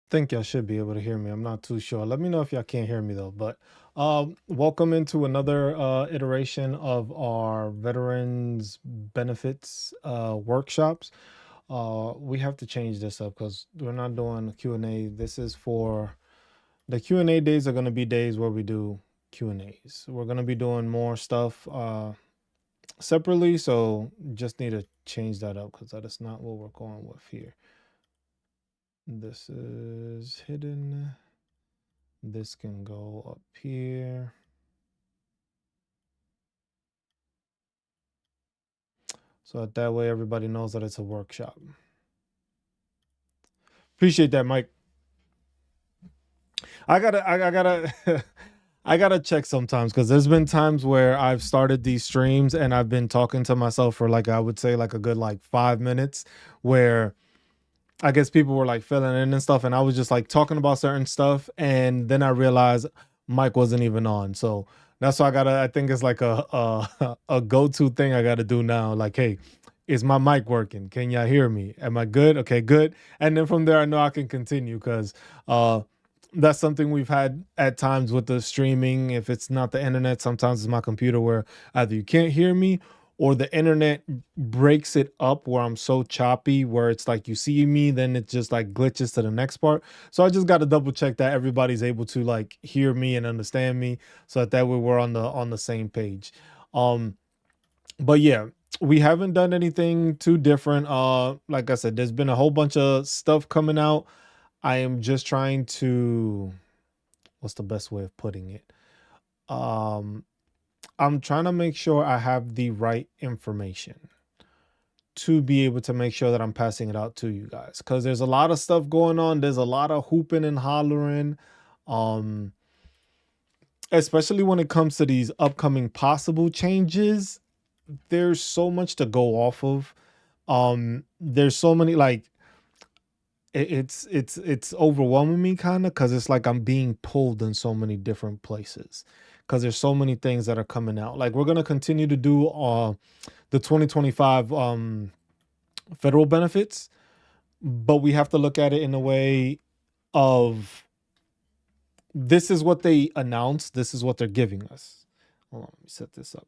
Think y'all should be able to hear me. I'm not too sure. Let me know if y'all can't hear me though. But welcome into another iteration of our veterans benefits workshops. We have to change this up because we're not doing Q&A. This is for the Q&A days are going to be days where we do Q&As. We're going to be doing more stuff separately, so just need to change that up because that is not what we're going with here. This is hidden. This can go up here. So that way everybody knows that it's a workshop. Appreciate that, Mike. I gotta I gotta check sometimes because there's been times where I've started these streams and I've been talking to myself for like I would say like a good like 5 minutes where I guess people were like filling in and stuff, and I was just like talking about certain stuff, and then I realized Mike wasn't even on. So that's why I think it's like a go-to thing I gotta do now. Like, hey, is my mic working? Can y'all hear me? Am I good? Okay, good. And then from there I know I can continue because uh that's something we've had at times with the streaming. If it's not the internet, sometimes it's my computer where either you can't hear me or the internet breaks it up where I'm so choppy where it's like you see me, then it just like glitches to the next part. So I just got to double check that everybody's able to like hear me and understand me so that way we're on the same page. Um, but yeah, we haven't done anything too different. Like I said, there's been a whole bunch of stuff coming out. I am just trying to, what's the best way of putting it? Um, I'm trying to make sure I have the right information to be able to make sure that I'm passing it out to you guys because there's a lot of stuff going on. There's a lot of hooping and hollering, um, especially when it comes to these upcoming possible changes. There's so much to go off of. There's so many like it's overwhelming me kind of because it's like I'm being pulled in so many different places because there's so many things that are coming out. Like we're gonna continue to do the 2025 federal benefits, but we have to look at it in a way of this is what they announced, this is what they're giving us. Hold on, let me set this up.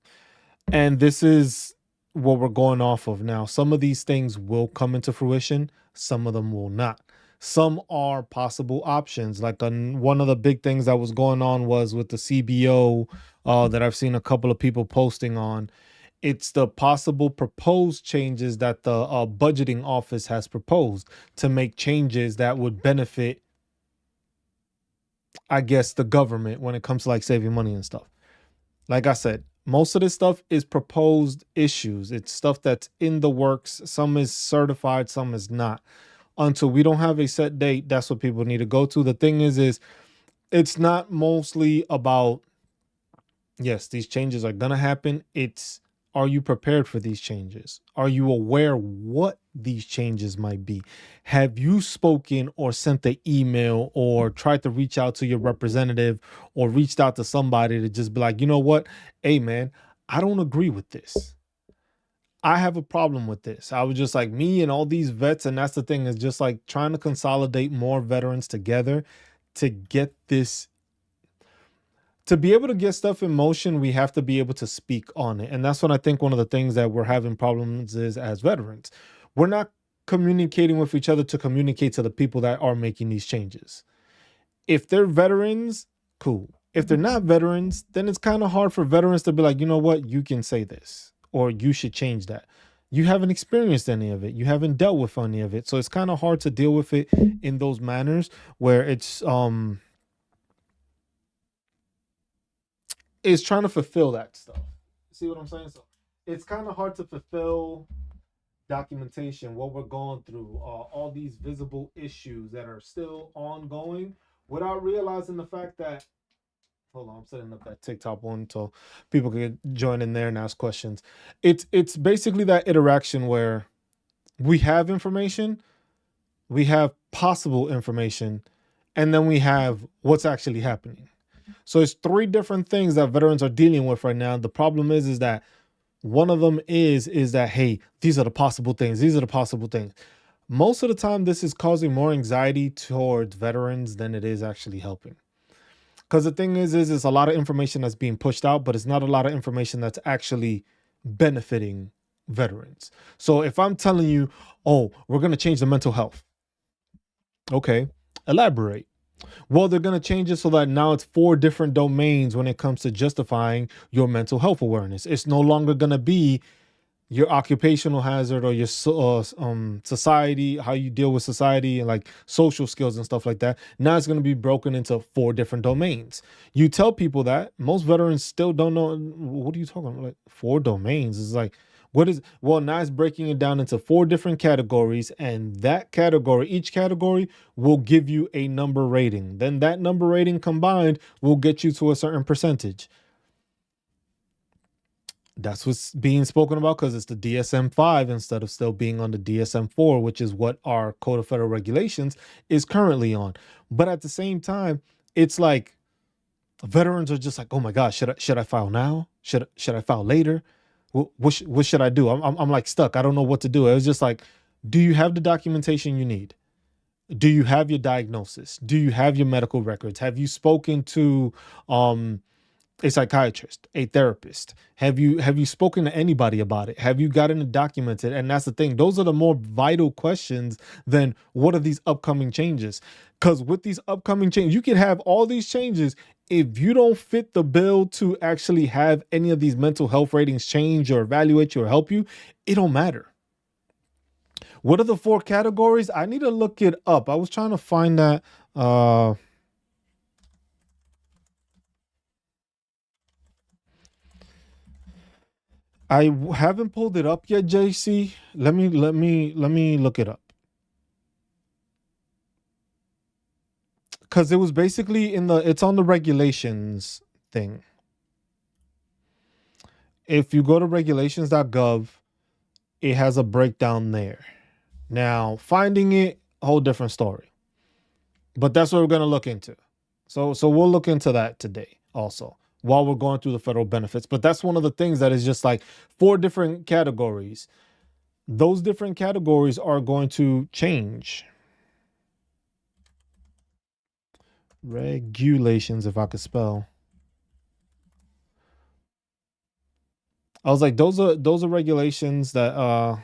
And this is what we're going off of now. Some of these things will come into fruition, some of them will not. Some are possible options. Like one of the big things that was going on was with the CBO that I've seen a couple of people posting on. It's the possible proposed changes that the budgeting office has proposed to make changes that would benefit, I guess, the government when it comes to like saving money and stuff. Like I said, most of this stuff is proposed issues. It's stuff that's in the works. Some is certified, some is not. Until we don't have a set date, that's what people need to go to. The thing is it's not mostly about, yes, these changes are gonna happen. It's, are you prepared for these changes? Are you aware what these changes might be? Have you spoken or sent the email or tried to reach out to your representative or reached out to somebody to just be like, you know what? Hey man, I don't agree with this. I have a problem with this. I was just like me and all these vets, and that's the thing, is just like trying to consolidate more veterans together to get this, to be able to get stuff in motion. We have to be able to speak on it. And that's what I think one of the things that we're having problems is as veterans. We're not communicating with each other to communicate to the people that are making these changes. If they're veterans, cool. If they're not veterans, then it's kind of hard for veterans to be like, you know what, you can say this or you should change that. You haven't experienced any of it. You haven't dealt with any of it. So it's kind of hard to deal with it in those manners where it's is trying to fulfill that stuff. See what I'm saying? So it's kind of hard to fulfill documentation, what we're going through, all these visible issues that are still ongoing without realizing the fact that, hold on, I'm setting up that TikTok one so people can join in there and ask questions. It's basically that interaction where we have information, we have possible information, and then we have what's actually happening. So it's three different things that veterans are dealing with right now. The problem is that one of them is that, hey, these are the possible things. These are the possible things. Most of the time, this is causing more anxiety towards veterans than it is actually helping. Because the thing is it's a lot of information that's being pushed out, but it's not a lot of information that's actually benefiting veterans. So if I'm telling you, oh, we're going to change the mental health, okay, elaborate. Well, they're going to change it so that now it's four different domains when it comes to justifying your mental health awareness. It's no longer going to be your occupational hazard or your society, how you deal with society and like social skills and stuff like that. Now it's going to be broken into four different domains. You tell people that, most veterans still don't know what are you talking about, like four domains. It's like, what is, well, now it's breaking it down into four different categories, and that category, each category will give you a number rating. Then that number rating combined will get you to a certain percentage. That's what's being spoken about because it's the DSM-5 instead of still being on the DSM-4, which is what our Code of Federal Regulations is currently on. But at the same time, it's like veterans are just like, oh my gosh, should I file now? Should I file later? What should I do? I'm like stuck. I don't know what to do. It was just like, do you have the documentation you need? Do you have your diagnosis? Do you have your medical records? Have you spoken to a psychiatrist, a therapist? Have you spoken to anybody about it? Have you gotten it documented? And that's the thing. Those are the more vital questions than what are these upcoming changes? Because with these upcoming changes, you can have all these changes. If you don't fit the bill to actually have any of these mental health ratings change or evaluate you or help you, it don't matter. What are the four categories? I need to look it up. I was trying to find that. Haven't pulled it up yet, JC. Let me look it up. Because it was basically it's on the regulations thing. If you go to regulations.gov, it has a breakdown there. Now, finding it, a whole different story. But that's what we're going to look into. So we'll look into that today also while we're going through the federal benefits. But that's one of the things that is just like four different categories. Those different categories are going to change. Regulations, if I could spell. I was like, those are regulations that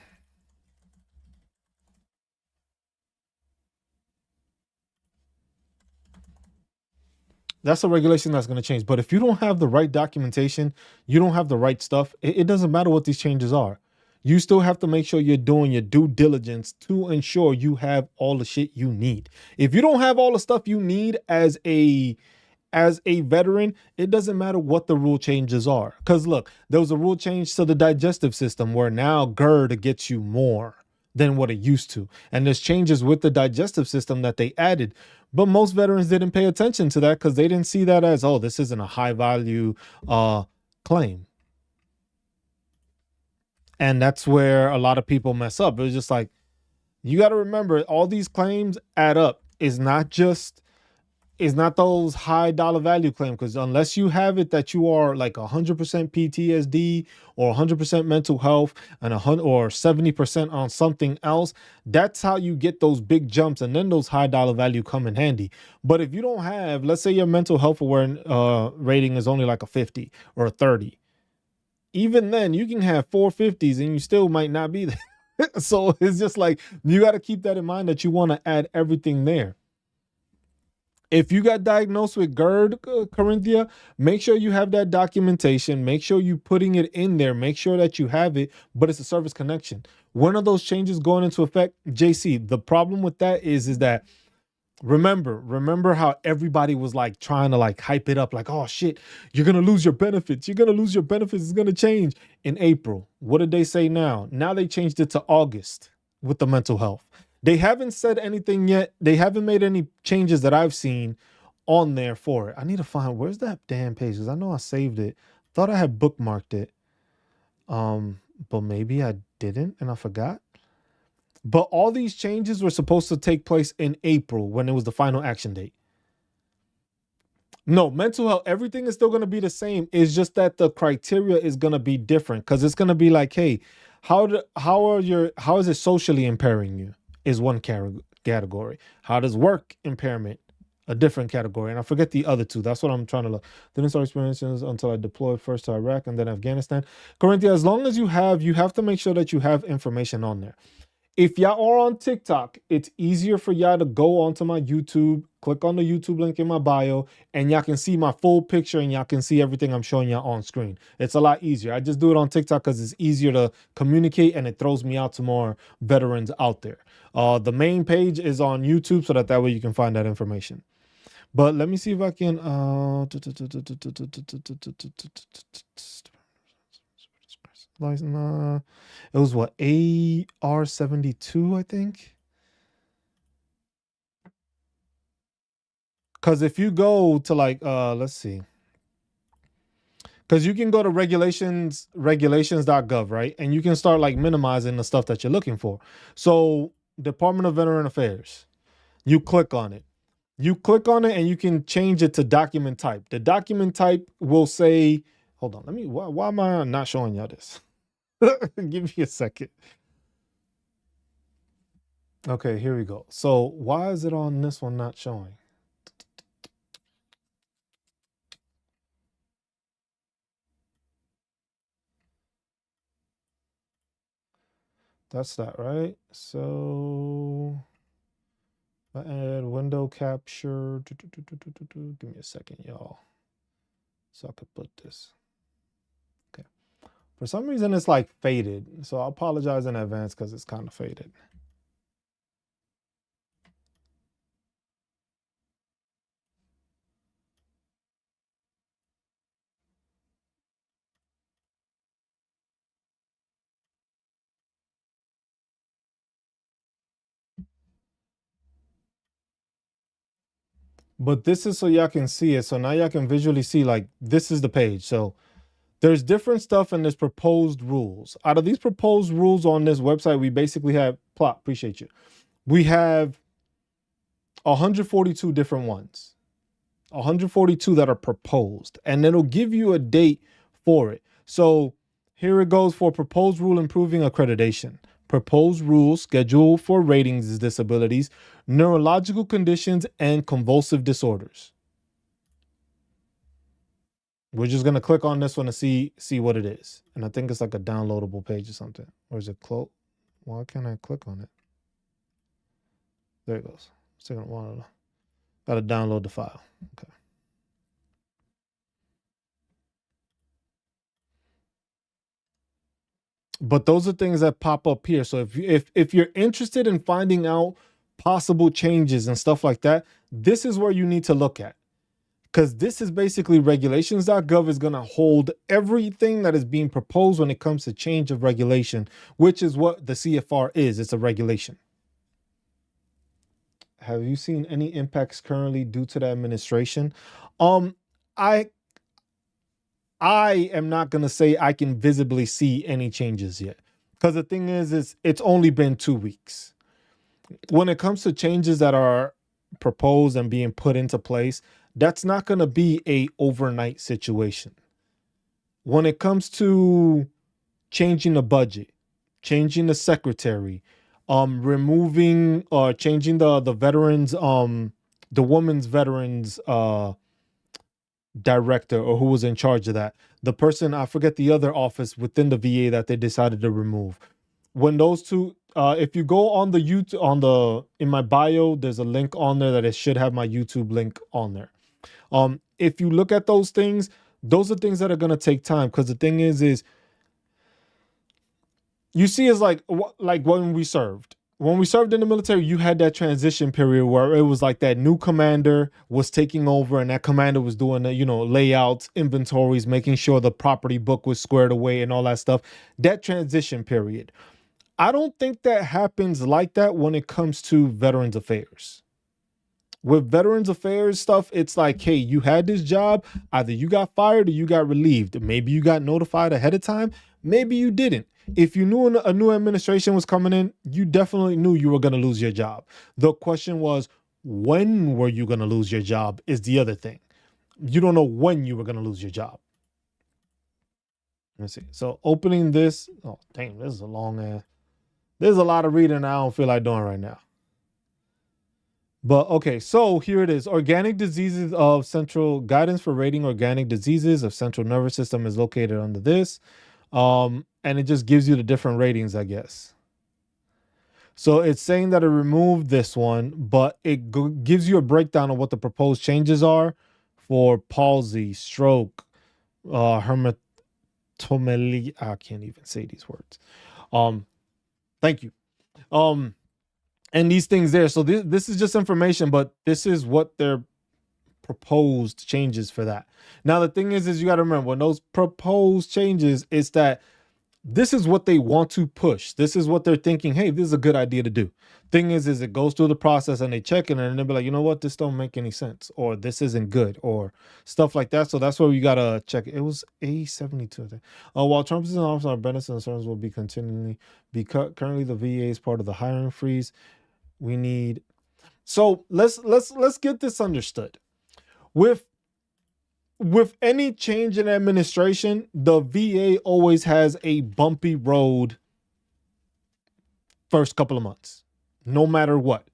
that's a regulation that's going to change. But if you don't have the right documentation, you don't have the right stuff, it doesn't matter what these changes are. You still have to make sure you're doing your due diligence to ensure you have all the shit you need. If you don't have all the stuff you need as a veteran, it doesn't matter what the rule changes are. Because look, there was a rule change to the digestive system where now GERD gets you more than what it used to. And there's changes with the digestive system that they added. But most veterans didn't pay attention to that because they didn't see that as, oh, this isn't a high value claim. And that's where a lot of people mess up. It was just like, you got to remember, all these claims add up. It's not those high dollar value claims, because unless you have it that you are like 100% PTSD or 100% mental health and 100 or 70% on something else, that's how you get those big jumps, and then those high dollar value come in handy. But if you don't have, let's say your mental health rating is only like a 50 or a 30, even then you can have 450s and you still might not be there. So it's just like, you got to keep that in mind that you want to add everything there. If you got diagnosed with GERD, Corinthia, make sure you have that documentation. Make sure you putting it in there. Make sure that you have it, but it's a service connection. One of those changes going into effect, JC, the problem with that is that remember how everybody was like trying to like hype it up, like, oh shit, you're going to lose your benefits. You're going to lose your benefits. It's going to change in April. What did they say now? Now they changed it to August with the mental health. They haven't said anything yet. They haven't made any changes that I've seen on there for it. I need to find, where's that damn page? Because I know I saved it. Thought I had bookmarked it. But maybe I didn't and I forgot. But all these changes were supposed to take place in April when it was the final action date. No, mental health, everything is still going to be the same. It's just that the criteria is going to be different, because it's going to be like, hey, how is it socially impairing you? is one category. How does work impairment a different category? And I forget the other two. That's what I'm trying to look. Didn't start experiences until I deployed first to Iraq and then Afghanistan. Corinthia, as long as you have to make sure that you have information on there. If y'all are on TikTok, it's easier for y'all to go onto my YouTube, click on the YouTube link in my bio, and y'all can see my full picture and y'all can see everything I'm showing y'all on screen. It's a lot easier. I just do it on TikTok because it's easier to communicate and it throws me out to more veterans out there. The main page is on YouTube so that way you can find that information. But let me see if I can. It was what, AR-72, I think. Because if you go to like, let's see, because you can go to regulations.gov, right? And you can start like minimizing the stuff that you're looking for. So Department of Veteran Affairs, you click on it. You click on it and you can change it to document type. The document type will say, hold on, why am I not showing y'all this? Give me a second. Okay, here we go. So why is it on this one not showing? That's that, right? So I add window capture. Give me a second, y'all. So I could put this. Okay. For some reason, it's like faded. So I apologize in advance because it's kind of faded. But this is so y'all can see it. So now y'all can visually see, like, this is the page. So there's different stuff and there's proposed rules. Out of these proposed rules on this website, we basically have, plot, appreciate you. We have 142 different ones, 142 that are proposed, and it'll give you a date for it. So here it goes for proposed rule improving accreditation. Proposed rule schedule for ratings disabilities, neurological conditions, and convulsive disorders. We're just gonna click on this one to see what it is. And I think it's like a downloadable page or something. Or is it close? Why can't I click on it? There it goes. Gotta download the file. Okay. But those are things that pop up here. So if you're interested in finding out possible changes and stuff like that, this is where you need to look at. Because this is basically regulations.gov is going to hold everything that is being proposed when it comes to change of regulation, which is what the CFR is. It's a regulation. Have you seen any impacts currently due to the administration? I am not going to say I can visibly see any changes yet. Because the thing is it's only been 2 weeks. When it comes to changes that are proposed and being put into place, that's not going to be a overnight situation. When it comes to changing the budget, changing the secretary, removing or changing the veterans, the women's veterans director, or who was in charge of that, the person, I forget the other office within the VA that they decided to remove. When those two, if you go on the YouTube, in my bio, there's a link on there that it should have my YouTube link on there. If you look at those things, those are things that are going to take time. Because the thing is you see, it's like when we served in the military, you had that transition period where it was like that new commander was taking over and that commander was doing the, layouts, inventories, making sure the property book was squared away and all that stuff. That transition period. I don't think that happens like that when it comes to Veterans Affairs. With Veterans Affairs stuff, it's like, hey, you had this job, either you got fired or you got relieved. Maybe you got notified ahead of time, maybe you didn't. If you knew a new administration was coming in, you definitely knew you were going to lose your job. The question was, when were you going to lose your job is the other thing. You don't know when you were going to lose your job. Let's see. So opening this, oh, dang, this is a long ass. There's a lot of reading I don't feel like doing right now. But okay, so here it is. Organic diseases of central guidance for rating organic diseases of central nervous system is located under this. And it just gives you the different ratings, I guess. So it's saying that it removed this one, but it gives you a breakdown of what the proposed changes are for palsy, stroke, hermatomelia. I can't even say these words. Um, Thank you. Um, and these things there. So this is just information, but this is what their proposed changes for that. Now the thing is you got to remember when those proposed changes, it's that this is what they want to push. This is what they're thinking. Hey, this is a good idea to do. Thing is it goes through the process and they check it and they'll be like, you know what, this don't make any sense, or this isn't good, or stuff like that. So that's where you gotta check it. It was A72. While Trump is in office, our benefits and concerns will be continually be cut. Currently, the VA is part of the hiring freeze. We need. So let's get this understood. With any change in administration, the VA always has a bumpy road first couple of months, no matter what.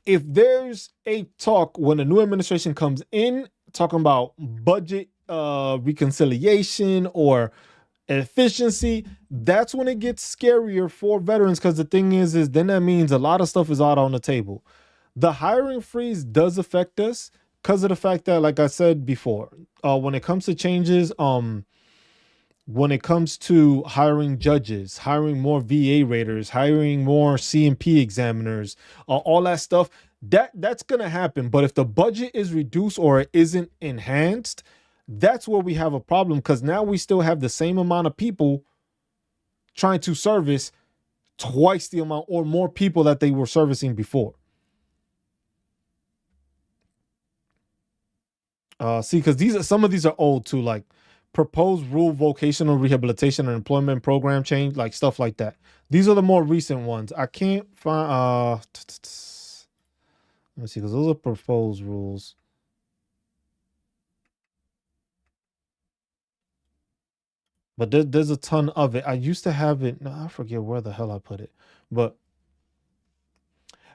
If there's a talk when a new administration comes in talking about budget reconciliation or efficiency, that's when it gets scarier for veterans, because the thing is then that means a lot of stuff is out on the table. The hiring freeze does affect us because of the fact that, like I said before, when it comes to changes, when it comes to hiring judges, hiring more VA raters, hiring more CMP examiners, all that stuff, that's gonna happen. But if the budget is reduced or it isn't enhanced, that's where we have a problem, because now we still have the same amount of people trying to service twice the amount or more people that they were servicing before. See, because some of these are old too, like proposed rule vocational rehabilitation and employment program change, like stuff like that. These are the more recent ones. I can't find let me see, because those are proposed rules. But there's a ton of it. I used to have it. No, I forget where the hell I put it. But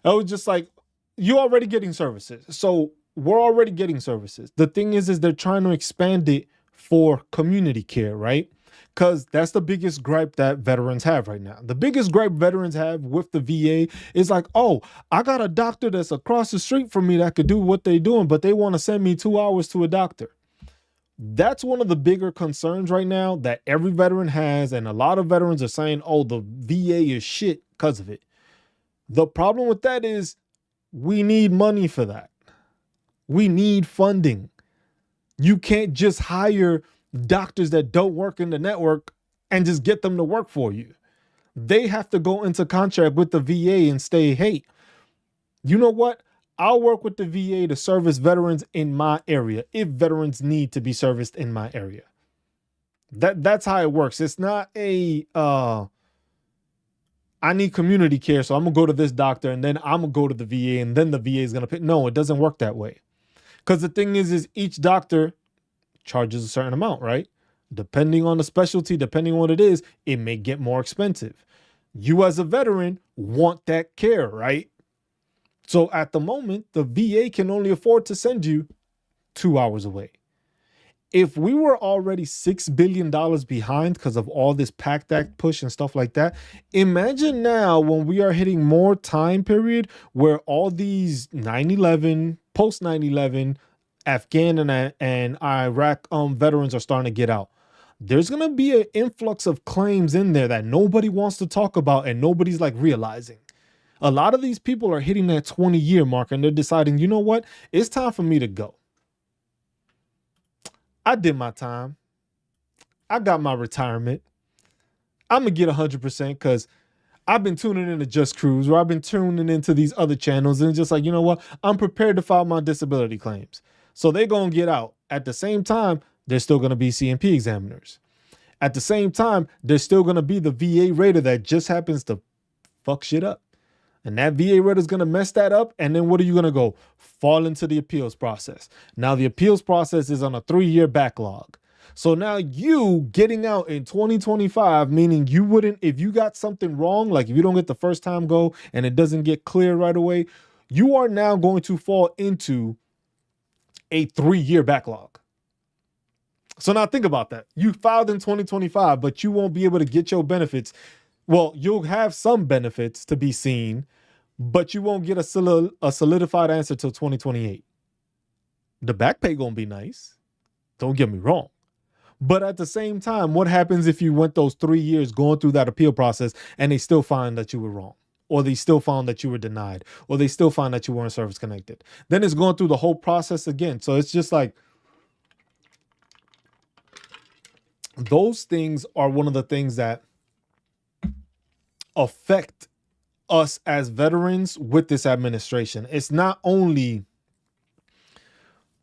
it was just like, you're already getting services. So we're already getting services. The thing is they're trying to expand it for community care, right? Because that's the biggest gripe that veterans have right now. The biggest gripe veterans have with the VA is like, oh, I got a doctor that's across the street from me that could do what they're doing, but they want to send me 2 hours to a doctor. That's one of the bigger concerns right now that every veteran has. And a lot of veterans are saying, oh, the VA is shit because of it. The problem with that is we need money for that. We need funding. You can't just hire doctors that don't work in the network and just get them to work for you. They have to go into contract with the VA and say, hey, you know what? I'll work with the VA to service veterans in my area if veterans need to be serviced in my area. That's how it works. It's not a I need community care, so I'm gonna go to this doctor and then I'm gonna go to the VA and then the VA is gonna pay. No, it doesn't work that way. Because the thing is each doctor charges a certain amount, right? Depending on the specialty, depending on what it is, it may get more expensive. You as a veteran want that care, right? So at the moment, the VA can only afford to send you 2 hours away. If we were already $6 billion behind because of all this PACT Act push and stuff like that, imagine now when we are hitting more time period where all these 9/11, post 9/11, Afghan and Iraq veterans are starting to get out. There's going to be an influx of claims in there that nobody wants to talk about and nobody's like realizing. A lot of these people are hitting that 20-year mark and they're deciding, you know what? It's time for me to go. I did my time. I got my retirement. I'm going to get 100% because I've been tuning into Just Cruise, or I've been tuning into these other channels, and just like, you know what? I'm prepared to file my disability claims. So they're going to get out. At the same time, there's still going to be CMP examiners. At the same time, there's still going to be the VA rater that just happens to fuck shit up. And that VA rater is going to mess that up. And then what are you going to go? Fall into the appeals process. Now the appeals process is on a 3-year backlog. So now you getting out in 2025, meaning you wouldn't, if you got something wrong, like if you don't get the first time go and it doesn't get clear right away, you are now going to fall into a 3-year backlog. So now think about that. You filed in 2025, but you won't be able to get your benefits. Well, you'll have some benefits to be seen, but you won't get a solidified answer till 2028. The back pay gonna be nice. Don't get me wrong. But at the same time, what happens if you went those 3 years going through that appeal process and they still find that you were wrong? Or they still found that you were denied? Or they still find that you weren't service connected? Then it's going through the whole process again. So it's just like, those things are one of the things that affect us as veterans with this administration. It's not only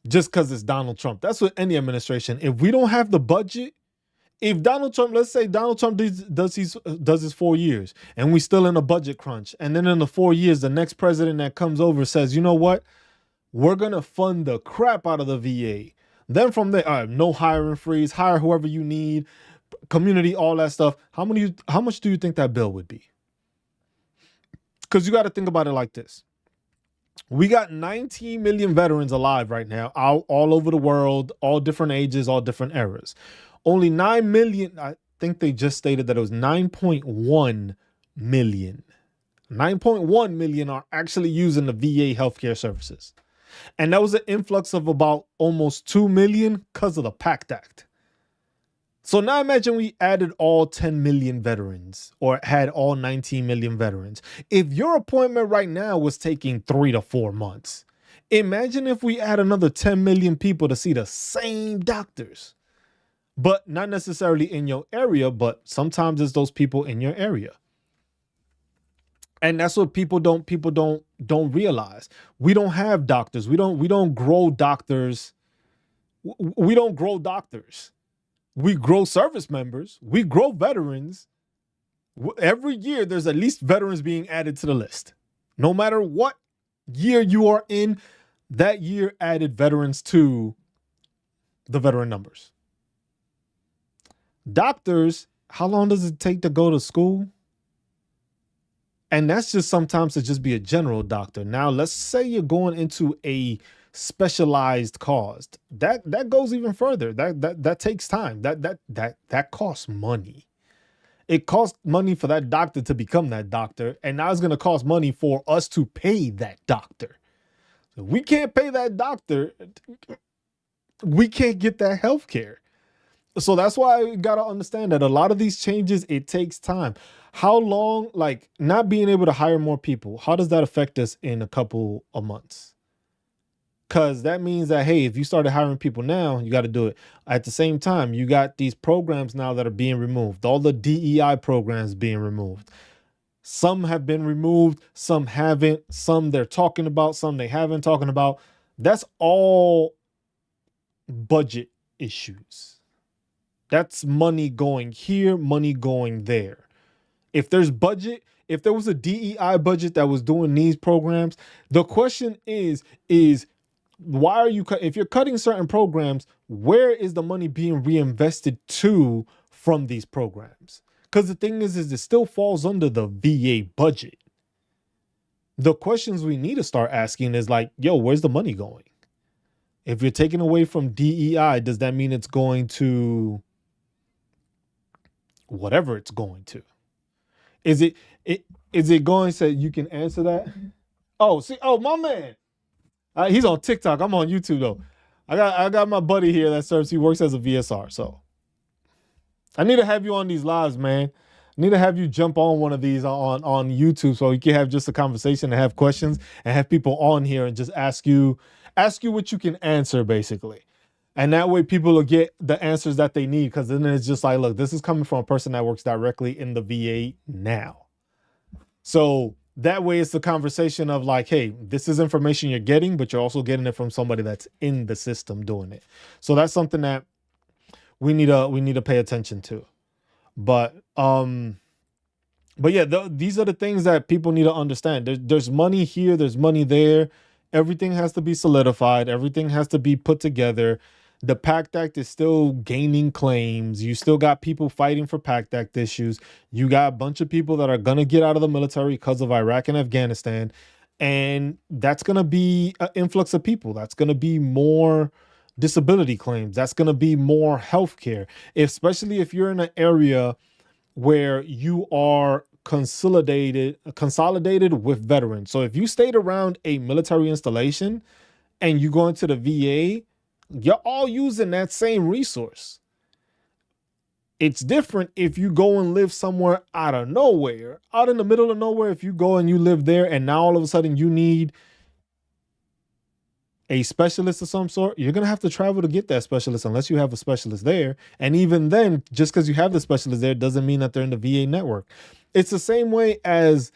just because it's Donald Trump. That's with any administration. If we don't have the budget, if Donald Trump, let's say Donald Trump does his 4 years and we still in a budget crunch, and then in the 4 years, the next president that comes over says, you know what, we're going to fund the crap out of the VA. Then from there, no hiring freeze, hire whoever you need, community, all that stuff. How much do you think that bill would be? Because you got to think about it like this. We got 19 million veterans alive right now, out all over the world, all different ages, all different eras. Only 9 million, I think they just stated that it was 9.1 million. 9.1 million are actually using the VA healthcare services. And that was an influx of about almost 2 million because of the PACT Act. So now imagine we added all 10 million veterans, or had all 19 million veterans. If your appointment right now was taking 3 to 4 months, imagine if we add another 10 million people to see the same doctors, but not necessarily in your area, but sometimes it's those people in your area. And that's what people don't realize. We don't have doctors. We don't grow doctors. We don't grow doctors. We grow service members. We grow veterans. Every year, there's at least veterans being added to the list. No matter what year you are in, that year added veterans to the veteran numbers. Doctors, how long does it take to go to school? And that's just sometimes to just be a general doctor. Now, let's say you're going into a specialized cause. That goes even further. That takes time. That costs money. It costs money for that doctor to become that doctor, and now it's going to cost money for us to pay that doctor. If we can't pay that doctor, we can't get that health care. So that's why you got to understand that a lot of these changes, it takes time. How long, like not being able to hire more people, how does that affect us in a couple of months? Because that means that, hey, if you started hiring people now, you got to do it. At the same time, you got these programs now that are being removed. All the DEI programs being removed. Some have been removed, some haven't. Some they're talking about, some they haven't talking about. That's all budget issues. That's money going here, money going there. If there's budget, if there was a DEI budget that was doing these programs, the question is why are you if you're cutting certain programs, where is the money being reinvested to from these programs? Because the thing is it still falls under the VA budget. The questions we need to start asking is like, yo, where's the money going? If you're taking away from DEI, does that mean it's going to whatever it's going to? Is it going so you can answer that? Oh, my man. He's on TikTok. I'm on YouTube though. I got my buddy here that serves. He works as a VSR. So I need to have you on these lives, man. I need to have you jump on one of these on YouTube so we can have just a conversation and have questions and have people on here and just ask you what you can answer basically. And that way people will get the answers that they need, because then it's just like, look, this is coming from a person that works directly in the VA now. So that way it's the conversation of like, hey, this is information you're getting, but you're also getting it from somebody that's in the system doing it. So that's something that we need to pay attention to. But yeah, these are the things that people need to understand. There's money here, there's money there. Everything has to be solidified. Everything has to be put together. The PACT Act is still gaining claims. You still got people fighting for PACT Act issues. You got a bunch of people that are going to get out of the military because of Iraq and Afghanistan. And that's going to be an influx of people. That's going to be more disability claims. That's going to be more healthcare, especially if you're in an area where you are consolidated with veterans. So if you stayed around a military installation and you go into the VA, you're all using that same resource. It's different if you go and live somewhere out of nowhere, out in the middle of nowhere. If you go and you live there and now all of a sudden you need a specialist of some sort, you're going to have to travel to get that specialist unless you have a specialist there. And even then, just because you have the specialist there doesn't mean that they're in the VA network. It's the same way as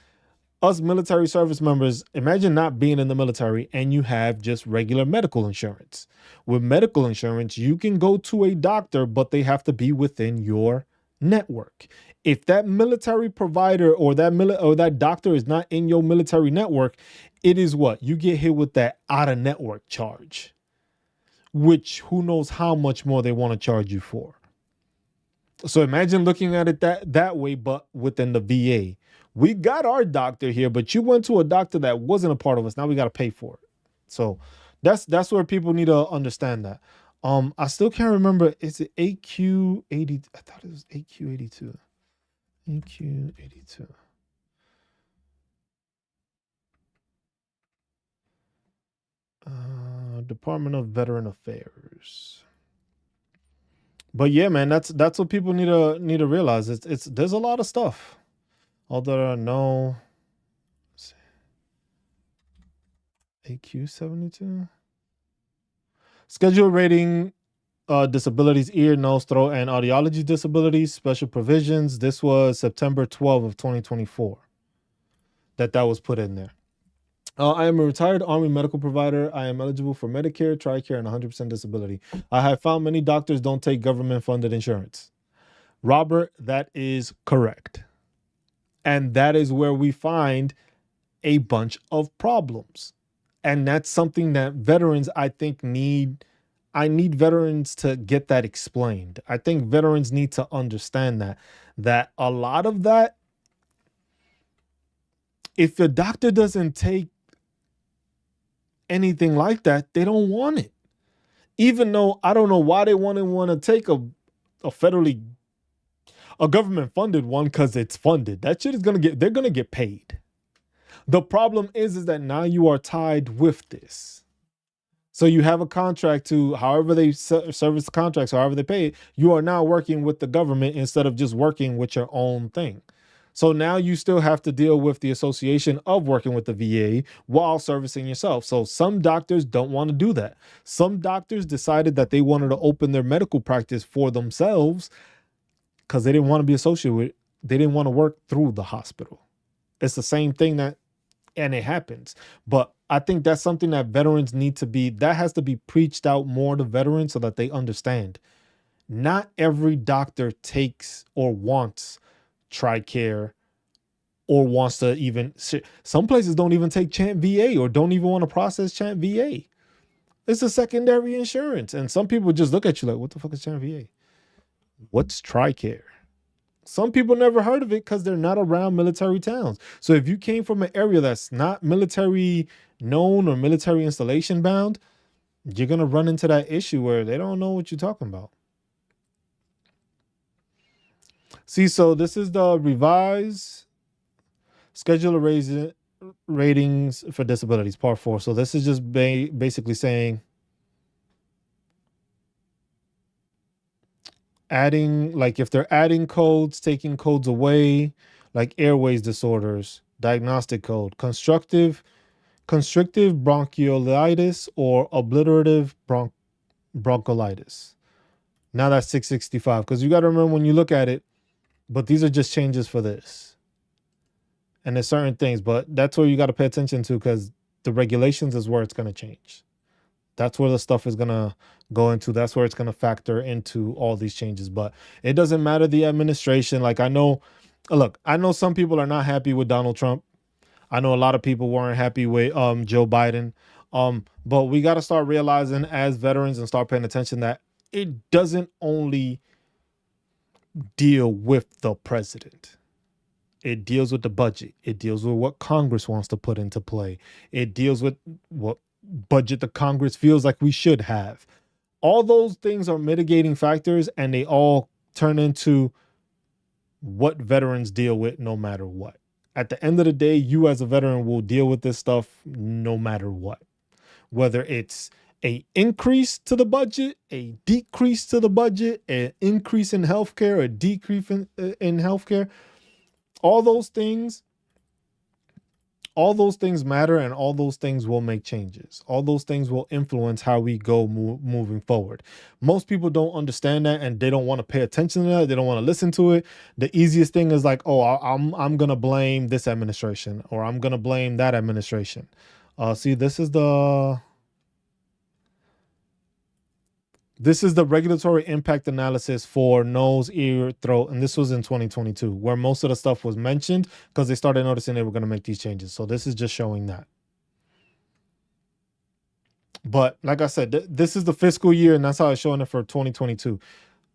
us military service members. Imagine not being in the military and you have just regular medical insurance. With medical insurance, you can go to a doctor, but they have to be within your network. If that military provider or that doctor is not in your military network, it is what you get hit with, that out of network charge, which who knows how much more they want to charge you for. So imagine looking at it that way, but within the VA. We got our doctor here, but you went to a doctor that wasn't a part of us. Now we got to pay for it. So that's where people need to understand that. I still can't remember. Is it AQ80? I thought it was AQ82. AQ82. Department of Veteran Affairs. But yeah, man, that's what people need to realize. It's there's a lot of stuff. Although no AQ72. Schedule rating disabilities, ear, nose, throat, and audiology disabilities, special provisions. This was September 12th of 2024 that was put in there. I am a retired Army medical provider. I am eligible for Medicare, TRICARE, and 100% disability. I have found many doctors don't take government-funded insurance. Robert, that is correct. And that is where we find a bunch of problems. And that's something that veterans, I think, need. I need veterans to get that explained. I think veterans need to understand that a lot of that, if the doctor doesn't take anything like that, they don't want it. Even though I don't know why they want to take a government funded one, because it's funded. That shit is they're gonna get paid. The problem is that now you are tied with this. So you have a contract to however they service the contracts, however they pay it. You are now working with the government instead of just working with your own thing. So now you still have to deal with the association of working with the VA while servicing yourself. So some doctors don't want to do that. Some doctors decided that they wanted to open their medical practice for themselves because they didn't want to be associated with it. They didn't want to work through the hospital. It's the same thing and it happens. But I think that's something that veterans that has to be preached out more to veterans so that they understand. Not every doctor takes or wants TRICARE or wants to even, some places don't even take Chant VA or don't even want to process Chant VA. It's a secondary insurance. And some people just look at you like, what the fuck is Chant VA? What's TRICARE? Some people never heard of it because they're not around military towns. So if you came from an area that's not military known or military installation bound, you're going to run into that issue where they don't know what you're talking about. See, so this is the revised schedule of ratings for disabilities, part 4. So this is just basically saying adding, like if they're adding codes, taking codes away, like airways disorders, diagnostic code, constrictive bronchiolitis or obliterative bronchiolitis. Now that's 665, because you got to remember when you look at it, but these are just changes for this. And there's certain things, but that's where you got to pay attention to, because the regulations is where it's going to change. That's where the stuff is going to go into. That's where it's going to factor into all these changes. But it doesn't matter the administration. Like I know some people are not happy with Donald Trump. I know a lot of people weren't happy with Joe Biden. But we got to start realizing as veterans and start paying attention that it doesn't only deal with the president. It deals with the budget. It deals with what Congress wants to put into play. It deals with what budget the Congress feels like we should have. All those things are mitigating factors, and they all turn into what veterans deal with no matter what. At the end of the day, you as a veteran will deal with this stuff no matter what. Whether it's a increase to the budget, a decrease to the budget, an increase in healthcare, a decrease in healthcare, all those things matter, and all those things will make changes. All those things will influence how we go moving forward. Most people don't understand that, and they don't want to pay attention to that. They don't want to listen to it. The easiest thing is like, oh, I'm going to blame this administration, or I'm going to blame that administration. See, this is the regulatory impact analysis for nose, ear, throat. And this was in 2022, where most of the stuff was mentioned because they started noticing they were going to make these changes. So this is just showing that. But like I said, this is the fiscal year, and that's how it's showing it for 2022.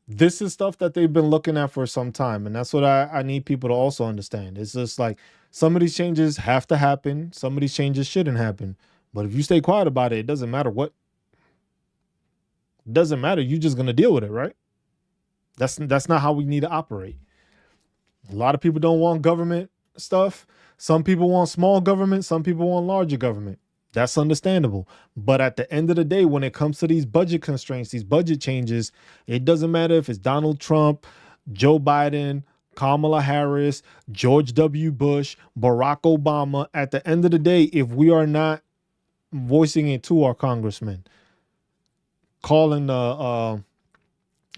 This is stuff that they've been looking at for some time. And that's what I need people to also understand. It's just like some of these changes have to happen. Some of these changes shouldn't happen. But if you stay quiet about it, it doesn't matter what. Doesn't matter. You're just going to deal with it, right? That's not how we need to operate. A lot of people don't want government stuff. Some people want small government. Some people want larger government. That's understandable. But at the end of the day, when it comes to these budget constraints, these budget changes, it doesn't matter if it's Donald Trump, Joe Biden, Kamala Harris, George W. Bush, Barack Obama. At the end of the day, if we are not voicing it to our congressmen, calling the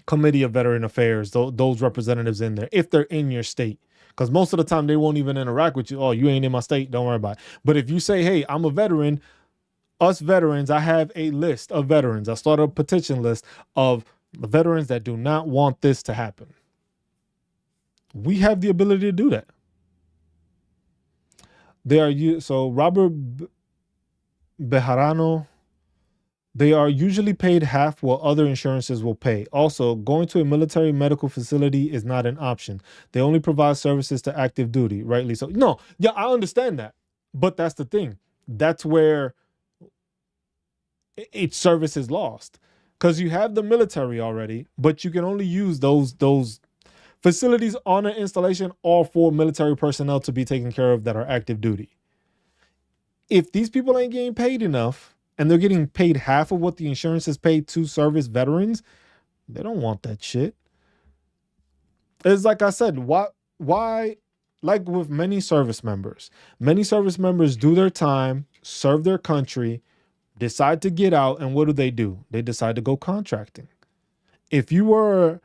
Committee of Veteran Affairs, those representatives in there, if they're in your state. Because most of the time they won't even interact with you. Oh, you ain't in my state. Don't worry about it. But if you say, hey, I'm a veteran, us veterans, I have a list of veterans. I started a petition list of the veterans that do not want this to happen. We have the ability to do that. So Robert Bejarano, they are usually paid half what other insurances will pay. Also, going to a military medical facility is not an option. They only provide services to active duty, rightly so. No, yeah, I understand that. But that's the thing. That's where its service is lost. Because you have the military already, but you can only use those facilities on an installation or for military personnel to be taken care of that are active duty. If these people ain't getting paid enough, and they're getting paid half of what the insurance is paid to service veterans, they don't want that shit. It's like I said, why, like with many service members do their time, serve their country, decide to get out, and what do? They decide to go contracting. If you were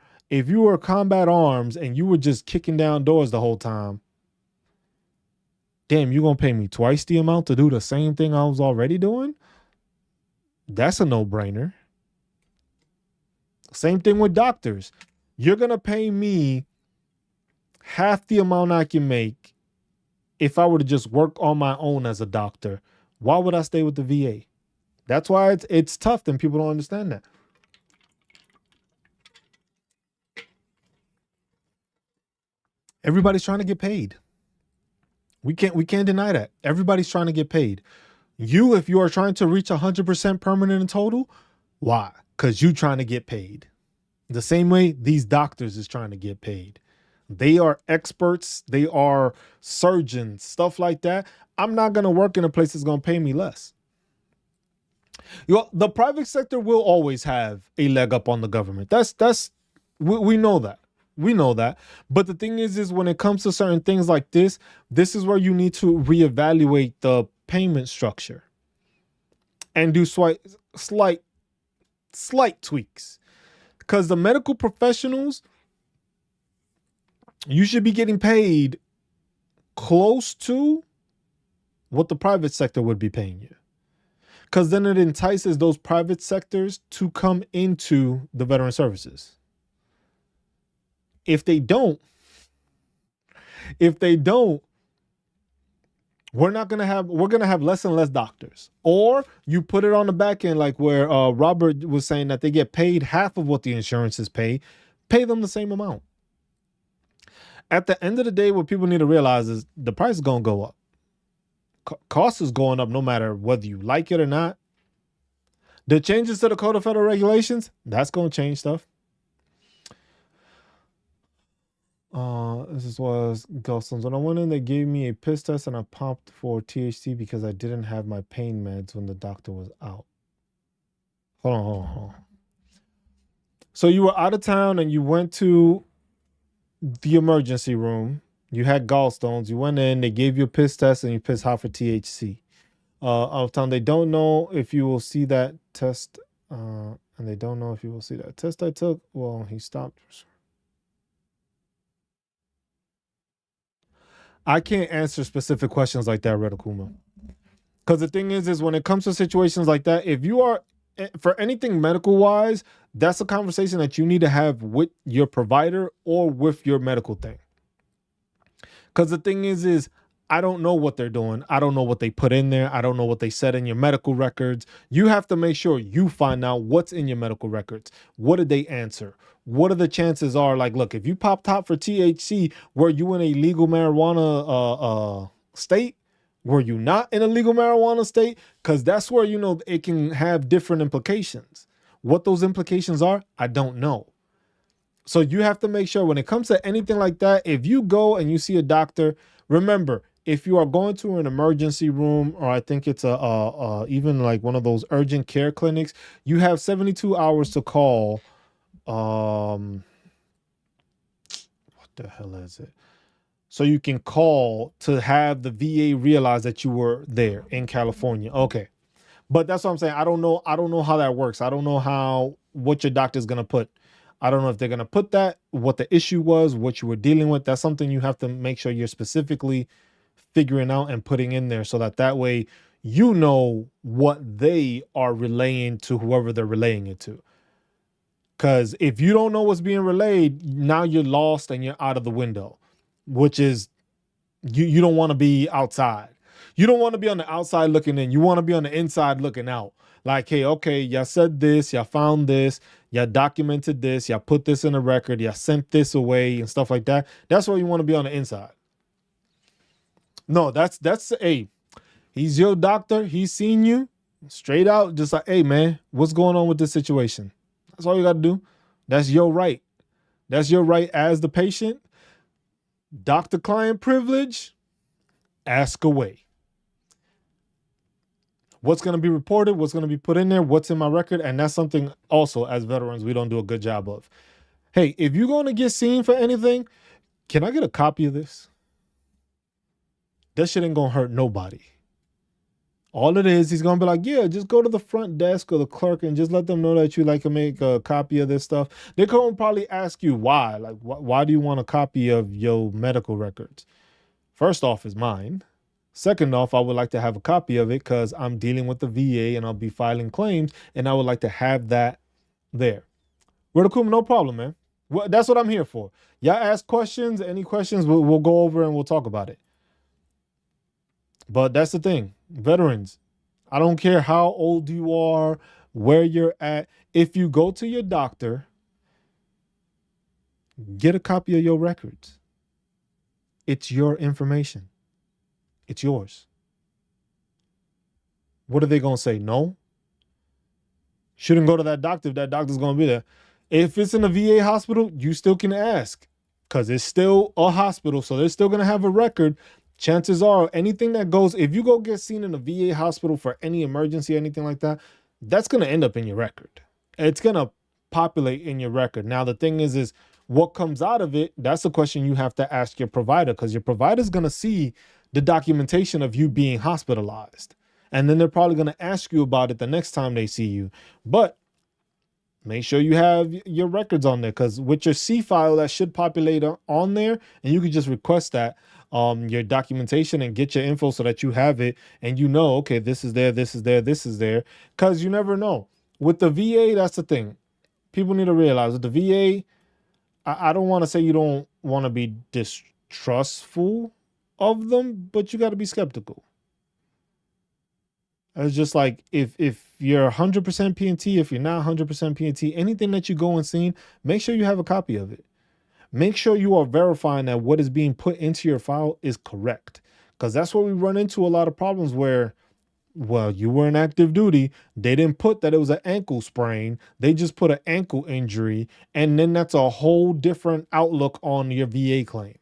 combat arms and you were just kicking down doors the whole time, damn, you gonna pay me twice the amount to do the same thing I was already doing? That's a no-brainer. Same thing with doctors. You're going to pay me half the amount I can make if I were to just work on my own as a doctor. Why would I stay with the VA? That's why it's tough, and people don't understand that. Everybody's trying to get paid. We can't deny that. Everybody's trying to get paid. If you are trying to reach 100% permanent and total, why? Because you're trying to get paid. The same way these doctors is trying to get paid. They are experts. They are surgeons, stuff like that. I'm not going to work in a place that's going to pay me less. The private sector will always have a leg up on the government. We know that. We know that. But the thing is when it comes to certain things like this is where you need to reevaluate the payment structure and do slight tweaks. Because the medical professionals, you should be getting paid close to what the private sector would be paying you. Because then it entices those private sectors to come into the veteran services. If they don't, We're gonna have less and less doctors. Or you put it on the back end, like where Robert was saying that they get paid half of what the insurances pay them the same amount. At the end of the day, what people need to realize is the price is gonna go up. Cost is going up no matter whether you like it or not. The changes to the Code of Federal Regulations, that's gonna change stuff. This was Gulsons. When I went in, they gave me a piss test and I popped for THC because I didn't have my pain meds when the doctor was out. Hold on. So you were out of town and you went to the emergency room. You had gallstones. You went in, they gave you a piss test and you pissed hot for THC. Out of town, they don't know if you will see that test. And they don't know if you will see that test I took. Well, he stopped. I can't answer specific questions like that, Redakuma. Because the thing is when it comes to situations like that, if you are for anything medical wise, that's a conversation that you need to have with your provider or with your medical thing. Because the thing is I don't know what they're doing. I don't know what they put in there. I don't know what they said in your medical records. You have to make sure you find out what's in your medical records. What did they answer? What are the chances are? Like, look, if you pop top for THC, were you in a legal marijuana state? Were you not in a legal marijuana state? Because that's where, it can have different implications. What those implications are, I don't know. So you have to make sure when it comes to anything like that, if you go and you see a doctor, remember, if you are going to an emergency room, or I think it's even like one of those urgent care clinics, you have 72 hours to call. What the hell is it? So you can call to have the VA realize that you were there in California. Okay. But that's what I'm saying. I don't know how that works. I don't know what your doctor's going to put. I don't know if they're going to put that, what the issue was, what you were dealing with. That's something you have to make sure you're specifically figuring out and putting in there so that way you know what they are relaying to whoever they're relaying it to. Because if you don't know what's being relayed, now you're lost and you're out of the window, which is you don't want to be outside. You don't want to be on the outside looking in. You want to be on the inside looking out. Like, hey, okay, y'all said this, y'all found this, y'all documented this, y'all put this in a record, y'all sent this away and stuff like that. That's where you want to be on the inside. No, that's hey, he's your doctor. He's seen you straight out. Just like, hey, man, what's going on with this situation? That's all you got to do. That's your right. That's your right as the patient. Doctor-client privilege, ask away. What's going to be reported, what's going to be put in there, what's in my record, and that's something also as veterans we don't do a good job of. Hey, if you're going to get seen for anything, can I get a copy of this? That shit ain't going to hurt nobody. All it is, he's going to be like, yeah, just go to the front desk or the clerk and just let them know that you like to make a copy of this stuff. They're going to probably ask you why. Like, why do you want a copy of your medical records? First off is mine. Second off, I would like to have a copy of it because I'm dealing with the VA and I'll be filing claims and I would like to have that there. Redakuma, no problem, man. Well, that's what I'm here for. Y'all ask questions. Any questions, we'll go over and we'll talk about it. But that's the thing. Veterans, I don't care how old you are, where you're at. If you go to your doctor, get a copy of your records. It's your information. It's yours. What are they going to say? No? Shouldn't go to that doctor if that doctor's going to be there. If it's in a VA hospital, you still can ask because it's still a hospital. So they're still going to have a record. Chances are anything that goes, if you go get seen in a VA hospital for any emergency, anything like that, that's going to end up in your record. It's going to populate in your record. Now, the thing is what comes out of it, that's a question you have to ask your provider because your provider is going to see the documentation of you being hospitalized. And then they're probably going to ask you about it the next time they see you. But make sure you have your records on there because with your C file, that should populate on there. And you can just request that your documentation and get your info so that you have it. And you know, okay, this is there, this is there, this is there. Because you never know. With the VA, that's the thing. People need to realize with the VA, I don't want to say you don't want to be distrustful of them, but you got to be skeptical. It's just like if you're 100% PNT, if you're not 100% PNT, anything that you go and see, make sure you have a copy of it. Make sure you are verifying that what is being put into your file is correct. Because that's where we run into a lot of problems where, well, you were in active duty. They didn't put that it was an ankle sprain. They just put an ankle injury. And then that's a whole different outlook on your VA claim.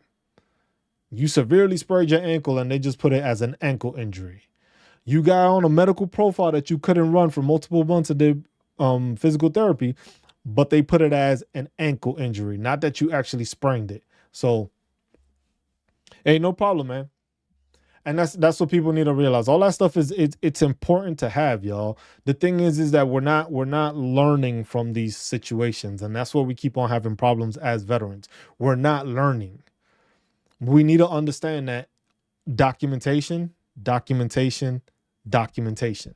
You severely sprained your ankle and they just put it as an ankle injury. You got on a medical profile that you couldn't run for multiple months and did physical therapy, but they put it as an ankle injury, not that you actually sprained it. So, hey, no problem, man. And that's what people need to realize. All that stuff it's important to have, y'all. The thing is that we're not learning from these situations, and that's where we keep on having problems as veterans. We're not learning. We need to understand that documentation, documentation, documentation.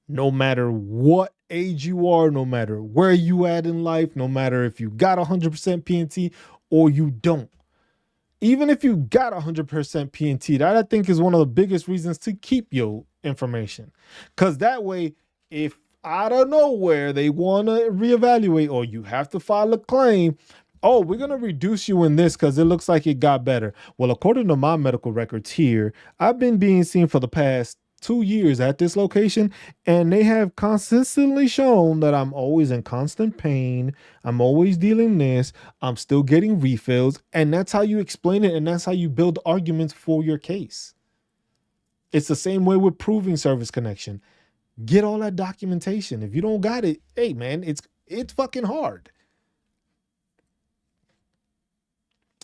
No matter what age you are, no matter where you at in life, no matter if you got 100% PNT or you don't. Even if you got 100% PNT, that I think is one of the biggest reasons to keep your information. Because that way, if out of nowhere they want to reevaluate or you have to file a claim, oh, we're going to reduce you in this because it looks like it got better. Well, according to my medical records here, I've been being seen for the past 2 years at this location, and they have consistently shown that I'm always in constant pain. I'm always dealing this. I'm still getting refills. And that's how you explain it. And that's how you build arguments for your case. It's the same way with proving service connection. Get all that documentation. If you don't got it, hey man, it's fucking hard.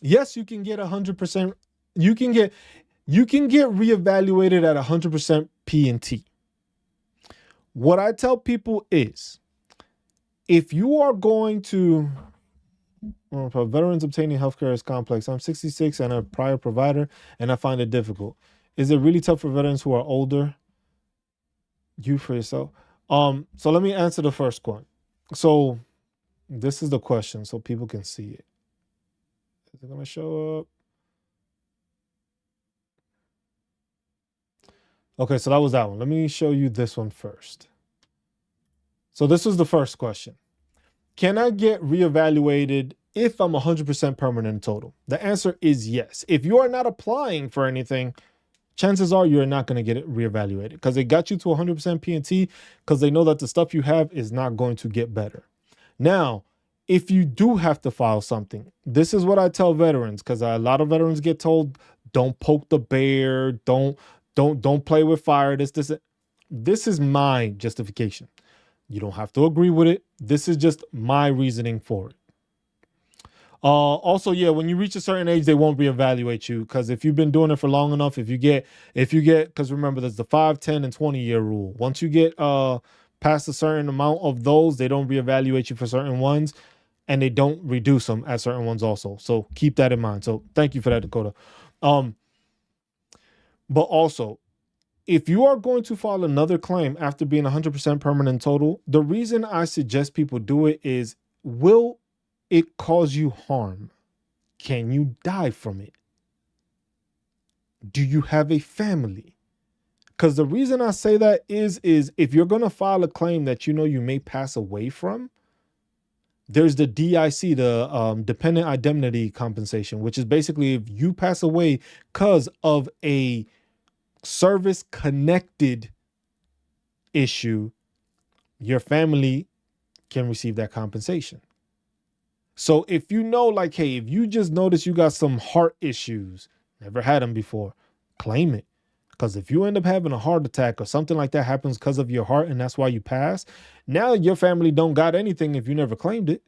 Yes, you can get 100%. You can get reevaluated at 100% PNT. What I tell people is, if you are going to, for veterans obtaining healthcare is complex. I'm 66 and a prior provider, and I find it difficult. Is it really tough for veterans who are older? You for yourself. So let me answer the first one. So this is the question, so people can see it. Is it gonna show up? Okay, so that was that one. Let me show you this one first. So this was the first question. Can I get reevaluated if I'm 100% permanent in total? The answer is yes. If you are not applying for anything, chances are you're not going to get it reevaluated because they got you to 100% PNT because they know that the stuff you have is not going to get better. Now, if you do have to file something, this is what I tell veterans, because a lot of veterans get told, don't poke the bear, don't play with fire. This is my justification. You don't have to agree with it. This is just my reasoning for it. Also, yeah, when you reach a certain age, they won't reevaluate you because if you've been doing it for long enough, if you get, because remember, there's the 5, 10, and 20-year rule. Once you get past a certain amount of those, they don't reevaluate you for certain ones, and they don't reduce them at certain ones also. So keep that in mind. So thank you for that, Dakota. But also, if you are going to file another claim after being 100% permanent total, the reason I suggest people do it is, will it cause you harm? Can you die from it? Do you have a family? Because the reason I say that is if you're going to file a claim that you know you may pass away from, there's the DIC, the dependent indemnity compensation, which is basically if you pass away because of a service connected issue, your family can receive that compensation. So if you know, like, hey, if you just notice you got some heart issues, never had them before, claim it. Because if you end up having a heart attack or something like that happens because of your heart and that's why you pass, now your family don't got anything if you never claimed it.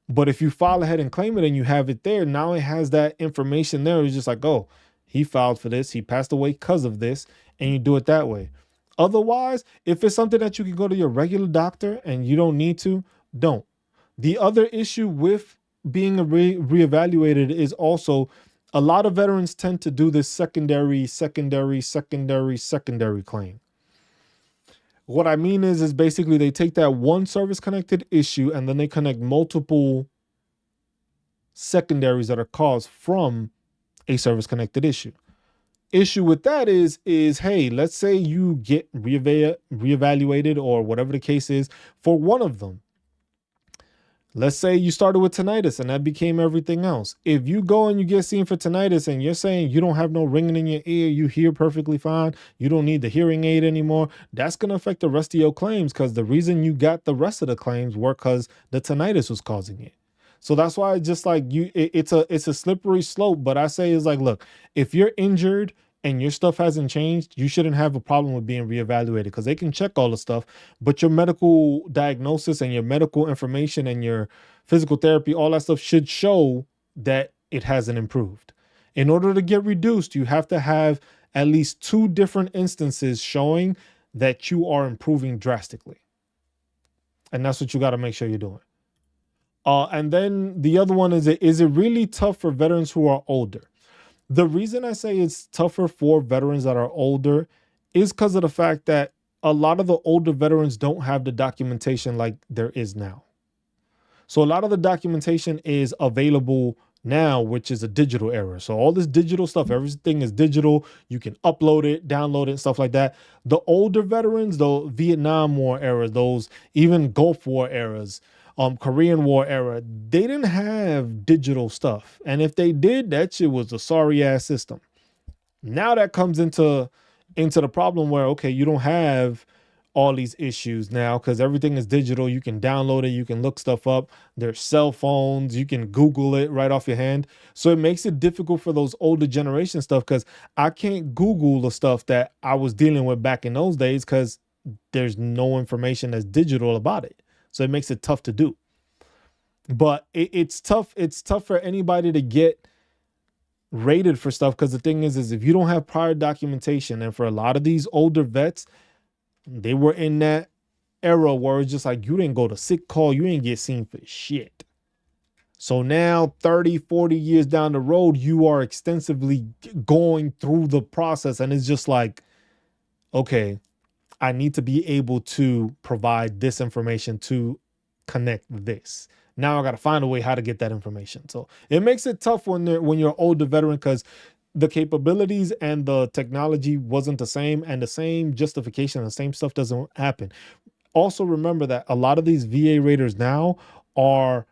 But if you file ahead and claim it and you have it there, now it has that information there. It's just like, oh, he filed for this, he passed away because of this, and you do it that way. Otherwise, if it's something that you can go to your regular doctor and you don't need to, don't. The other issue with being reevaluated is also a lot of veterans tend to do this secondary claim. What I mean is basically they take that one service connected issue and then they connect multiple secondaries that are caused from a service connected issue. Issue with that is hey, let's say you get reevaluated or whatever the case is for one of them. Let's say you started with tinnitus and that became everything else. If you go and you get seen for tinnitus and you're saying you don't have no ringing in your ear, you hear perfectly fine, you don't need the hearing aid anymore, that's going to affect the rest of your claims, because the reason you got the rest of the claims were because the tinnitus was causing it. So that's why it's just like it's a slippery slope. But I say is like, look, if you're injured and your stuff hasn't changed, you shouldn't have a problem with being reevaluated, because they can check all the stuff, but your medical diagnosis and your medical information and your physical therapy, all that stuff should show that it hasn't improved. In order to get reduced, you have to have at least 2 different instances showing that you are improving drastically. And that's what you got to make sure you're doing. And then the other one is it really tough for veterans who are older? The reason I say it's tougher for veterans that are older is because of the fact that a lot of the older veterans don't have the documentation like there is now. So a lot of the documentation is available now, which is a digital era. So all this digital stuff, everything is digital. You can upload it, download it, and stuff like that. The older veterans, the Vietnam War era, those even Gulf War eras, Korean War era, they didn't have digital stuff. And if they did, that shit was a sorry ass system. Now that comes into the problem where, okay, you don't have all these issues now because everything is digital. You can download it. You can look stuff up. There's cell phones. You can Google it right off your hand. So it makes it difficult for those older generation stuff, because I can't Google the stuff that I was dealing with back in those days because there's no information that's digital about it. So it makes it tough to do. But it's tough. It's tough for anybody to get rated for stuff, because the thing is if you don't have prior documentation, and for a lot of these older vets, they were in that era where it's just like you didn't go to sick call, you didn't get seen for shit. So now 30, 40 years down the road, you are extensively going through the process, and it's just like, okay, I need to be able to provide this information to connect this. Now I got to find a way how to get that information. So it makes it tough when you're an older veteran, because the capabilities and the technology wasn't the same, and the same justification and the same stuff doesn't happen. Also remember that a lot of these VA raters now are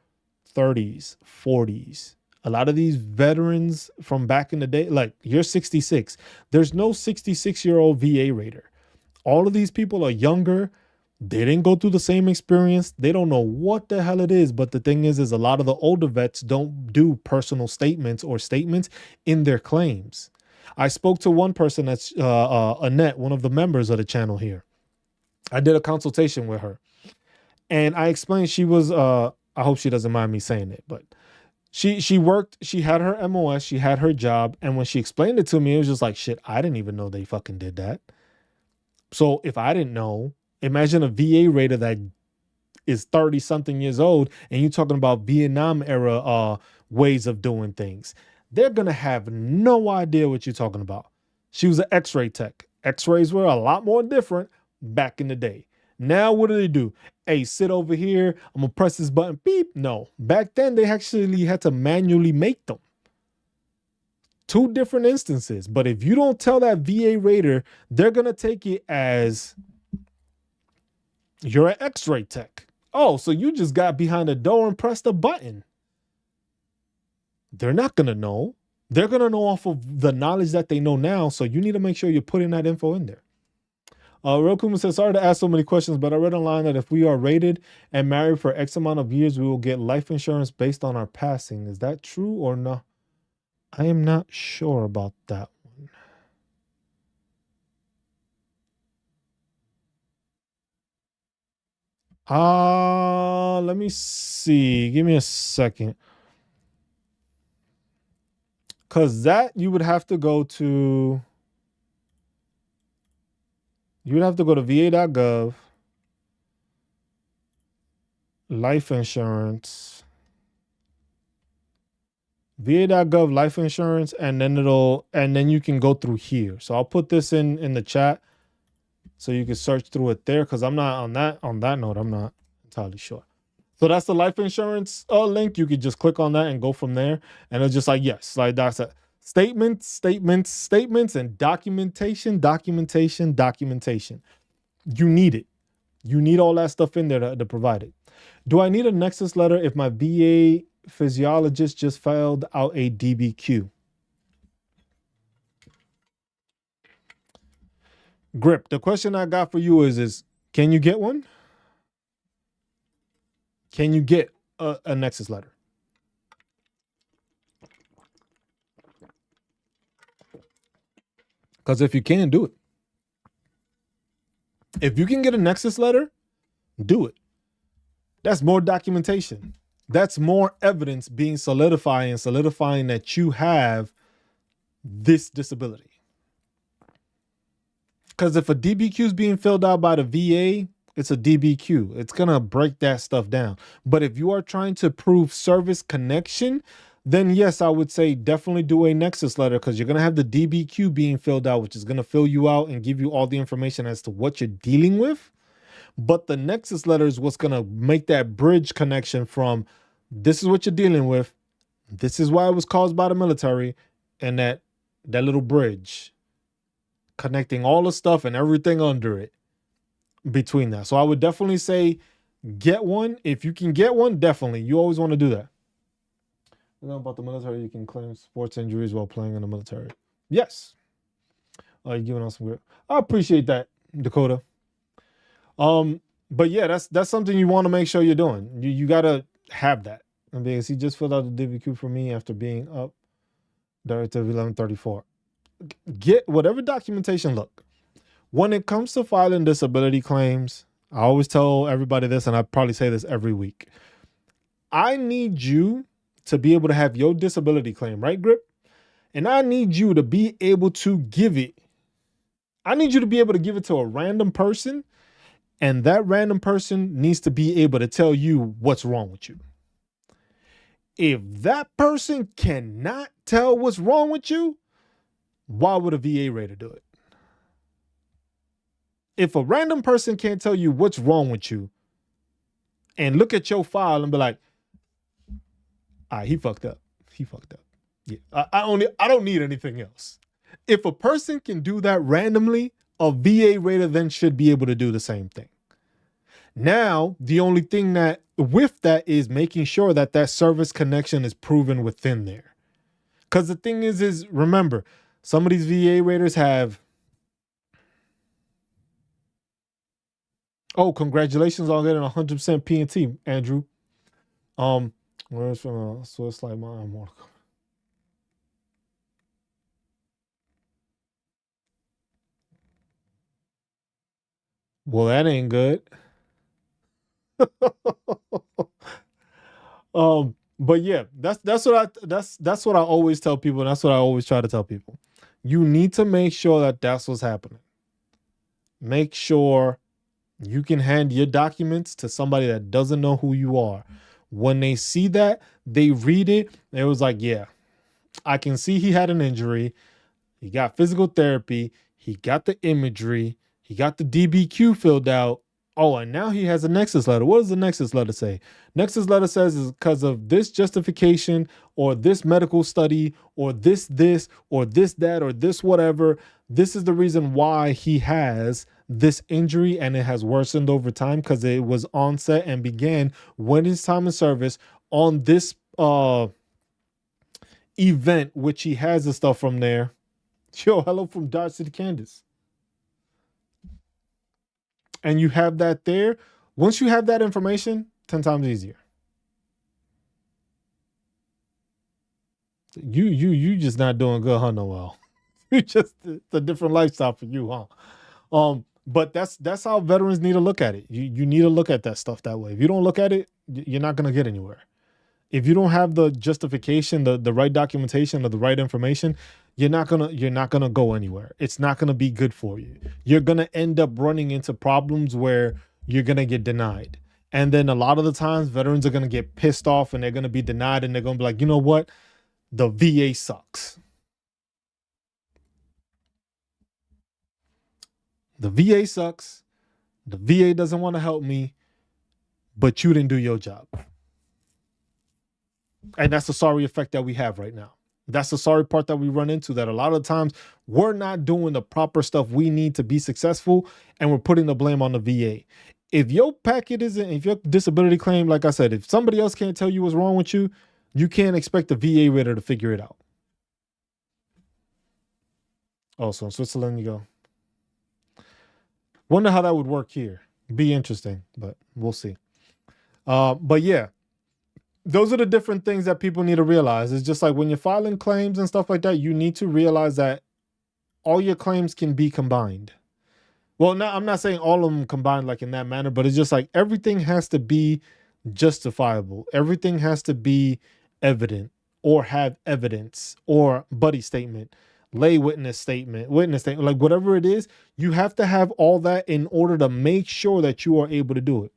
30s, 40s. A lot of these veterans from back in the day, like you're 66, there's no 66-year-old VA rater. All of these people are younger. They didn't go through the same experience. They don't know what the hell it is. But the thing is a lot of the older vets don't do personal statements or statements in their claims. I spoke to one person, that's Annette, one of the members of the channel here. I did a consultation with her, and I explained she was, I hope she doesn't mind me saying it, but she worked, she had her MOS, she had her job. And when she explained it to me, it was just like, shit, I didn't even know they fucking did that. So if I didn't know, imagine a VA rater that is 30 something years old, and you're talking about Vietnam era ways of doing things. They're going to have no idea what you're talking about. She was an x-ray tech. X-rays were a lot more different back in the day. Now, what do? Hey, sit over here. I'm going to press this button. Beep. No, back then they actually had to manually make them. 2 different instances. But if you don't tell that VA rater, they're going to take it as you're an x-ray tech. Oh, so you just got behind the door and pressed a button. They're not going to know. They're going to know off of the knowledge that they know now. So you need to make sure you're putting that info in there. Rokuma says, sorry to ask so many questions, but I read online that if we are rated and married for X amount of years, we will get life insurance based on our passing. Is that true or not? I am not sure about that one. Let me see. Give me a second. Because that you would have to go to va.gov, life insurance, va.gov life insurance, and then you can go through here. So I'll put this in the chat so you can search through it there, because I'm not on that note, I'm not entirely sure. So that's the life insurance link. You could just click on that and go from there, and it's just like, yes, like that's it. Statements, and documentation. You need it. You need all that stuff in there to provide it. Do I need a nexus letter if my VA physiologist just filed out a DBQ? Grip, the question I got for you is can you get one? Can you get a nexus letter? Because if you can, do it. If you can get a nexus letter, do it. That's more documentation. That's more evidence being solidifying that you have this disability. Because if a DBQ is being filled out by the VA, it's a DBQ. It's going to break that stuff down. But if you are trying to prove service connection, then yes, I would say definitely do a nexus letter, because you're going to have the DBQ being filled out, which is going to fill you out and give you all the information as to what you're dealing with. But the nexus letter is what's going to make that bridge connection from this is what you're dealing with, this is why it was caused by the military, and that little bridge connecting all the stuff and everything under it between that. So I would definitely say get one. If you can get one, definitely. You always want to do that. You know about the military, you can claim sports injuries while playing in the military. Yes. You're giving us some grip. I appreciate that, Dakota. But yeah, that's something you want to make sure you're doing. You gotta have that. And because he just filled out the DBQ for me after being up Directive 1134. Get whatever documentation. Look, when it comes to filing disability claims, I always tell everybody this, and I probably say this every week. I need you to be able to have your disability claim, right, Grip? And I need you to be able to give it. I need you to be able to give it to a random person, and that random person needs to be able to tell you what's wrong with you. If that person cannot tell what's wrong with you, why would a VA rater do it? If a random person can't tell you what's wrong with you and look at your file and be like, all right, he fucked up. Yeah, I don't need anything else. If a person can do that randomly, a VA rater then should be able to do the same thing. Now, the only thing that with that is making sure that that service connection is proven within there. Because the thing is remember, some of these VA raters have, oh, congratulations on getting 100% P&T, Andrew. Where's from so it's like my well, that ain't good. But yeah, that's what I always tell people, and that's what I always try to tell people. You need to make sure that that's what's happening. Make sure you can hand your documents to somebody that doesn't know who you are. When they see that, they read it, it was like, yeah, I can see he had an injury. He got physical therapy. He got the imagery. He got the DBQ filled out. Oh, and now he has a nexus letter. What does the nexus letter say? Nexus letter says is because of this justification or this medical study or this, or this, that, or this, whatever. This is the reason why he has this injury, and it has worsened over time because it was onset and began when his time in service on this event, which he has the stuff from there. Yo, hello from Dodge City, Kansas. And you have that there. Once you have that information, 10 times easier. You just not doing good, huh, Noel? You just, it's a different lifestyle for you, huh? But that's how veterans need to look at it. You need to look at that stuff that way. If you don't look at it, you're not gonna get anywhere. If you don't have the justification, the right documentation, or the right information, you're not gonna go anywhere. It's not gonna be good for you. You're gonna end up running into problems where you're gonna get denied. And then a lot of the times veterans are gonna get pissed off and they're gonna be denied, and they're gonna be like, you know what? The VA sucks. The VA sucks. The VA doesn't want to help me, but you didn't do your job. And that's the sorry effect that we have right now. That's the sorry part that we run into, that a lot of times we're not doing the proper stuff we need to be successful, and we're putting the blame on the VA. If your packet isn't, if your disability claim, like I said, if somebody else can't tell you what's wrong with you, you can't expect the VA rater to figure it out. Oh, so in Switzerland you go. Wonder how that would work here. Be interesting, but we'll see. But yeah, those are the different things that people need to realize. It's just like when you're filing claims and stuff like that, you need to realize that all your claims can be combined. Well, no, I'm not saying all of them combined like in that manner, but it's just like everything has to be justifiable. Everything has to be evident or have evidence or buddy statement, lay witness statement, like whatever it is, you have to have all that in order to make sure that you are able to do it.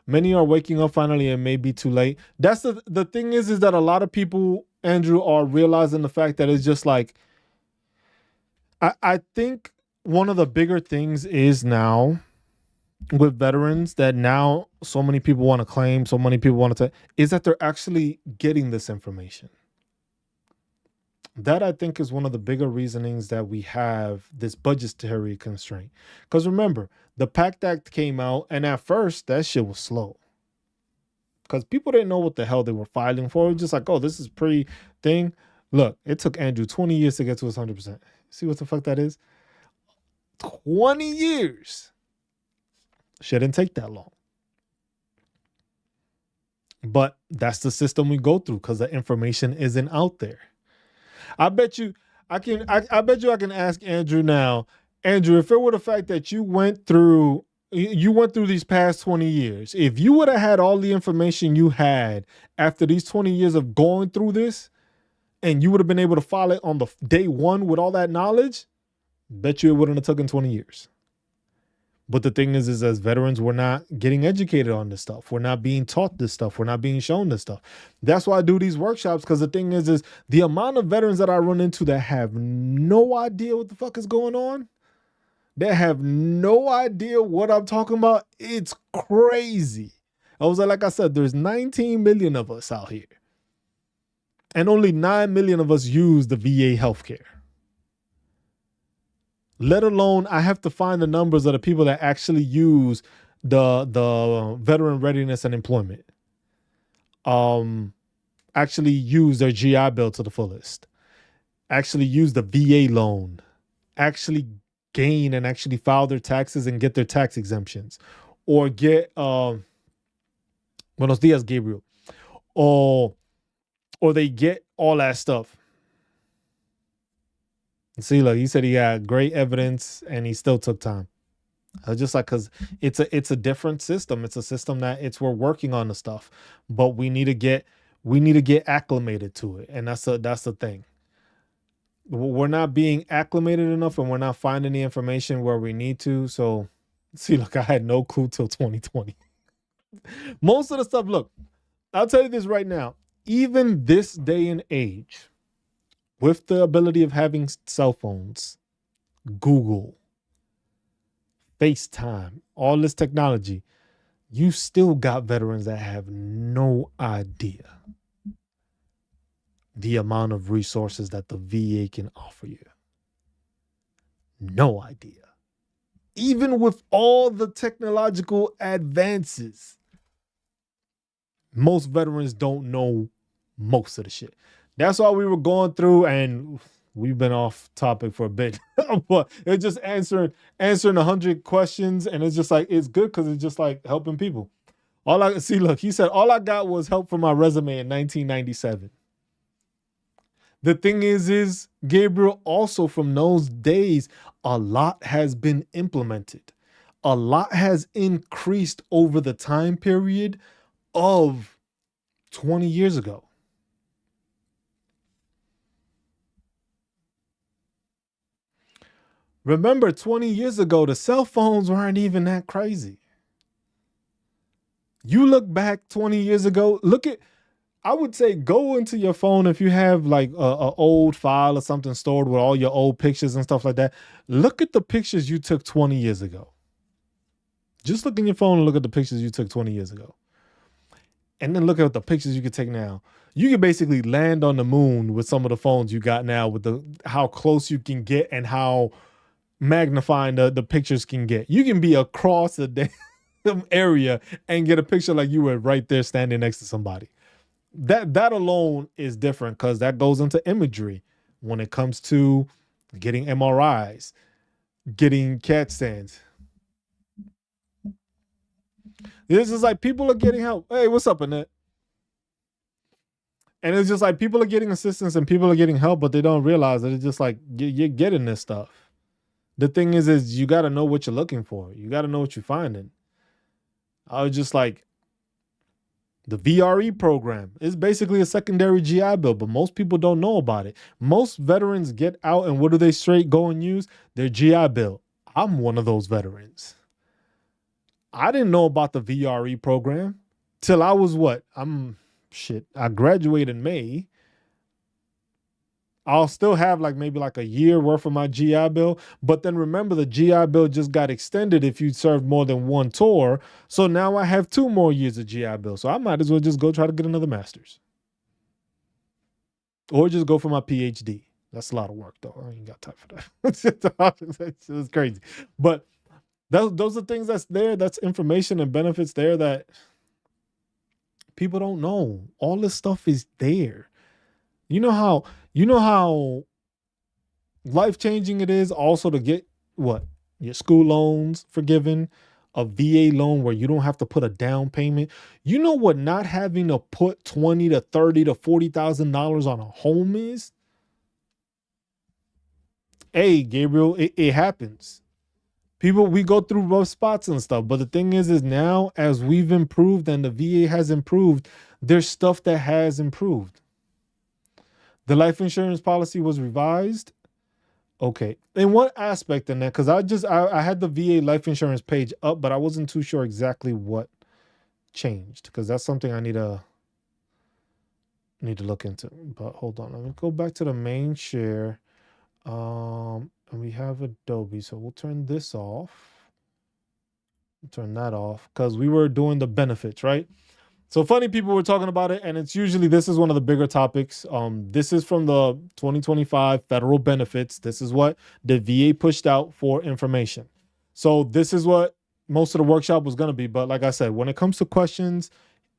Many are waking up finally and may be too late. That's the thing is that a lot of people, Andrew, are realizing the fact that it's just like, I think one of the bigger things is now with veterans that now so many people want to claim, so many people want to, is that they're actually getting this information. That I think is one of the bigger reasonings that we have this budgetary constraint. Because remember, the PACT Act came out, and at first that shit was slow. Because people didn't know what the hell they were filing for. Just like, oh, this is pre-thing. Look, it took Andrew 20 years to get to his 100%. See what the fuck that is? 20 years. Shouldn't take that long. But that's the system we go through because the information isn't out there. I bet you I can ask Andrew now. Andrew, if it were the fact that you went through these past 20 years, if you would have had all the information you had after these 20 years of going through this, and you would have been able to file it on the day one with all that knowledge, bet you it wouldn't have taken 20 years. But the thing is as veterans, we're not getting educated on this stuff. We're not being taught this stuff. We're not being shown this stuff. That's why I do these workshops, because the thing is the amount of veterans that I run into that have no idea what the fuck is going on, that have no idea what I'm talking about, it's crazy. Like I said, there's 19 million of us out here. And only 9 million of us use the VA healthcare. Let alone, I have to find the numbers of the people that actually use the veteran readiness and employment. Actually use their GI Bill to the fullest. Actually use the VA loan. Actually gain and actually file their taxes and get their tax exemptions. Or get, Buenos dias, Gabriel. Or they get all that stuff. See, look, he said he had great evidence and he still took time. Just like, because it's a different system. It's a system that we're working on the stuff, but we need to get acclimated to it. And that's the thing. We're not being acclimated enough, and we're not finding the information where we need to. So see, look, I had no clue till 2020. Most of the stuff, look, I'll tell you this right now. Even this day and age, with the ability of having cell phones, Google, FaceTime, all this technology, you still got veterans that have no idea the amount of resources that the VA can offer you. No idea. Even with all the technological advances, most veterans don't know most of the shit. That's why we were going through, and we've been off topic for a bit, but it's just answering 100 questions, and it's just like, it's good because it's just like helping people. He said, all I got was help for my resume in 1997. The thing is Gabriel, also from those days, a lot has been implemented. A lot has increased over the time period of 20 years ago. Remember, 20 years ago, the cell phones weren't even that crazy. You look back 20 years ago, I would say go into your phone if you have like a old file or something stored with all your old pictures and stuff like that. Look at the pictures you took 20 years ago. Just look in your phone and look at the pictures you took 20 years ago. And then look at the pictures you can take now. You can basically land on the moon with some of the phones you got now, with the how close you can get and how magnifying the pictures can get. You can be across the damn area and get a picture like you were right there standing next to somebody. That alone is different, because that goes into imagery when it comes to getting MRIs, getting CAT scans. This is like people are getting help. Hey, what's up, Annette? And it's just like people are getting assistance and people are getting help, but they don't realize that it's just like you're getting this stuff. The thing is you got to know what you're looking for. You got to know what you're finding. I was just like, the VRE program is basically a secondary GI Bill, but most people don't know about it. Most veterans get out and what do they straight go and use? Their GI Bill. I'm one of those veterans. I didn't know about the VRE program till I was I graduated in May. I'll still have maybe a year worth of my GI Bill. But then remember, the GI Bill just got extended if you served more than one tour. So now I have 2 more years of GI Bill. So I might as well just go try to get another master's. Or just go for my PhD. That's a lot of work, though. I ain't got time for that. It's crazy. But those are things that's there. That's information and benefits there that people don't know. All this stuff is there. You know how life-changing it is also to get your school loans forgiven, a VA loan where you don't have to put a down payment. You know what not having to put $20,000 to $30,000 to $40,000 on a home is? Hey, Gabriel, it happens. People, we go through rough spots and stuff, but the thing is now as we've improved and the VA has improved, there's stuff that has improved. The life insurance policy was revised. Okay. In what aspect in that? Because I had the VA life insurance page up, but I wasn't too sure exactly what changed, because that's something I need to look into. But hold on. Let me go back to the main share. And we have Adobe. So we'll turn this off. Turn that off because we were doing the benefits, right? So funny people were talking about it, and it's usually, this is one of the bigger topics. This is from the 2025 federal benefits. This is what the VA pushed out for information. So this is what most of the workshop was going to be. But like I said, when it comes to questions,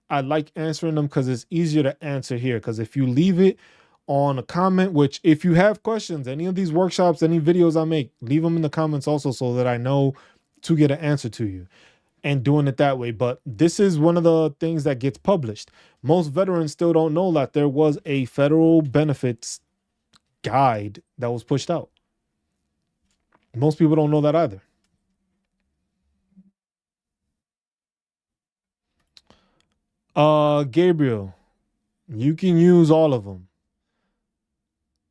I like answering them because it's easier to answer here. Because if you leave it on a comment, which if you have questions, any of these workshops, any videos I make, leave them in the comments also so that I know to get an answer to you. And doing it that way. But this is one of the things that gets published. Most veterans still don't know that there was a federal benefits guide that was pushed out. Most people don't know that either. Gabriel, you can use all of them.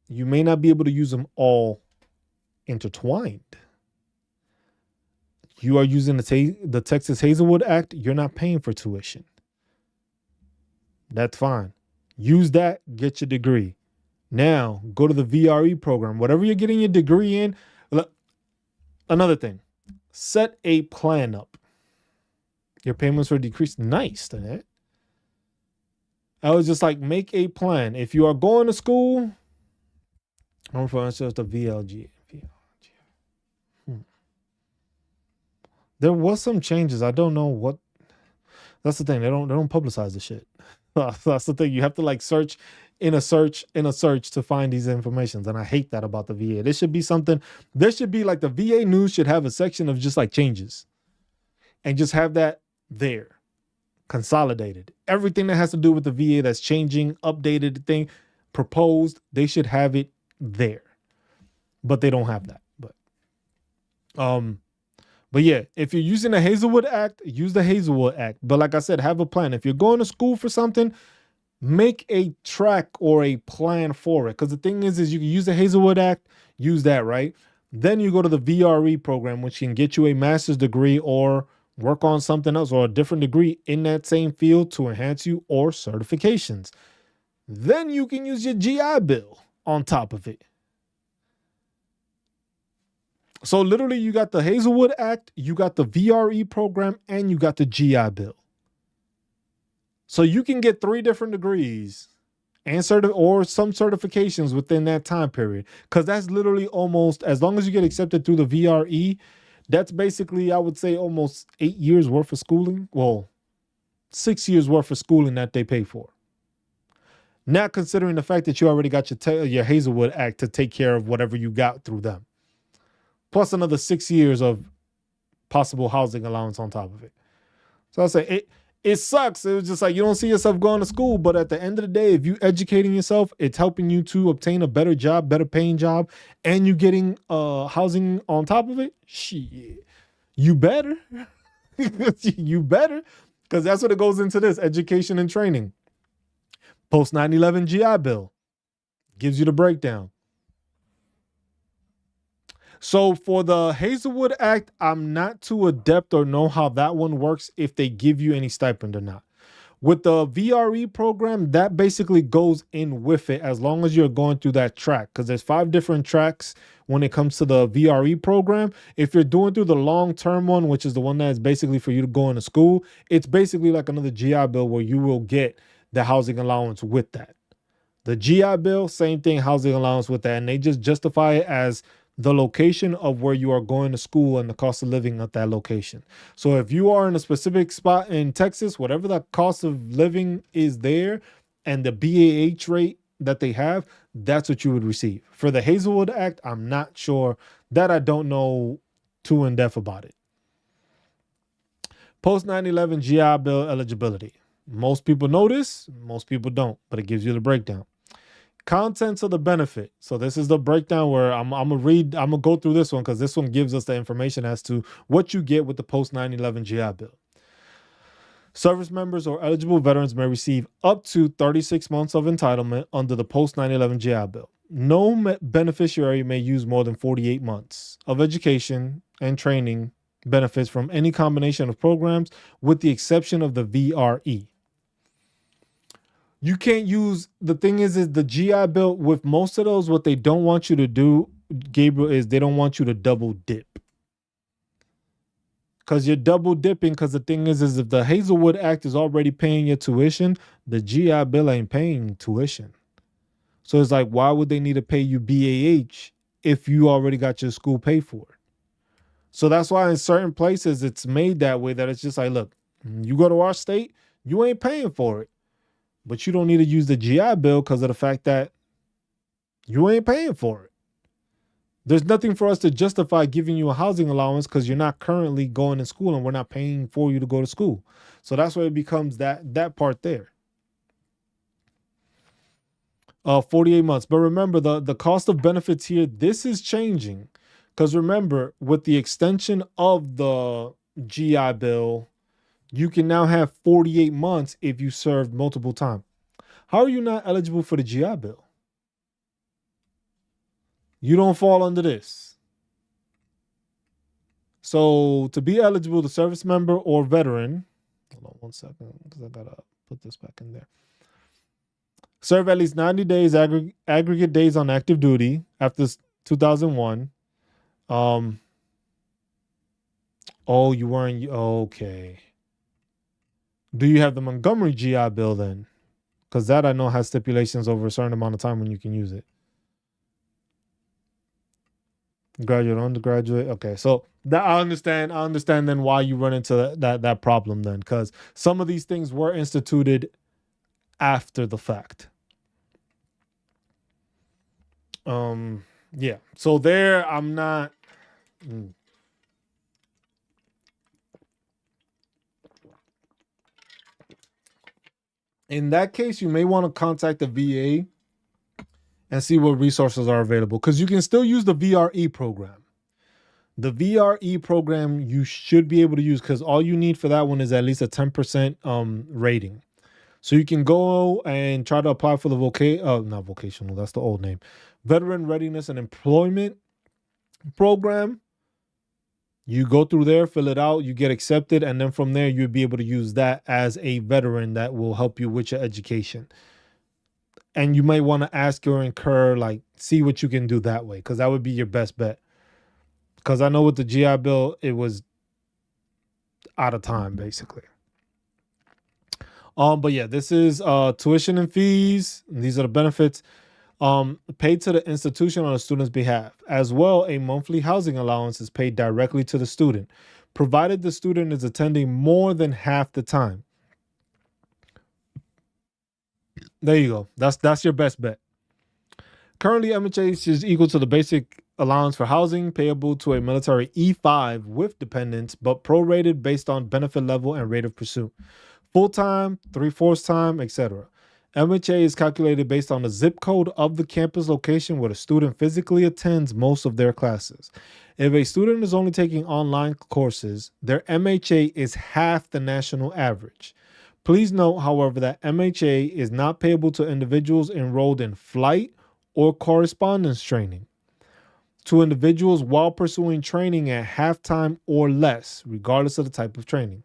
You may not be able to use them all intertwined. You are using the Texas Hazelwood Act. You're not paying for tuition. That's fine. Use that, get your degree. Now, go to the VRE program. Whatever you're getting your degree in. Another thing, set a plan up. Your payments will decrease. Nice, Danette. I was just like, make a plan. If you are going to school, for instance, the VLG. There was some changes. I don't know what. That's the thing. They don't publicize the shit. That's the thing. You have to search in a search to find these informations. And I hate that about the VA. There should be something. There should be the VA news should have a section of just changes. And just have that there. Consolidated. Everything that has to do with the VA that's changing, updated thing, proposed, they should have it there. But they don't have that. But yeah, if you're using the Hazelwood Act, use the Hazelwood Act. But like I said, have a plan. If you're going to school for something, make a track or a plan for it. Because the thing is you can use the Hazelwood Act, use that, right? Then you go to the VRE program, which can get you a master's degree or work on something else or a different degree in that same field to enhance you or certifications. Then you can use your GI Bill on top of it. So literally you got the Hazelwood Act, you got the VRE program, and you got the GI Bill. So you can get 3 different degrees and or some certifications within that time period. Because that's literally almost, as long as you get accepted through the VRE, that's basically, I would say, almost 8 years worth of schooling. Well, 6 years worth of schooling that they pay for. Not considering the fact that you already got your Hazelwood Act to take care of whatever you got through them. Plus another 6 years of possible housing allowance on top of it. So I say it sucks. It was just like you don't see yourself going to school, but at the end of the day, if you educating yourself, it's helping you to obtain a better job, better paying job, and you getting housing on top of it. Shit, you better, you better, because that's what it goes into this education and training. Post 9/11 GI Bill gives you the breakdown. So for the Hazelwood Act, I'm not too adept or know how that one works, if they give you any stipend or not. With the VRE program, that basically goes in with it as long as you're going through that track, because there's 5 different tracks when it comes to the VRE program. If you're doing through the long-term one, which is the one that is basically for you to go into school, it's basically like another GI Bill where you will get the housing allowance with that. The GI Bill, same thing, housing allowance with that. And they just justify it as the location of where you are going to school and the cost of living at that location. So if you are in a specific spot in Texas, whatever the cost of living is there and the BAH rate that they have, that's what you would receive. For the Hazelwood Act, I'm not sure. That I don't know too in depth about it. Post 9/11 GI Bill eligibility. Most people know this, most people don't, but it gives you the breakdown. Contents of the benefit. So this is the breakdown where I'm gonna go through this one because this one gives us the information as to what you get with the post 9/11 GI Bill. Service members or eligible veterans may receive up to 36 months of entitlement under the post 9/11 GI Bill. No beneficiary may use more than 48 months of education and training benefits from any combination of programs, with the exception of the VRE. You can't use, the thing is the GI Bill, with most of those, what they don't want you to do, Gabriel, is they don't want you to double dip. Because you're double dipping, because the thing is if the Hazelwood Act is already paying your tuition, the GI Bill ain't paying tuition. So it's like, why would they need to pay you BAH if you already got your school paid for? So that's why in certain places it's made that way, that it's just like, look, you go to our state, you ain't paying for it. But you don't need to use the GI Bill because of the fact that you ain't paying for it. There's nothing for us to justify giving you a housing allowance because you're not currently going to school and we're not paying for you to go to school. So that's where it becomes that part there. 48 months. But remember, the cost of benefits here, this is changing. Because remember, with the extension of the GI Bill, you can now have 48 months if you served multiple times. How are you not eligible for the GI Bill? You don't fall under this. So to be eligible, the service member or veteran, hold on 1 second, because I gotta put this back in there. Serve at least 90 days aggregate days on active duty after 2001. Oh, you weren't, okay. Do you have the Montgomery GI Bill then? Because that I know has stipulations over a certain amount of time when you can use it. Graduate, undergraduate. Okay, so that I understand then why you run into that problem then, because some of these things were instituted after the fact. Yeah. So there, I'm not. In that case, you may want to contact the VA and see what resources are available, because you can still use the VRE program. The VRE program you should be able to use, because all you need for that one is at least a 10% rating. So you can go and try to apply for the not vocational, that's the old name, Veteran Readiness and Employment Program. You go through there, fill it out, you get accepted, and then from there you'll be able to use that as a veteran that will help you with your education. And you might want to ask or incur, like, see what you can do that way, because that would be your best bet. Because I know with the GI Bill, it was out of time, basically. But yeah, this is tuition and fees. These are the benefits. Paid to the institution on the student's behalf. As well, a monthly housing allowance is paid directly to the student, provided the student is attending more than half the time. There you go. That's your best bet. Currently, MHH is equal to the basic allowance for housing payable to a military E5 with dependents, but prorated based on benefit level and rate of pursuit. Full time, three-fourths time, etc. MHA is calculated based on the zip code of the campus location where the student physically attends most of their classes. If a student is only taking online courses, their MHA is half the national average. Please note, however, that MHA is not payable to individuals enrolled in flight or correspondence training, to individuals while pursuing training at halftime or less, regardless of the type of training,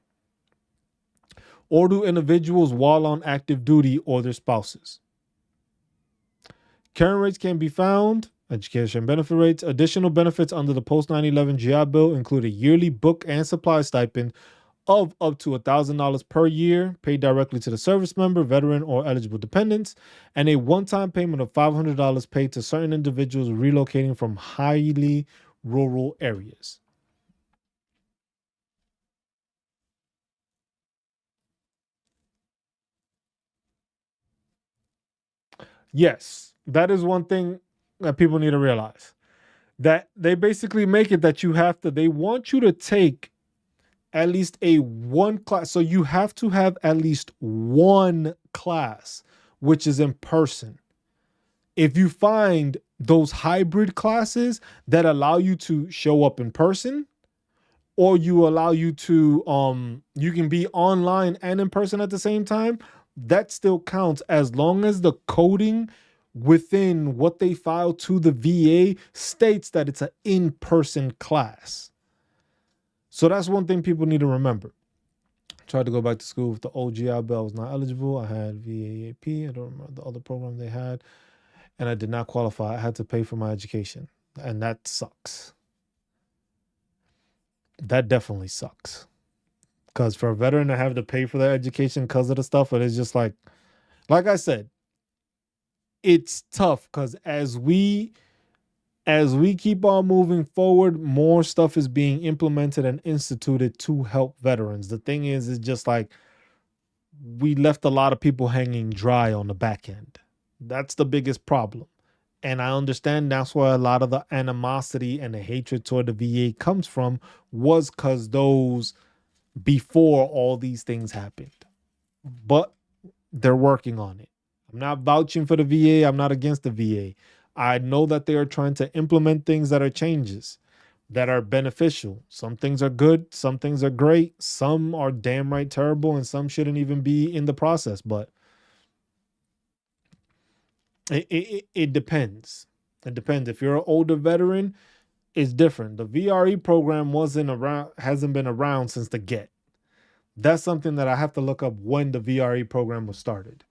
or to individuals while on active duty or their spouses. Current rates can be found, education benefit rates. Additional benefits under the post 9/11 GI Bill include a yearly book and supply stipend of up to $1,000 per year paid directly to the service member, veteran, or eligible dependents, and a one-time payment of $500 paid to certain individuals relocating from highly rural areas. Yes, that is one thing that people need to realize. That they basically make it that they want you to take at least a one class. So you have to have at least one class, which is in person. If you find those hybrid classes that allow you to show up in person, or you allow you to you can be online and in person at the same time, that still counts as long as the coding within what they file to the VA states that it's an in-person class. So that's one thing people need to remember. Tried to go back to school with the OGI bill. I was not eligible. I had VAAP. I don't remember the other program they had. And I did not qualify. I had to pay for my education. And that sucks. That definitely sucks. Because for a veteran to have to pay for their education because of the stuff, it is just like I said, it's tough because as we keep on moving forward, more stuff is being implemented and instituted to help veterans. The thing is just like we left a lot of people hanging dry on the back end. That's the biggest problem. And I understand that's where a lot of the animosity and the hatred toward the VA comes from, was because those before all these things happened. But they're working on it. I'm not vouching for the VA. I'm not against the VA. I know that they are trying to implement things that are changes, that are beneficial. Some things are good, some things are great, some are damn right terrible, and some shouldn't even be in the process. But it depends. It depends. If you're an older veteran, it's different. The VRE program hasn't been around since the get. That's something that I have to look up when the VRE program was started.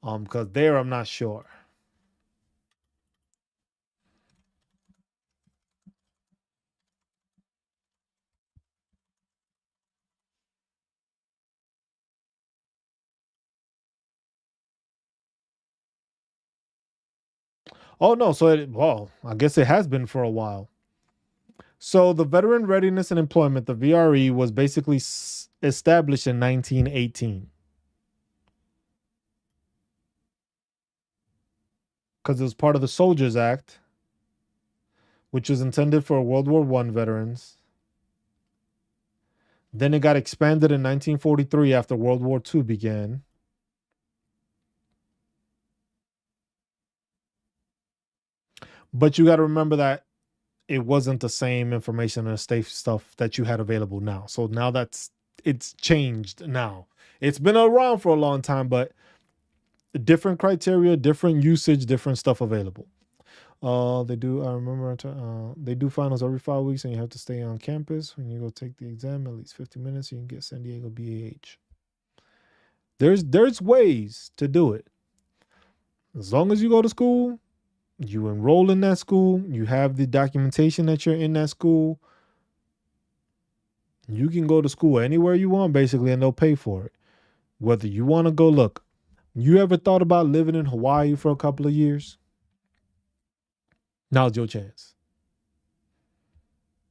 Because there I'm not sure. Oh no, well, I guess it has been for a while. So the Veteran Readiness and Employment, the VRE, was basically established in 1918 because it was part of the Soldiers Act, which was intended for World War I veterans. Then it got expanded in 1943 after World War II began. But you got to remember that it wasn't the same information and safe stuff that you had available now. So now it's changed now. It's been around for a long time, but different criteria, different usage, different stuff available. They do. I remember they do finals every 5 weeks, and you have to stay on campus when you go take the exam at least 50 minutes. So you can get San Diego BAH. There's ways to do it. As long as you go to school, you enroll in that school, you have the documentation that you're in that school. You can go to school anywhere you want, basically, and they'll pay for it. whether you want to go look. You ever thought about living in Hawaii for a couple of years? Now's your chance.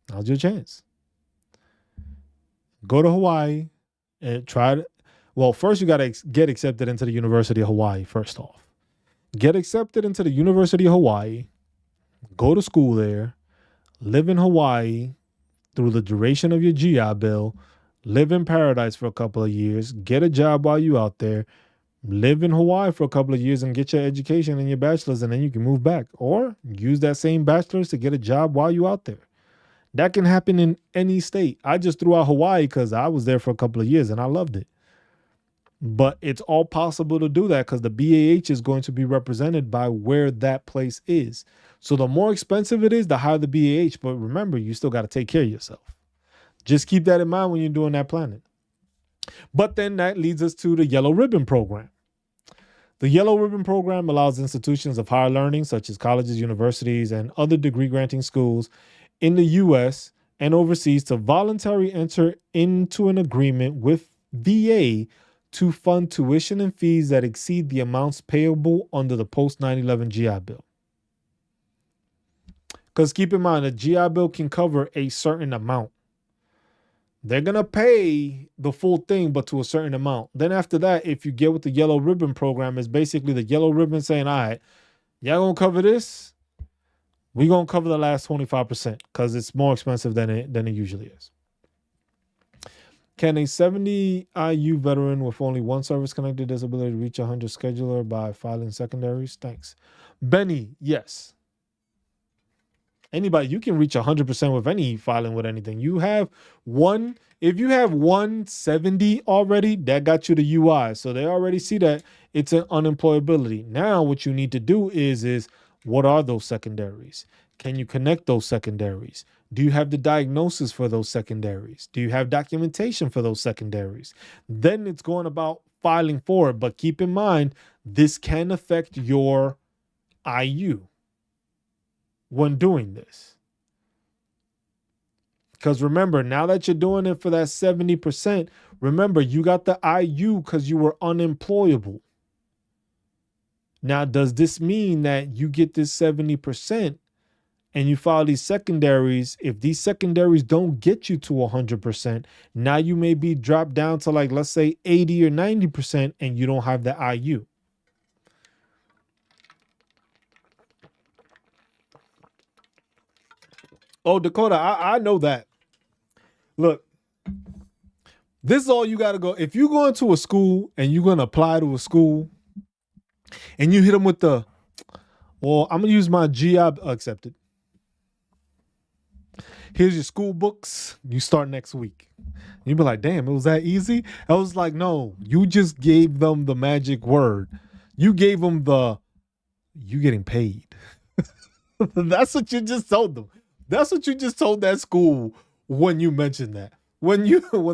Now's your chance. Go to Hawaii and try to. Well, first you got to get accepted into the University of Hawaii, first off. Get accepted into the University of Hawaii, go to school there, live in Hawaii through the duration of your GI Bill, live in paradise for a couple of years, get a job while you out there, live in Hawaii for a couple of years and get your education and your bachelor's, and then you can move back. Or use that same bachelor's to get a job while you out there. That can happen in any state. I just threw out Hawaii because I was there for a couple of years and I loved it. But it's all possible to do that because the BAH is going to be represented by where that place is. So the more expensive it is, the higher the BAH. But remember, you still got to take care of yourself. Just keep that in mind when you're doing that planning. But then that leads us to the Yellow Ribbon Program. The Yellow Ribbon Program allows institutions of higher learning, such as colleges, universities, and other degree-granting schools in the U.S. and overseas to voluntarily enter into an agreement with VA to fund tuition and fees that exceed the amounts payable under the post 9/11 GI Bill. Because keep in mind, the GI Bill can cover a certain amount. They're going to pay the full thing, but to a certain amount. Then after that, if you get with the Yellow Ribbon Program, it's basically the Yellow Ribbon saying, all right, y'all going to cover this? We're going to cover the last 25% because it's more expensive than it usually is. Can a 70 IU veteran with only one service-connected disability reach 100 scheduler by filing secondaries? Thanks. Benny, yes. Anybody, you can reach 100% with any filing with anything. If you have 170 already, that got you the UI. So they already see that it's an unemployability. Now what you need to do is what are those secondaries? Can you connect those secondaries? Do you have the diagnosis for those secondaries? Do you have documentation for those secondaries? Then it's going about filing for it. But keep in mind, this can affect your IU when doing this. Because remember, now that you're doing it for that 70%, remember, you got the IU because you were unemployable. Now, does this mean that you get this 70% and you file these secondaries? If these secondaries don't get you to 100%, now you may be dropped down to like, let's say 80 or 90% and you don't have the IU. Oh, Dakota, I know that. Look, this is all you got to go. If you're going to a school and you're going to apply to a school and you hit them with the, well, I'm going to use my GI accepted. Here's your school books. You start next week. You'd be like, damn, it was that easy? I was like, no, you just gave them the magic word. You gave them you getting paid. That's what you just told them. That's what you just told that school when you mentioned that. When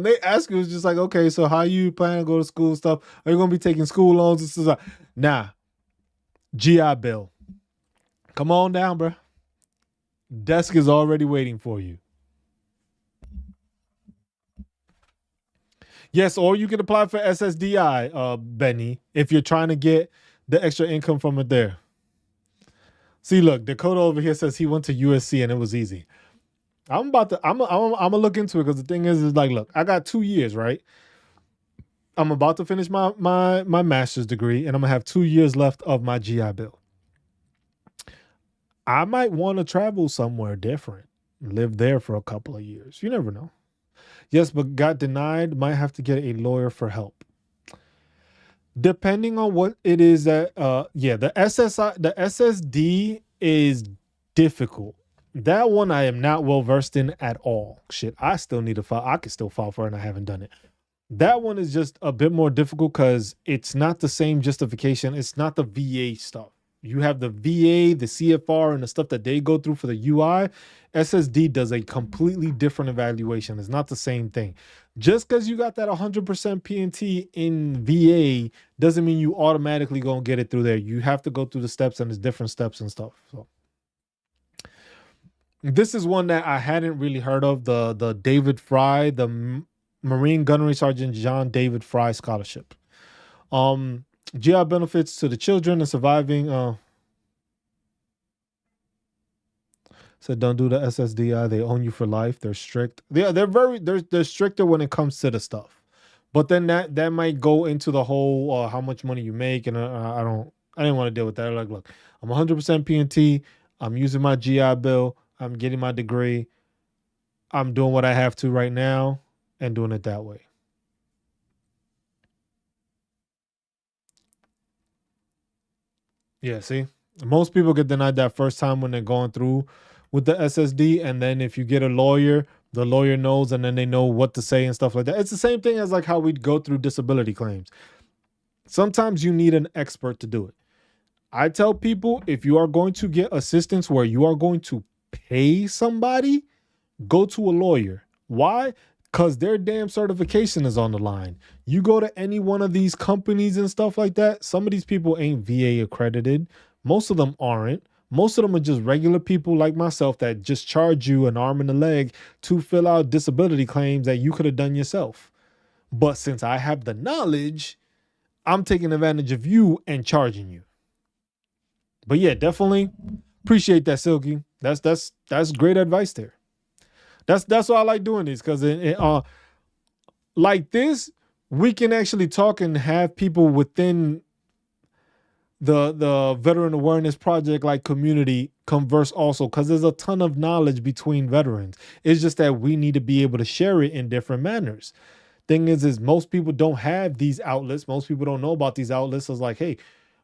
they ask you, it's just like, okay, so how you plan to go to school and stuff? Are you going to be taking school loans and stuff? Nah. GI Bill. Come on down, bro. Desk is already waiting for you. Yes, or you can apply for SSDI, Benny, if you're trying to get the extra income from it there. See, look, Dakota over here says he went to USC and it was easy. I'm gonna look into it because the thing is like, look, I got 2 years, right? I'm about to finish my master's degree and I'm gonna have 2 years left of my GI Bill. I might want to travel somewhere different, live there for a couple of years. You never know. Yes, but got denied, might have to get a lawyer for help. Depending on what it is that, the SSD is difficult. That one I am not well versed in at all. Shit, I still need to file. I can still file for it and I haven't done it. That one is just a bit more difficult because it's not the same justification. It's not the VA stuff. You have the VA, the CFR, and the stuff that they go through for the UI. SSD does a completely different evaluation. It's not the same thing. Just because you got that 100% P&T in VA doesn't mean you automatically gonna get it through there. You have to go through the steps, and there's different steps and stuff. So this is one that I hadn't really heard of. The David Fry, the Marine Gunnery Sergeant John David Fry Scholarship. Um, GI benefits to the children and surviving. Said don't do the SSDI. They own you for life. They're strict. They're stricter when it comes to the stuff. But then that might go into the whole how much money you make, and I didn't want to deal with that. Like, look, I'm 100% PNT. I'm using my GI Bill. I'm getting my degree. I'm doing what I have to right now, and doing it that way. Yeah, see, most people get denied that first time when they're going through with the SSD, and then if you get a lawyer, the lawyer knows, and then they know what to say and stuff like that. It's the same thing as like how we'd go through disability claims. Sometimes you need an expert to do it. I tell people, if you are going to get assistance where you are going to pay somebody, go to a lawyer. Why? Because their damn certification is on the line. You go to any one of these companies and stuff like that, some of these people ain't VA accredited. Most of them aren't. Most of them are just regular people like myself that just charge you an arm and a leg to fill out disability claims that you could have done yourself. But since I have the knowledge, I'm taking advantage of you and charging you. But yeah, definitely appreciate that, Silky. That's great advice there. That's why I like doing this, because like this, we can actually talk and have people within the Veteran Awareness Project like community converse also, because there's a ton of knowledge between veterans. It's just that we need to be able to share it in different manners. Thing is most people don't have these outlets. Most people don't know about these outlets. So it's like, hey,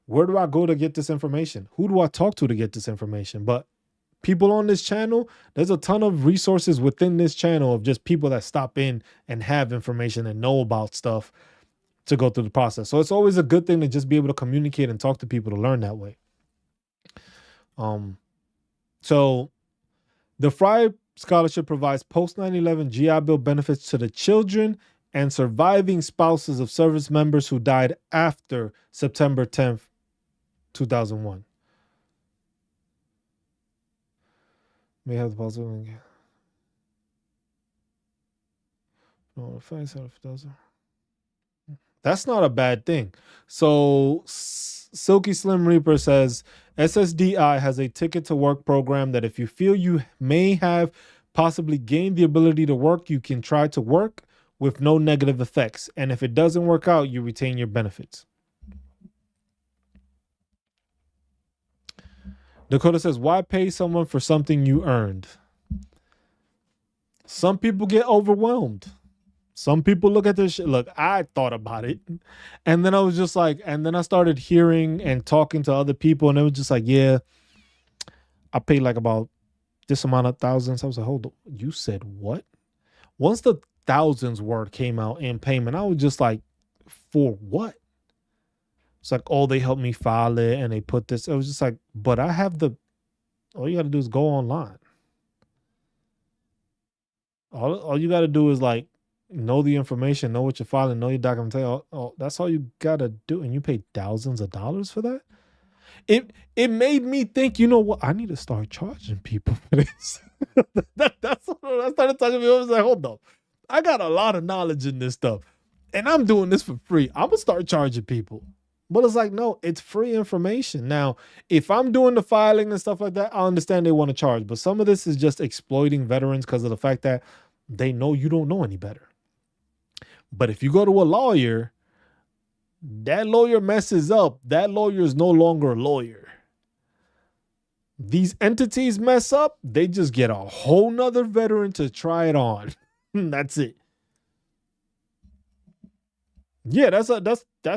where do I go to get this information? Who do I talk to get this information? But people on this channel, there's a ton of resources within this channel of just people that stop in and have information and know about stuff to go through the process. So it's always a good thing to just be able to communicate and talk to people to learn that way. So the Fry Scholarship provides post 9/11 GI Bill benefits to the children and surviving spouses of service members who died after September 10th, 2001. May have the possibility. No, that's not a bad thing. So Silky Slim Reaper says SSDI has a ticket to work program that if you feel you may have possibly gained the ability to work, you can try to work with no negative effects. And if it doesn't work out, you retain your benefits. Dakota says, why pay someone for something you earned? Some people get overwhelmed. Some people look at this shit. Look, I thought about it. And then I was just like, and then I started hearing and talking to other people, and it was just like, yeah, I paid like about this amount of thousands. I was like, hold on, you said what? Once the thousands word came out in payment, I was just like, for what? It's like, oh, they helped me file it and they put this. It was just like, but I have all you got to do is go online. All you got to do is like, know the information, know what you're filing, know your documentation. Oh, that's all you got to do. And you paid thousands of dollars for that? It made me think, you know what? I need to start charging people for this. That's what I started talking to me. I was like, hold up. I got a lot of knowledge in this stuff. And I'm doing this for free. I'm going to start charging people. But it's like, no, it's free information. Now, if I'm doing the filing and stuff like that, I understand they want to charge. But some of this is just exploiting veterans because of the fact that they know you don't know any better. But if you go to a lawyer, that lawyer messes up. That lawyer is no longer a lawyer. These entities mess up, they just get a whole nother veteran to try it on. That's it. Yeah, that's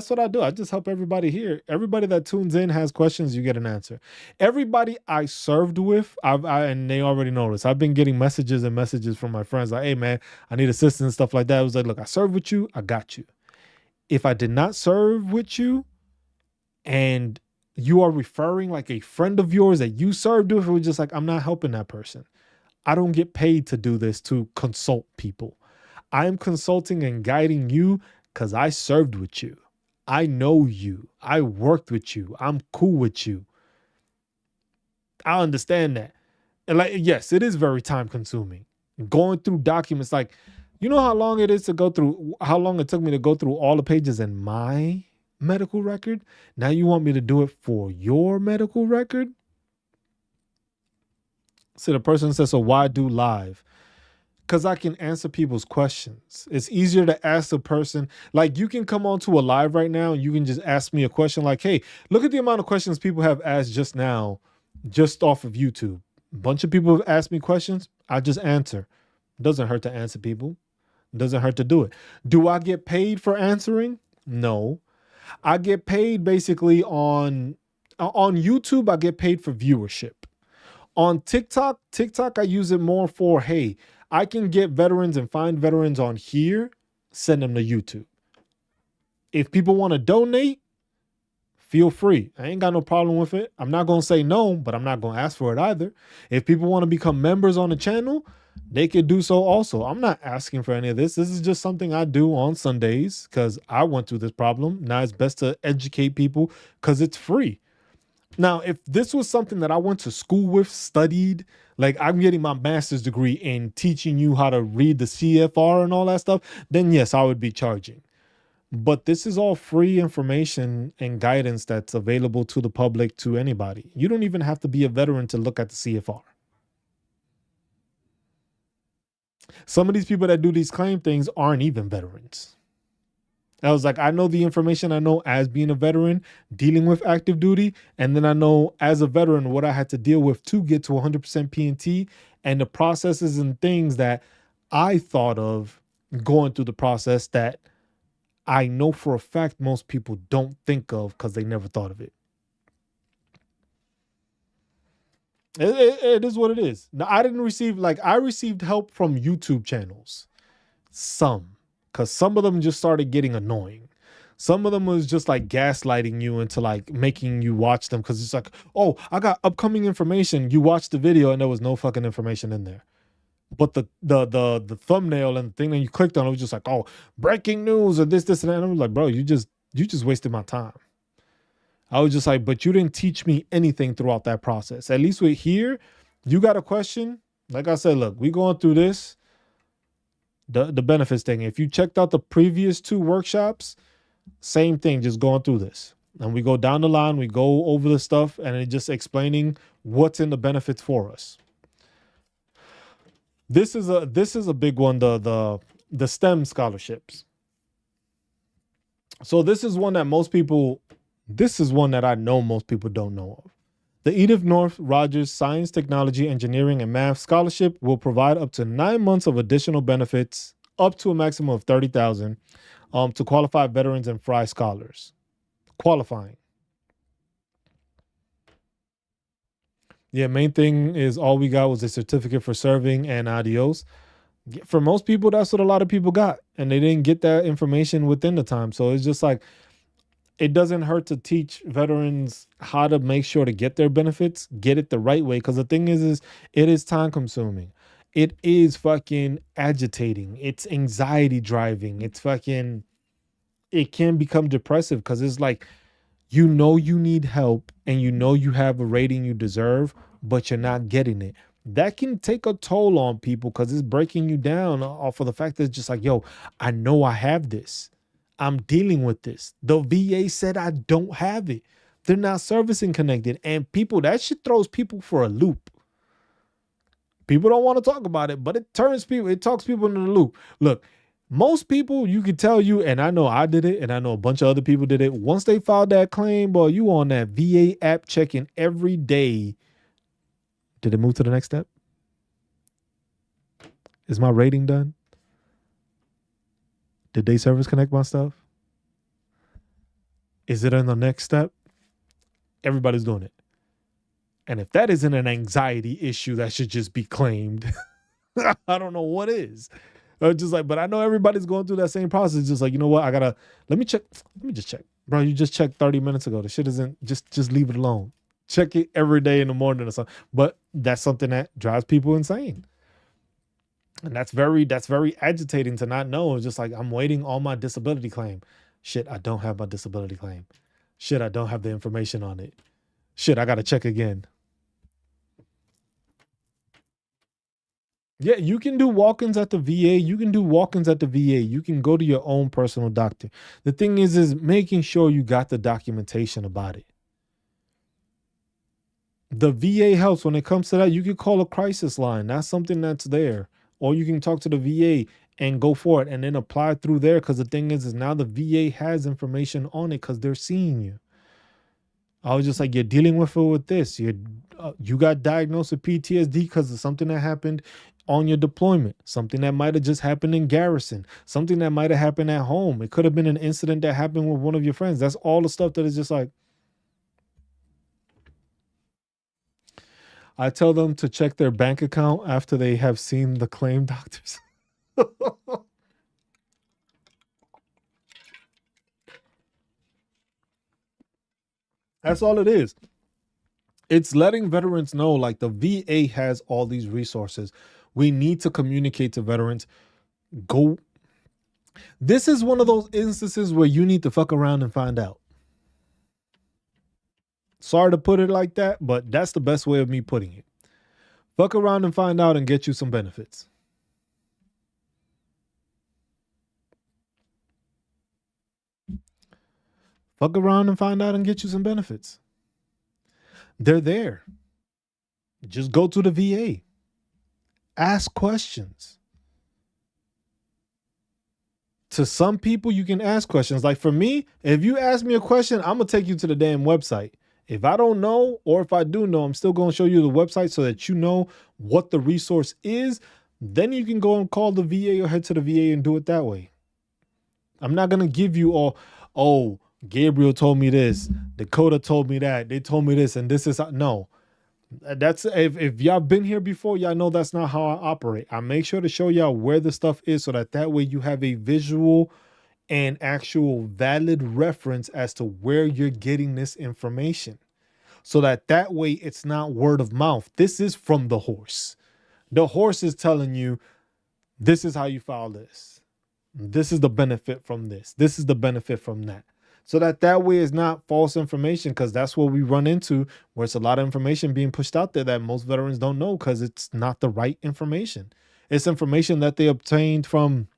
what I do. I just help everybody here. Everybody that tunes in has questions, you get an answer. Everybody I served with, and they already know this. I've been getting messages and messages from my friends like, hey man, I need assistance and stuff like that. I was like, look, I served with you, I got you. If I did not serve with you and you are referring like a friend of yours that you served with, it was just like, I'm not helping that person. I don't get paid to do this, to consult people. I'm consulting and guiding you because I served with you. I know you. I worked with you. I'm cool with you. I understand that. And like, yes, it is very time consuming. Going through documents, like, you know how long it is to go through, how long it took me to go through all the pages in my medical record. Now you want me to do it for your medical record? So the person says, so why do live? Because I can answer people's questions. It's easier to ask a person, like you can come onto a live right now and you can just ask me a question like, hey, look at the amount of questions people have asked just now, just off of YouTube. A bunch of people have asked me questions. I just answer. Doesn't hurt to answer people. Doesn't hurt to do it. Do I get paid for answering? No. I get paid basically on YouTube, I get paid for viewership. On TikTok, I use it more for, hey, I can get veterans and find veterans on here, send them to YouTube. If people want to donate, feel free. I ain't got no problem with it. I'm not going to say no, but I'm not going to ask for it either. If people want to become members on the channel, they could do so also. I'm not asking for any of this. This is just something I do on Sundays because I went through this problem. Now it's best to educate people because it's free. Now, if this was something that I went to school with, studied, like I'm getting my master's degree in teaching you how to read the CFR and all that stuff, then yes, I would be charging. But this is all free information and guidance that's available to the public, to anybody. You don't even have to be a veteran to look at the CFR. Some of these people that do these claim things aren't even veterans. I was like, I know the information I know as being a veteran, dealing with active duty, and then I know as a veteran what I had to deal with to get to 100% P&T and the processes and things that I thought of going through the process that I know for a fact most people don't think of because they never thought of it. It is what it is. Now, I didn't receive, like, I received help from YouTube channels. Some, because some of them just started getting annoying. Some of them was just like gaslighting you into like making you watch them because it's like, oh, I got upcoming information. You watched the video and there was no fucking information in there. But the thumbnail and the thing that you clicked on, it was just like, oh, breaking news or this and that. And I was like, bro, you just wasted my time. I was just like, but you didn't teach me anything throughout that process. At least with here, you got a question. Like I said, look, we going through this. The benefits thing. If you checked out the previous 2 workshops, same thing, just going through this. And we go down the line, we go over the stuff and it just explaining what's in the benefits for us. This is a big one, the STEM scholarships. So this is one that I know most people don't know of. The Edith North Rogers Science, Technology, Engineering, and Math Scholarship will provide up to 9 months of additional benefits, up to a maximum of $30,000, to qualified veterans and FRI scholars. Qualifying. Yeah, main thing is all we got was a certificate for serving and adios. For most people, that's what a lot of people got, and they didn't get that information within the time. So it's just like, it doesn't hurt to teach veterans how to make sure to get their benefits, get it the right way. Because the thing is it is time consuming. It is fucking agitating. It's anxiety driving. It's fucking, it can become depressive because it's like, you know, you need help and you know you have a rating you deserve, but you're not getting it. That can take a toll on people because it's breaking you down off of the fact that it's just like, yo, I know I have this. I'm dealing with this. The VA said I don't have it. They're not servicing connected. And people, that shit throws people for a loop. People don't want to talk about it, but it talks people into the loop. Look, most people, you can tell you, and I know I did it, and I know a bunch of other people did it. Once they filed that claim, boy, you on that VA app checking every day. Did it move to the next step? Is my rating done? Did they service connect my stuff? Is it in the next step? Everybody's doing it. And if that isn't an anxiety issue that should just be claimed, I don't know what is. Just like, but I know everybody's going through that same process. Just like, you know what? Let me just check. Bro, you just checked 30 minutes ago. The shit isn't, just leave it alone. Check it every day in the morning or something. But that's something that drives people insane. And that's very agitating to not know. It's just like, I'm waiting on my disability claim. Shit, I don't have my disability claim. Shit, I don't have the information on it. Shit, I got to check again. Yeah, you can do walk-ins at the VA. You can do walk-ins at the VA. You can go to your own personal doctor. The thing is making sure you got the documentation about it. The VA helps when it comes to that. You can call a crisis line. That's something that's there. Or you can talk to the VA and go for it and then apply through there. Because the thing is now the VA has information on it because they're seeing you. I was just like, you're dealing with it with this. You got diagnosed with PTSD because of something that happened on your deployment, something that might have just happened in garrison, something that might have happened at home. It could have been an incident that happened with one of your friends. That's all the stuff that is just like, I tell them to check their bank account after they have seen the claim doctors. That's all it is. It's letting veterans know like the VA has all these resources. We need to communicate to veterans. Go. This is one of those instances where you need to fuck around and find out. Sorry to put it like that, but that's the best way of me putting it. Fuck around and find out and get you some benefits. Fuck around and find out and get you some benefits. They're there. Just go to the VA. Ask questions. To some people, you can ask questions. Like for me, if you ask me a question, I'm going to take you to the damn website. If I don't know, or if I do know, I'm still going to show you the website so that you know what the resource is. Then you can go and call the VA or head to the VA and do it that way. I'm not going to give you all, oh, Gabriel told me this, Dakota told me that, they told me this, and this is, no. That's if y'all been here before, y'all know that's not how I operate. I make sure to show y'all where the stuff is so that way you have a visual and actual valid reference as to where you're getting this information. So that way it's not word of mouth. This is from the horse. The horse is telling you, this is how you file this. This is the benefit from this. This is the benefit from that. So that way is not false information, because that's what we run into, where it's a lot of information being pushed out there that most veterans don't know because it's not the right information. It's information that they obtained from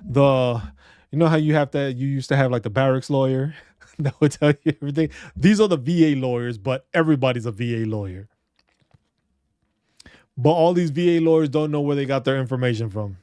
the, you know how you used to have like the barracks lawyer that would tell you everything. These are the VA lawyers, but everybody's a VA lawyer. But all these VA lawyers don't know where they got their information from.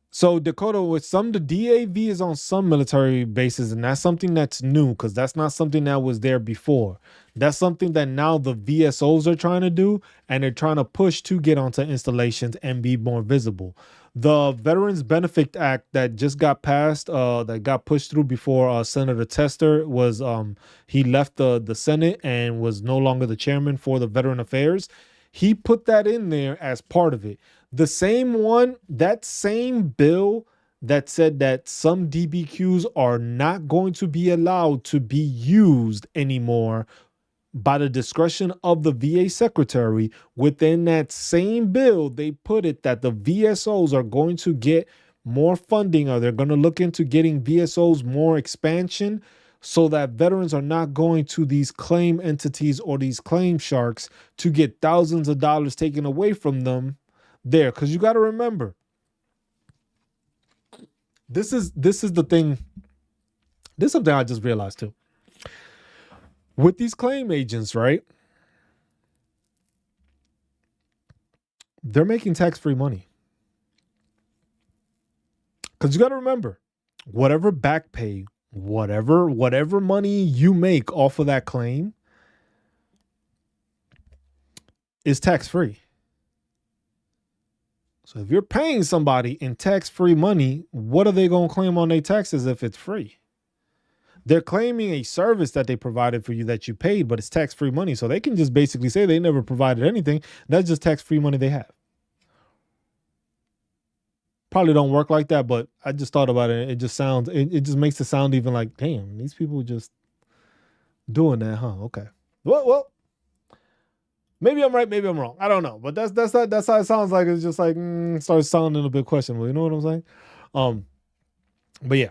So Dakota, with some, the DAV is on some military bases, and that's something that's new because that's not something that was there before. That's something that now the VSOs are trying to do, and they're trying to push to get onto installations and be more visible. The Veterans Benefit Act that just got passed, that got pushed through before Senator Tester was, he left the Senate and was no longer the chairman for the Veteran Affairs. He put that in there as part of it. The same one, that same bill that said that some DBQs are not going to be allowed to be used anymore by the discretion of the VA secretary. Within that same bill, they put it that the VSOs are going to get more funding, or they're going to look into getting VSOs more expansion, so that veterans are not going to these claim entities or these claim sharks to get thousands of dollars taken away from them there. Because you got to remember, this is the thing. This is something I just realized too. With these claim agents, right? They're making tax-free money. Because you got to remember, whatever back pay, whatever money you make off of that claim is tax-free. So if you're paying somebody in tax-free money, what are they going to claim on their taxes if it's free? They're claiming a service that they provided for you that you paid, but it's tax-free money. So they can just basically say they never provided anything. That's just tax-free money they have. Probably don't work like that, but I just thought about it. It just makes it sound even like, damn, these people just doing that, huh? Okay. Well, maybe I'm right, maybe I'm wrong. I don't know, but that's how it sounds like. It's just like starts sounding a bit questionable. You know what I'm saying? But yeah,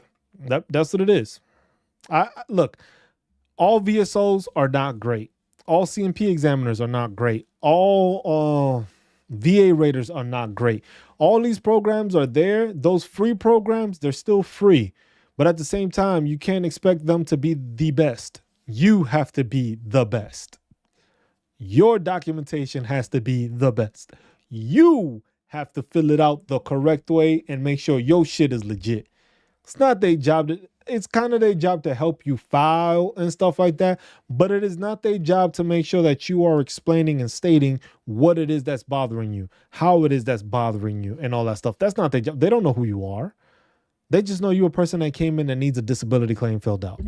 that's what it is. I look, all VSOs are not great. All CMP examiners are not great. All VA raters are not great. All these programs are there. Those free programs, they're still free. But at the same time, you can't expect them to be the best. You have to be the best. Your documentation has to be the best. You have to fill it out the correct way and make sure your shit is legit. It's not their job it's kind of their job to help you file and stuff like that, but it is not their job to make sure that you are explaining and stating what it is that's bothering you, how it is that's bothering you, and all that stuff. That's not their job. They don't know who you are. They just know you're a person that came in and needs a disability claim filled out.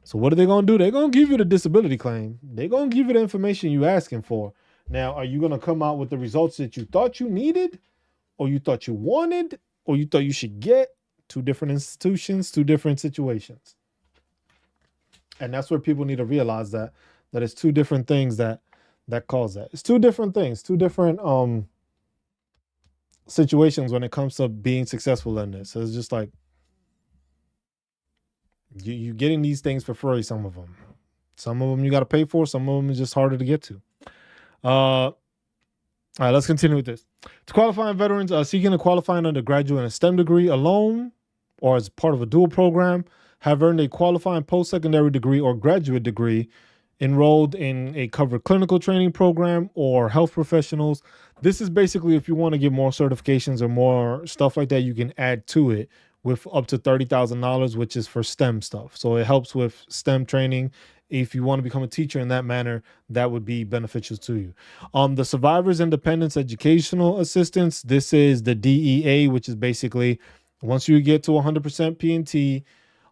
So what are they going to do? They're going to give you the disability claim. They're going to give you the information you're asking for. Now, are you going to come out with the results that you thought you needed, or you thought you wanted, or you thought you should get? Two different institutions, two different situations. And that's where people need to realize that it's two different things that cause that. It's two different things, two different situations when it comes to being successful in this. So it's just like you getting these things for free, some of them. Some of them you got to pay for, some of them is just harder to get to. All right, let's continue with this. To qualifying veterans seeking to qualify an undergraduate and a STEM degree alone or as part of a dual program have earned a qualifying post-secondary degree or graduate degree, enrolled in a covered clinical training program or health professionals. This is basically if you want to get more certifications or more stuff like that, you can add to it with up to $30,000, which is for STEM stuff. So it helps with STEM training. If you want to become a teacher in that manner, that would be beneficial to you. The Survivors Independence Educational Assistance, this is the DEA, which is basically once you get to 100% P&T,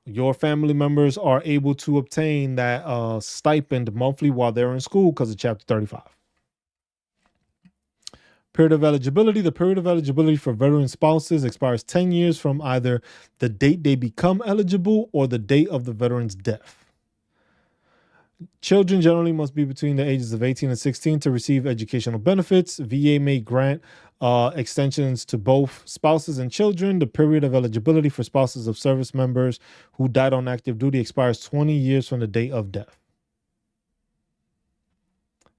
your family members are able to obtain that stipend monthly while they're in school because of Chapter 35. Period of eligibility. The period of eligibility for veteran spouses expires 10 years from either the date they become eligible or the date of the veteran's death. Children generally must be between the ages of 18 and 16 to receive educational benefits. VA may grant extensions to both spouses and children. The period of eligibility for spouses of service members who died on active duty expires 20 years from the date of death.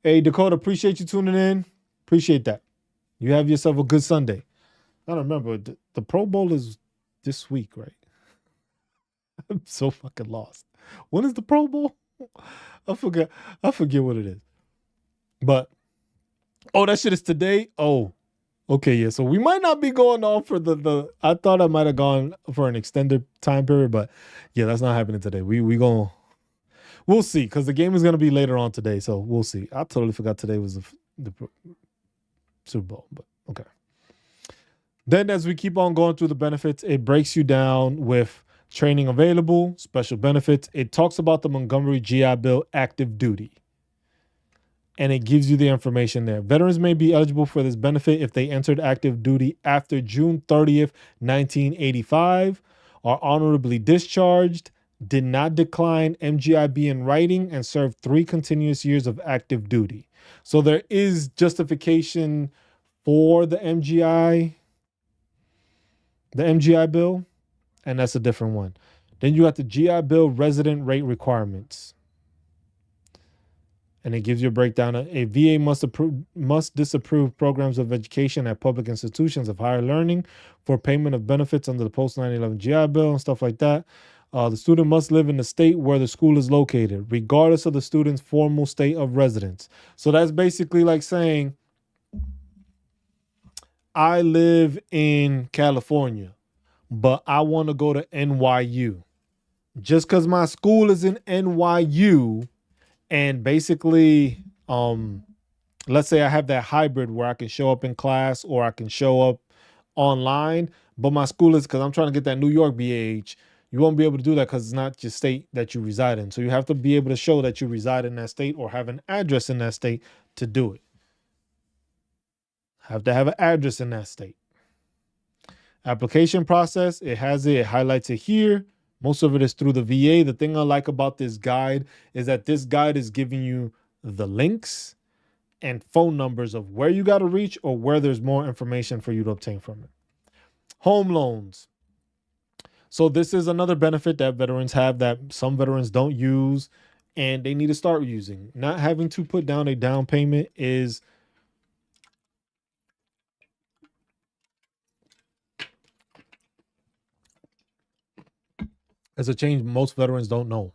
Hey, Dakota, appreciate you tuning in. Appreciate that. You have yourself a good Sunday. I don't remember. The Pro Bowl is this week, right? I'm so fucking lost. When is the Pro Bowl? I forget what it is. But that shit is today. Oh, okay, yeah. So we might not be going on for the I thought I might have gone for an extended time period, but yeah, that's not happening today. We'll see, because the game is gonna be later on today, so we'll see. I totally forgot today was the Super Bowl, but okay. Then as we keep on going through the benefits, it breaks you down with training available, special benefits. It talks about the Montgomery GI Bill active duty. And it gives you the information there. Veterans may be eligible for this benefit if they entered active duty after June 30th, 1985, are honorably discharged, did not decline MGIB in writing, and served 3 continuous years of active duty. So there is justification for the MGI Bill, and that's a different one. Then you got the GI Bill resident rate requirements. And it gives you a breakdown. A VA must disapprove programs of education at public institutions of higher learning for payment of benefits under the post 9/11 GI Bill and stuff like that. The student must live in the state where the school is located, regardless of the student's formal state of residence. So that's basically like saying, I live in California, but I want to go to NYU. Just because my school is in NYU, and basically, let's say I have that hybrid where I can show up in class or I can show up online, but my school is, because I'm trying to get that New York BAH, you won't be able to do that because it's not your state that you reside in. So you have to be able to show that you reside in that state or have an address in that state to do it. Have to have an address in that state. Application process, it highlights it here. Most of it is through the VA. The thing I like about this guide is that this guide is giving you the links and phone numbers of where you got to reach or where there's more information for you to obtain from it. Home loans. So this is another benefit that veterans have that some veterans don't use. and they need to start using. Not having to put down a down payment is a change most veterans don't know.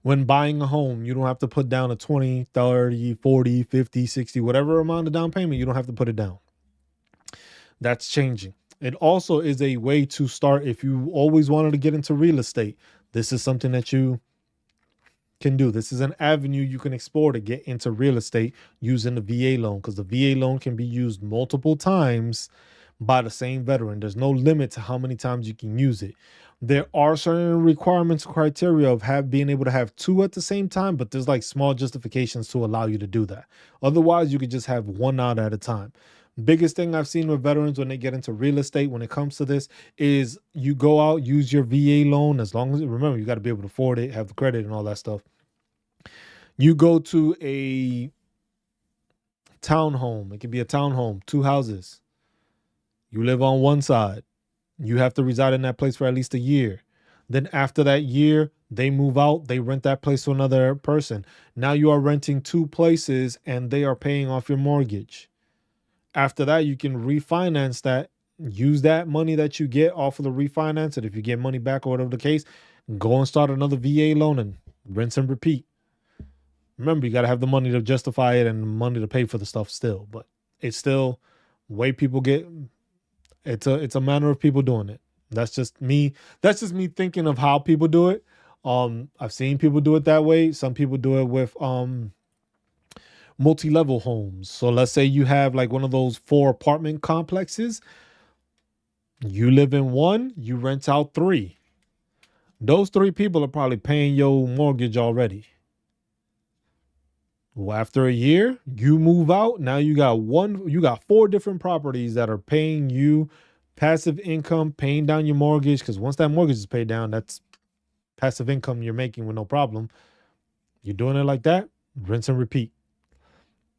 When buying a home, you don't have to put down a 20, 30, 40, 50, 60, whatever amount of down payment, you don't have to put it down. That's changing. It also is a way to start if you always wanted to get into real estate. This is something that you can do. This is an avenue you can explore to get into real estate using the VA loan, because the VA loan can be used multiple times by the same veteran. There's no limit to how many times you can use it. There are certain requirements, criteria of being able to have two at the same time, but there's like small justifications to allow you to do that. Otherwise, you could just have one out at a time. Biggest thing I've seen with veterans when they get into real estate when it comes to this is you go out, use your VA loan, as long as, remember, you got to be able to afford it, have the credit and all that stuff. You go to a townhome. It could be a townhome, 2 houses. You live on one side. You have to reside in that place for at least a year. Then after that year, they move out. They rent that place to another person. Now you are renting 2 places and they are paying off your mortgage. After that, you can refinance that. Use that money that you get off of the refinance. And if you get money back or whatever the case, go and start another VA loan and rinse and repeat. Remember, you got to have the money to justify it and money to pay for the stuff still. But it's still way people get. It's a manner of people doing it. That's just me. That's just me thinking of how people do it. I've seen people do it that way. Some people do it with multi-level homes. So let's say you have like one of those 4 apartment complexes. You live in one, you rent out 3. Those 3 people are probably paying your mortgage already. Well, after a year, you move out. Now you got 4 different properties that are paying you passive income, paying down your mortgage. Because once that mortgage is paid down, that's passive income you're making with no problem. You're doing it like that, rinse and repeat.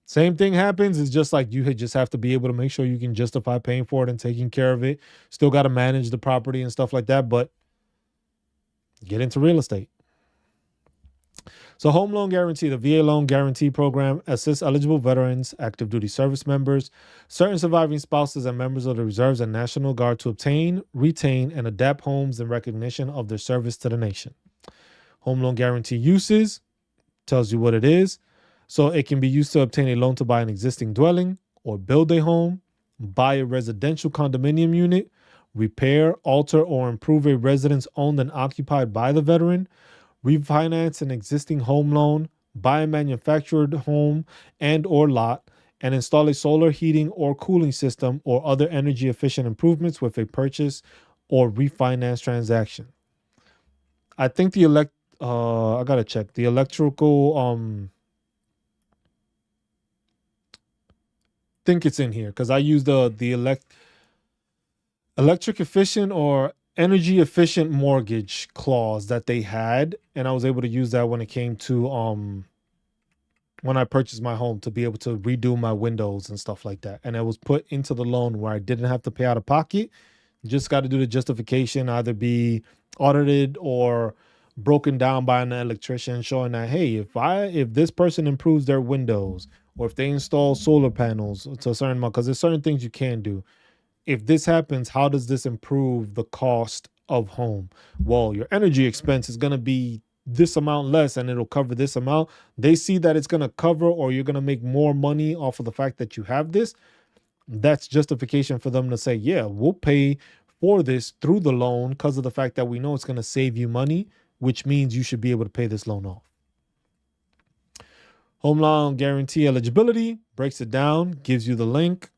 Same thing happens. It's just like you just have to be able to make sure you can justify paying for it and taking care of it. Still got to manage the property and stuff like that, but get into real estate. So home loan guarantee, the VA loan guarantee program assists eligible veterans, active duty service members, certain surviving spouses, and members of the reserves and National Guard to obtain, retain, and adapt homes in recognition of their service to the nation. Home loan guarantee uses, tells you what it is. So it can be used to obtain a loan to buy an existing dwelling or build a home, buy a residential condominium unit, repair, alter, or improve a residence owned and occupied by the veteran, refinance an existing home loan, buy a manufactured home and or lot, and install a solar heating or cooling system or other energy efficient improvements with a purchase or refinance transaction. I think I gotta check the electrical, think it's in here because I use the electric efficient or energy efficient mortgage clause that they had, and I was able to use that when it came to when I purchased my home to be able to redo my windows and stuff like that. And it was put into the loan where I didn't have to pay out of pocket. Just got to do the justification, either be audited or broken down by an electrician showing that, hey, if this person improves their windows or if they install solar panels to a certain amount, because there's certain things you can do. If this happens, how does this improve the cost of home? Well, your energy expense is going to be this amount less and it'll cover this amount. They see that it's going to cover, or you're going to make more money off of the fact that you have this. That's justification for them to say, yeah, we'll pay for this through the loan because of the fact that we know it's going to save you money, which means you should be able to pay this loan off. Home loan guarantee eligibility breaks it down, gives you the link,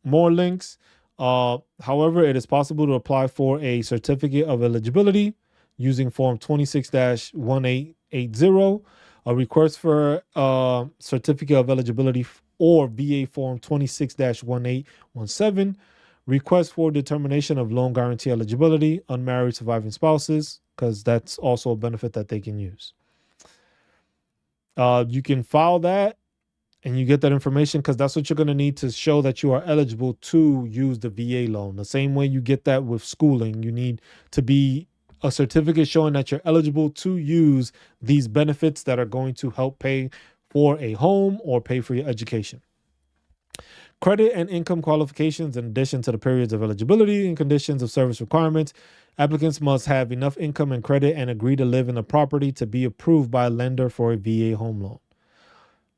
more links. However, it is possible to apply for a certificate of eligibility using form 26-1880, a request for a certificate of eligibility or VA form 26-1817, request for determination of loan guarantee eligibility, unmarried surviving spouses, because that's also a benefit that they can use. You can file that and you get that information because that's what you're going to need to show that you are eligible to use the VA loan. The same way you get that with schooling, you need to be a certificate showing that you're eligible to use these benefits that are going to help pay for a home or pay for your education. Credit and income qualifications, in addition to the periods of eligibility and conditions of service requirements, applicants must have enough income and credit and agree to live in the property to be approved by a lender for a VA home loan.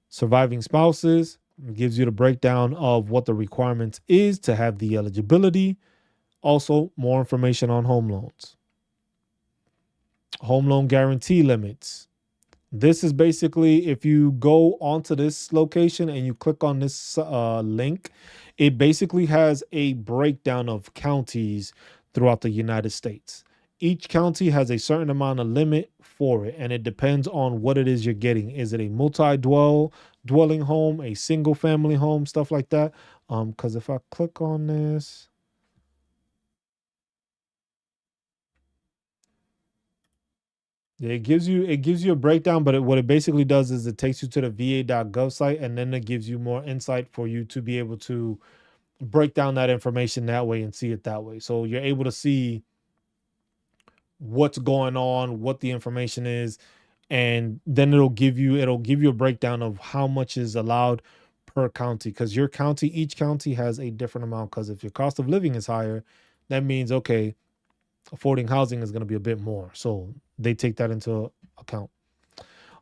Surviving spouses gives you the breakdown of what the requirements is to have the eligibility. Also, more information on home loans. Home loan guarantee limits. This is basically, if you go onto this location and you click on this link, it basically has a breakdown of counties throughout the United States. Each county has a certain amount of limit for it, and it depends on what it is you're getting. Is it a multi-dwelling home, a single family home, stuff like that? Because if I click on this, yeah, it gives you a breakdown, but what it basically does is it takes you to the va.gov site, and then it gives you more insight for you to be able to break down that information that way and see it that way. So you're able to see what's going on, what the information is, and then it'll give you a breakdown of how much is allowed per county, because each county has a different amount, because if your cost of living is higher, that means, okay, affording housing is going to be a bit more. So they take that into account.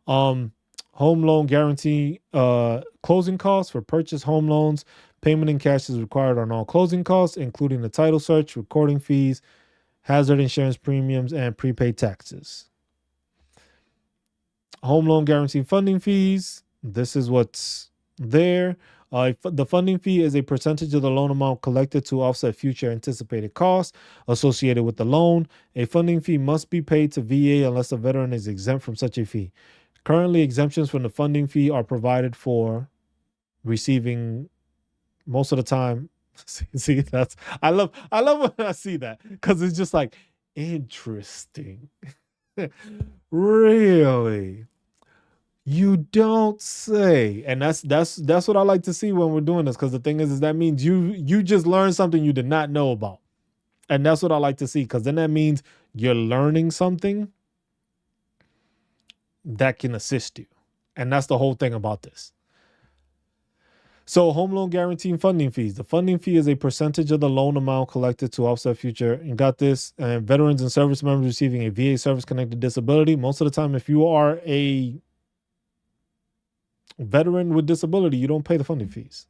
Home loan guarantee, closing costs for purchase home loans. Payment in cash is required on all closing costs, including the title search, recording fees, hazard insurance premiums, and prepaid taxes. Home loan guarantee funding fees. This is what's there. The funding fee is a percentage of the loan amount collected to offset future anticipated costs associated with the loan. A funding fee must be paid to VA unless the veteran is exempt from such a fee. Currently, exemptions from the funding fee are provided for receiving most of the time. See, I love when I see that, because it's just like, interesting. Really? You don't say. And that's what I like to see when we're doing this, because the thing is that means you just learned something you did not know about. And that's what I like to see, because then that means you're learning something that can assist you. And that's the whole thing about this. So, home loan guarantee and funding fees. The funding fee is a percentage of the loan amount collected to offset future. And got this. Veterans and service members receiving a VA service-connected disability. Most of the time, if you are a veteran with disability, you don't pay the funding fees.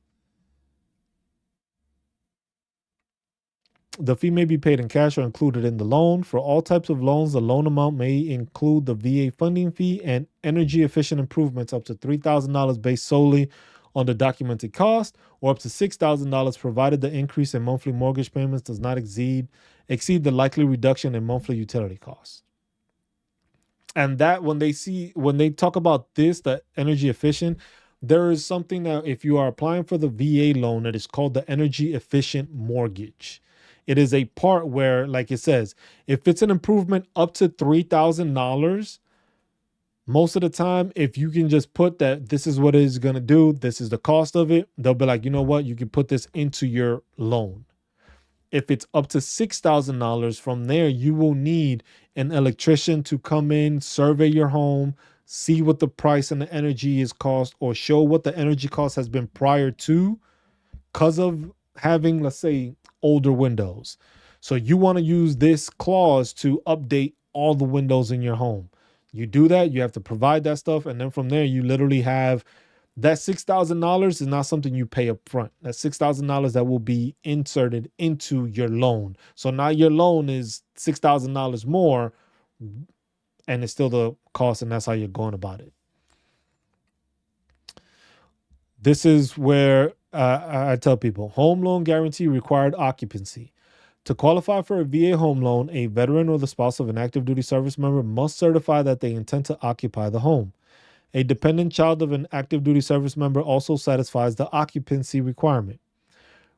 The fee may be paid in cash or included in the loan. For all types of loans, the loan amount may include the VA funding fee and energy efficient improvements up to $3,000 based solely on the documented cost, or up to $6,000 provided the increase in monthly mortgage payments does not exceed the likely reduction in monthly utility costs. And that when they talk about this, the energy efficient, there is something that if you are applying for the VA loan, it is called the energy efficient mortgage. It is a part where, like it says, if it's an improvement up to $3,000, most of the time, if you can just put that this is what it is going to do, this is the cost of it, they'll be like, you know what, you can put this into your loan. If it's up to $6,000, from there, you will need an electrician to come in, survey your home, see what the price and the energy is cost, or show what the energy cost has been prior to, because of having, let's say, older windows. So you want to use this clause to update all the windows in your home. You do that, you have to provide that stuff. And then from there, you literally have that $6,000 is not something you pay up front. That $6,000 that will be inserted into your loan. So now your loan is $6,000 more, and it's still the cost, and that's how you're going about it. This is where I tell people, home loan guarantee required occupancy. To qualify for a VA home loan, a veteran or the spouse of an active duty service member must certify that they intend to occupy the home. A dependent child of an active duty service member also satisfies the occupancy requirement.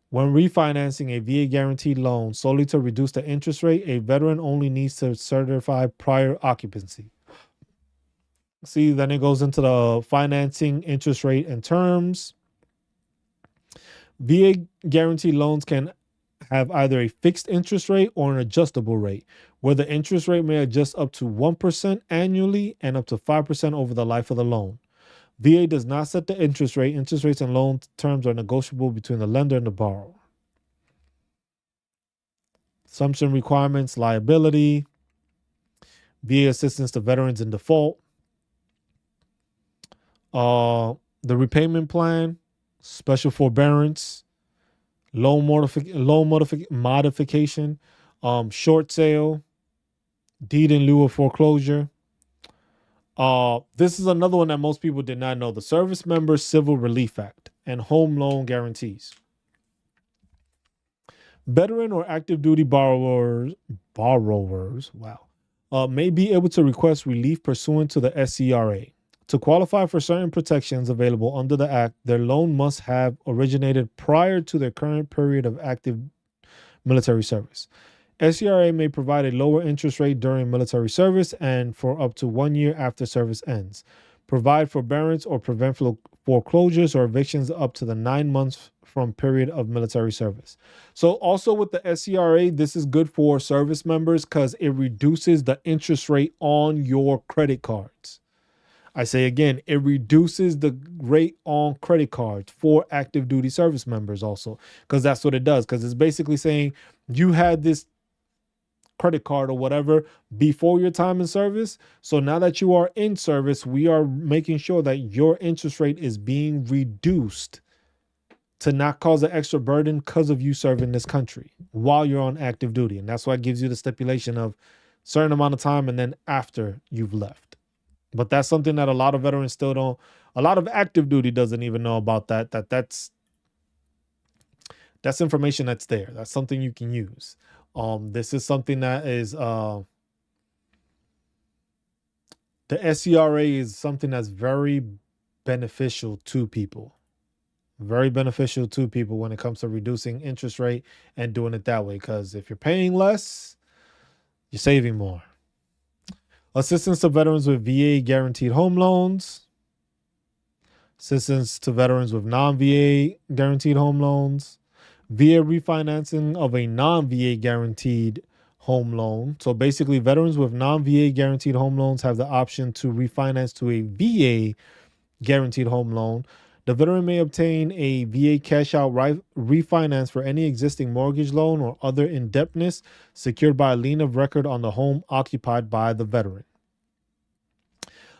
When refinancing a VA guaranteed loan solely to reduce the interest rate, a veteran only needs to certify prior occupancy. See, then it goes into the financing, interest rate, and terms. VA guaranteed loans can have either a fixed interest rate or an adjustable rate, where the interest rate may adjust up to 1% annually and up to 5% over the life of the loan. VA does not set the interest rate. Interest rates and loan terms are negotiable between the lender and the borrower. Assumption requirements, liability, VA assistance to veterans in default, the repayment plan, special forbearance, modification, short sale, deed in lieu of foreclosure. This is another one that most people did not know: the Service Members Civil Relief Act and home loan guarantees. Veteran or active duty borrowers, may be able to request relief pursuant to the SCRA. To qualify for certain protections available under the Act, their loan must have originated prior to their current period of active military service. SCRA may provide a lower interest rate during military service and for up to 1 year after service ends. Provide forbearance or prevent foreclosures or evictions up to the 9 months from period of military service. So also with the SCRA, this is good for service members because it reduces the interest rate on your credit cards. I say again, it reduces the rate on credit cards for active duty service members also, because that's what it does. Because it's basically saying you had this credit card or whatever before your time in service. So now that you are in service, we are making sure that your interest rate is being reduced to not cause an extra burden because of you serving this country while you're on active duty. And that's why it gives you the stipulation of certain amount of time and then after you've left. But that's something that a lot of veterans still don't, a lot of active duty doesn't even know about that's information that's there. That's something you can use. This is something that is the SCRA is something that's very beneficial to people. Very beneficial to people when it comes to reducing interest rate and doing it that way. Because if you're paying less, you're saving more. Assistance to veterans with VA guaranteed home loans. Assistance to veterans with non-VA guaranteed home loans. VA refinancing of a non-VA guaranteed home loan. So basically, veterans with non-VA guaranteed home loans have the option to refinance to a VA guaranteed home loan. The veteran may obtain a VA cash out refinance for any existing mortgage loan or other indebtedness secured by a lien of record on the home occupied by the veteran.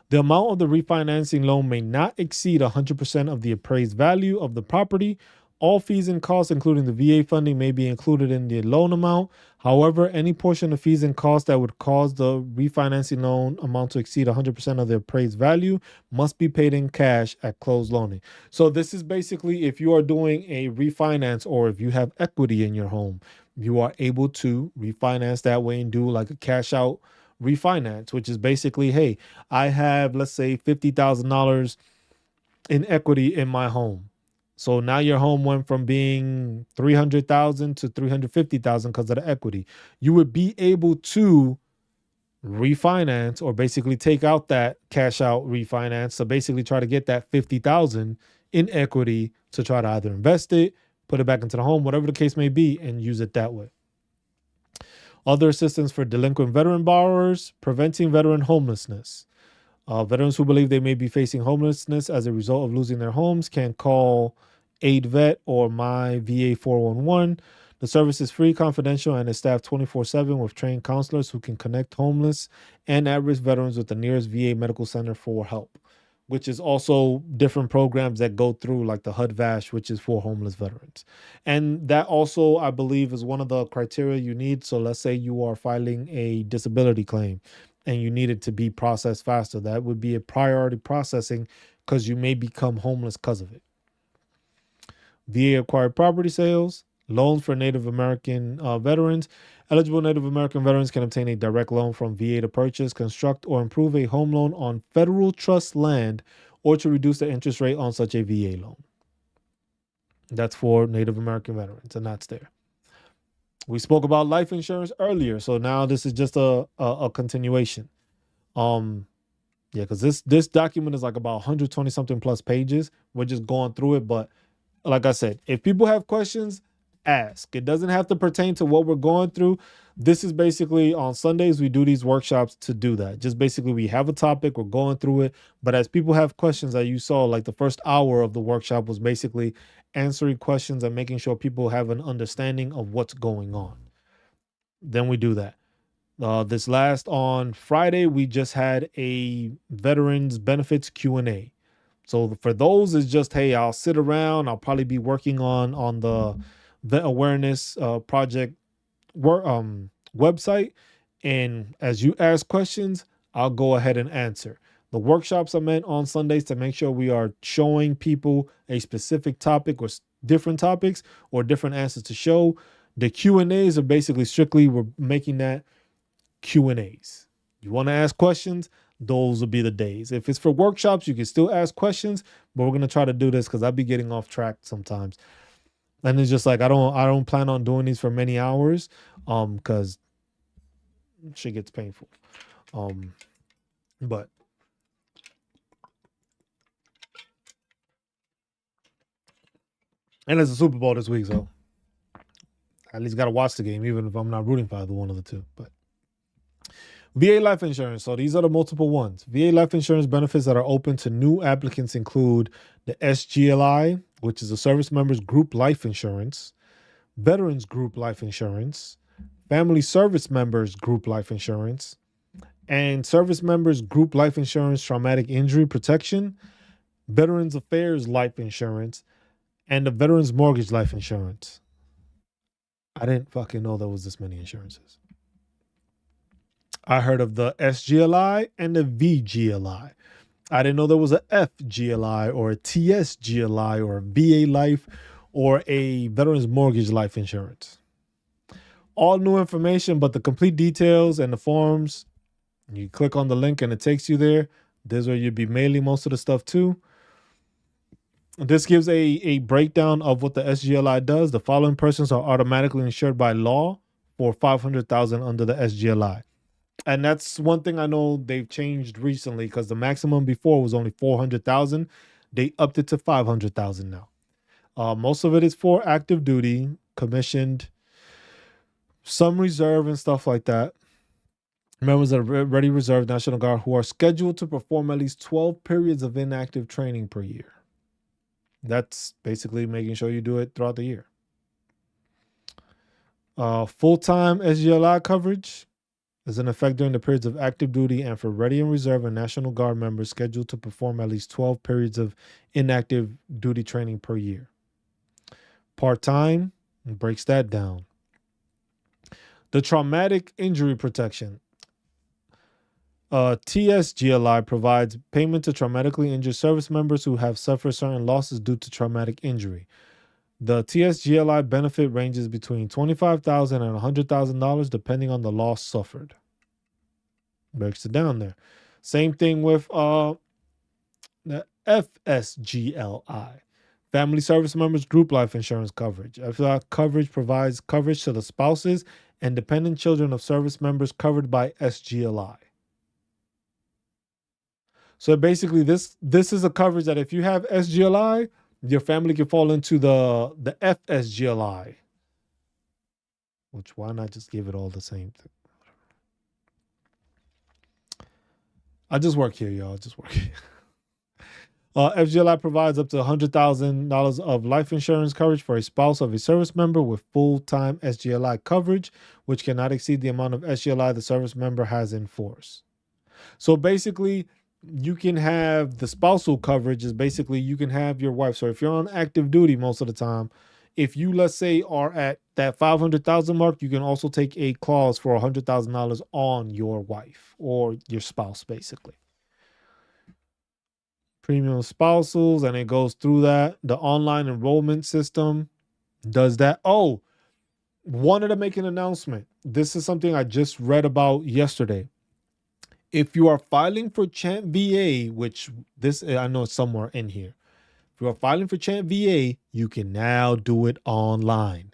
The amount of the refinancing loan may not exceed 100% of the appraised value of the property. All fees and costs, including the VA funding, may be included in the loan amount. However, any portion of fees and costs that would cause the refinancing loan amount to exceed 100% of the appraised value must be paid in cash at closed loaning. So this is basically if you are doing a refinance or if you have equity in your home, you are able to refinance that way and do like a cash out refinance, which is basically, hey, I have, let's say, $50,000 in equity in my home. So now your home went from being 300,000 to 350,000 because of the equity. You would be able to refinance or basically take out that cash out refinance. So basically try to get that 50,000 in equity to try to either invest it, put it back into the home, whatever the case may be, and use it that way. Other assistance for delinquent veteran borrowers, preventing veteran homelessness. Veterans who believe they may be facing homelessness as a result of losing their homes can call Aid Vet or My VA 411. The service is free, confidential, and is staffed 24/7 with trained counselors who can connect homeless and at-risk veterans with the nearest VA medical center for help, which is also different programs that go through like the HUD-VASH, which is for homeless veterans. And that also, I believe, is one of the criteria you need. So let's say you are filing a disability claim and you need it to be processed faster. That would be a priority processing because you may become homeless because of it. VA acquired property sales, loans for Native American veterans. Eligible Native American veterans can obtain a direct loan from VA to purchase, construct, or improve a home loan on federal trust land or to reduce the interest rate on such a VA loan. That's for Native American veterans, and that's there. We spoke about life insurance earlier, so now this is just a continuation. Because this document is like about 120 something plus pages. We're just going through it, but like I said, if people have questions, ask. It doesn't have to pertain to what we're going through. This is basically on Sundays, we do these workshops to do that. Just basically, we have a topic, we're going through it. But as people have questions that you saw, like the first hour of the workshop was basically answering questions and making sure people have an understanding of what's going on. Then we do that. This last on Friday, we just had a veterans benefits Q&A. So for those, it's just, hey, I'll sit around. I'll probably be working on the Awareness project website, and as you ask questions, I'll go ahead and answer. The workshops are meant on Sundays to make sure we are showing people a specific topic or different topics or different answers to show. The Q&As are basically strictly, we're making that Q&As. You want to ask questions, those will be the days. If it's for workshops, you can still ask questions, but we're going to try to do this because I'll be getting off track sometimes. And it's just like, I don't plan on doing these for many hours, because shit gets painful. But and it's a Super Bowl this week, so at least got to watch the game, even if I'm not rooting for either one of the two. But VA life insurance. So these are the multiple ones. VA life insurance benefits that are open to new applicants include the SGLI, which is a service members group life insurance, veterans group life insurance, family service members group life insurance, and service members group life insurance traumatic injury protection, veterans affairs life insurance, and the veterans mortgage life insurance. I didn't fucking know there was this many insurances. I heard of the SGLI and the VGLI. I didn't know there was a FGLI or a TSGLI or a VA life or a veterans mortgage life insurance. All new information, but the complete details and the forms, you click on the link and it takes you there. This is where you'd be mailing most of the stuff to. This gives a breakdown of what the SGLI does. The following persons are automatically insured by law for $500,000 under the SGLI. And that's one thing I know they've changed recently, because the maximum before was only $400,000. They upped it to $500,000 now. Most of it is for active duty, commissioned, some reserve and stuff like that. Members of the Ready Reserve National Guard who are scheduled to perform at least 12 periods of inactive training per year. That's basically making sure you do it throughout the year. Full-time SGLI coverage is in effect during the periods of active duty and for Ready and Reserve and National Guard members scheduled to perform at least 12 periods of inactive duty training per year. Part-time breaks that down. The traumatic injury protection. TSGLI provides payment to traumatically injured service members who have suffered certain losses due to traumatic injury. The TSGLI benefit ranges between $25,000 and $100,000 depending on the loss suffered. Breaks it down there. Same thing with the FSGLI, Family Service Members Group Life Insurance Coverage. FSGLI coverage provides coverage to the spouses and dependent children of service members covered by SGLI. So basically, this is a coverage that if you have SGLI, your family can fall into the FSGLI. Which, why not just give it all the same thing? I just work here, y'all. Just work here. FGLI provides up to $100,000 of life insurance coverage for a spouse of a service member with full-time SGLI coverage, which cannot exceed the amount of SGLI the service member has in force. So basically, you can have the spousal coverage is basically you can have your wife. So if you're on active duty most of the time, if you, let's say, are at that 500,000 mark, you can also take a clause for $100,000 on your wife or your spouse, basically. Premium spousals, and it goes through that. The online enrollment system does that. Oh, wanted to make an announcement. This is something I just read about yesterday. If you are filing for Chant VA, which this, I know it's somewhere in here. If you are filing for Chant VA, you can now do it online.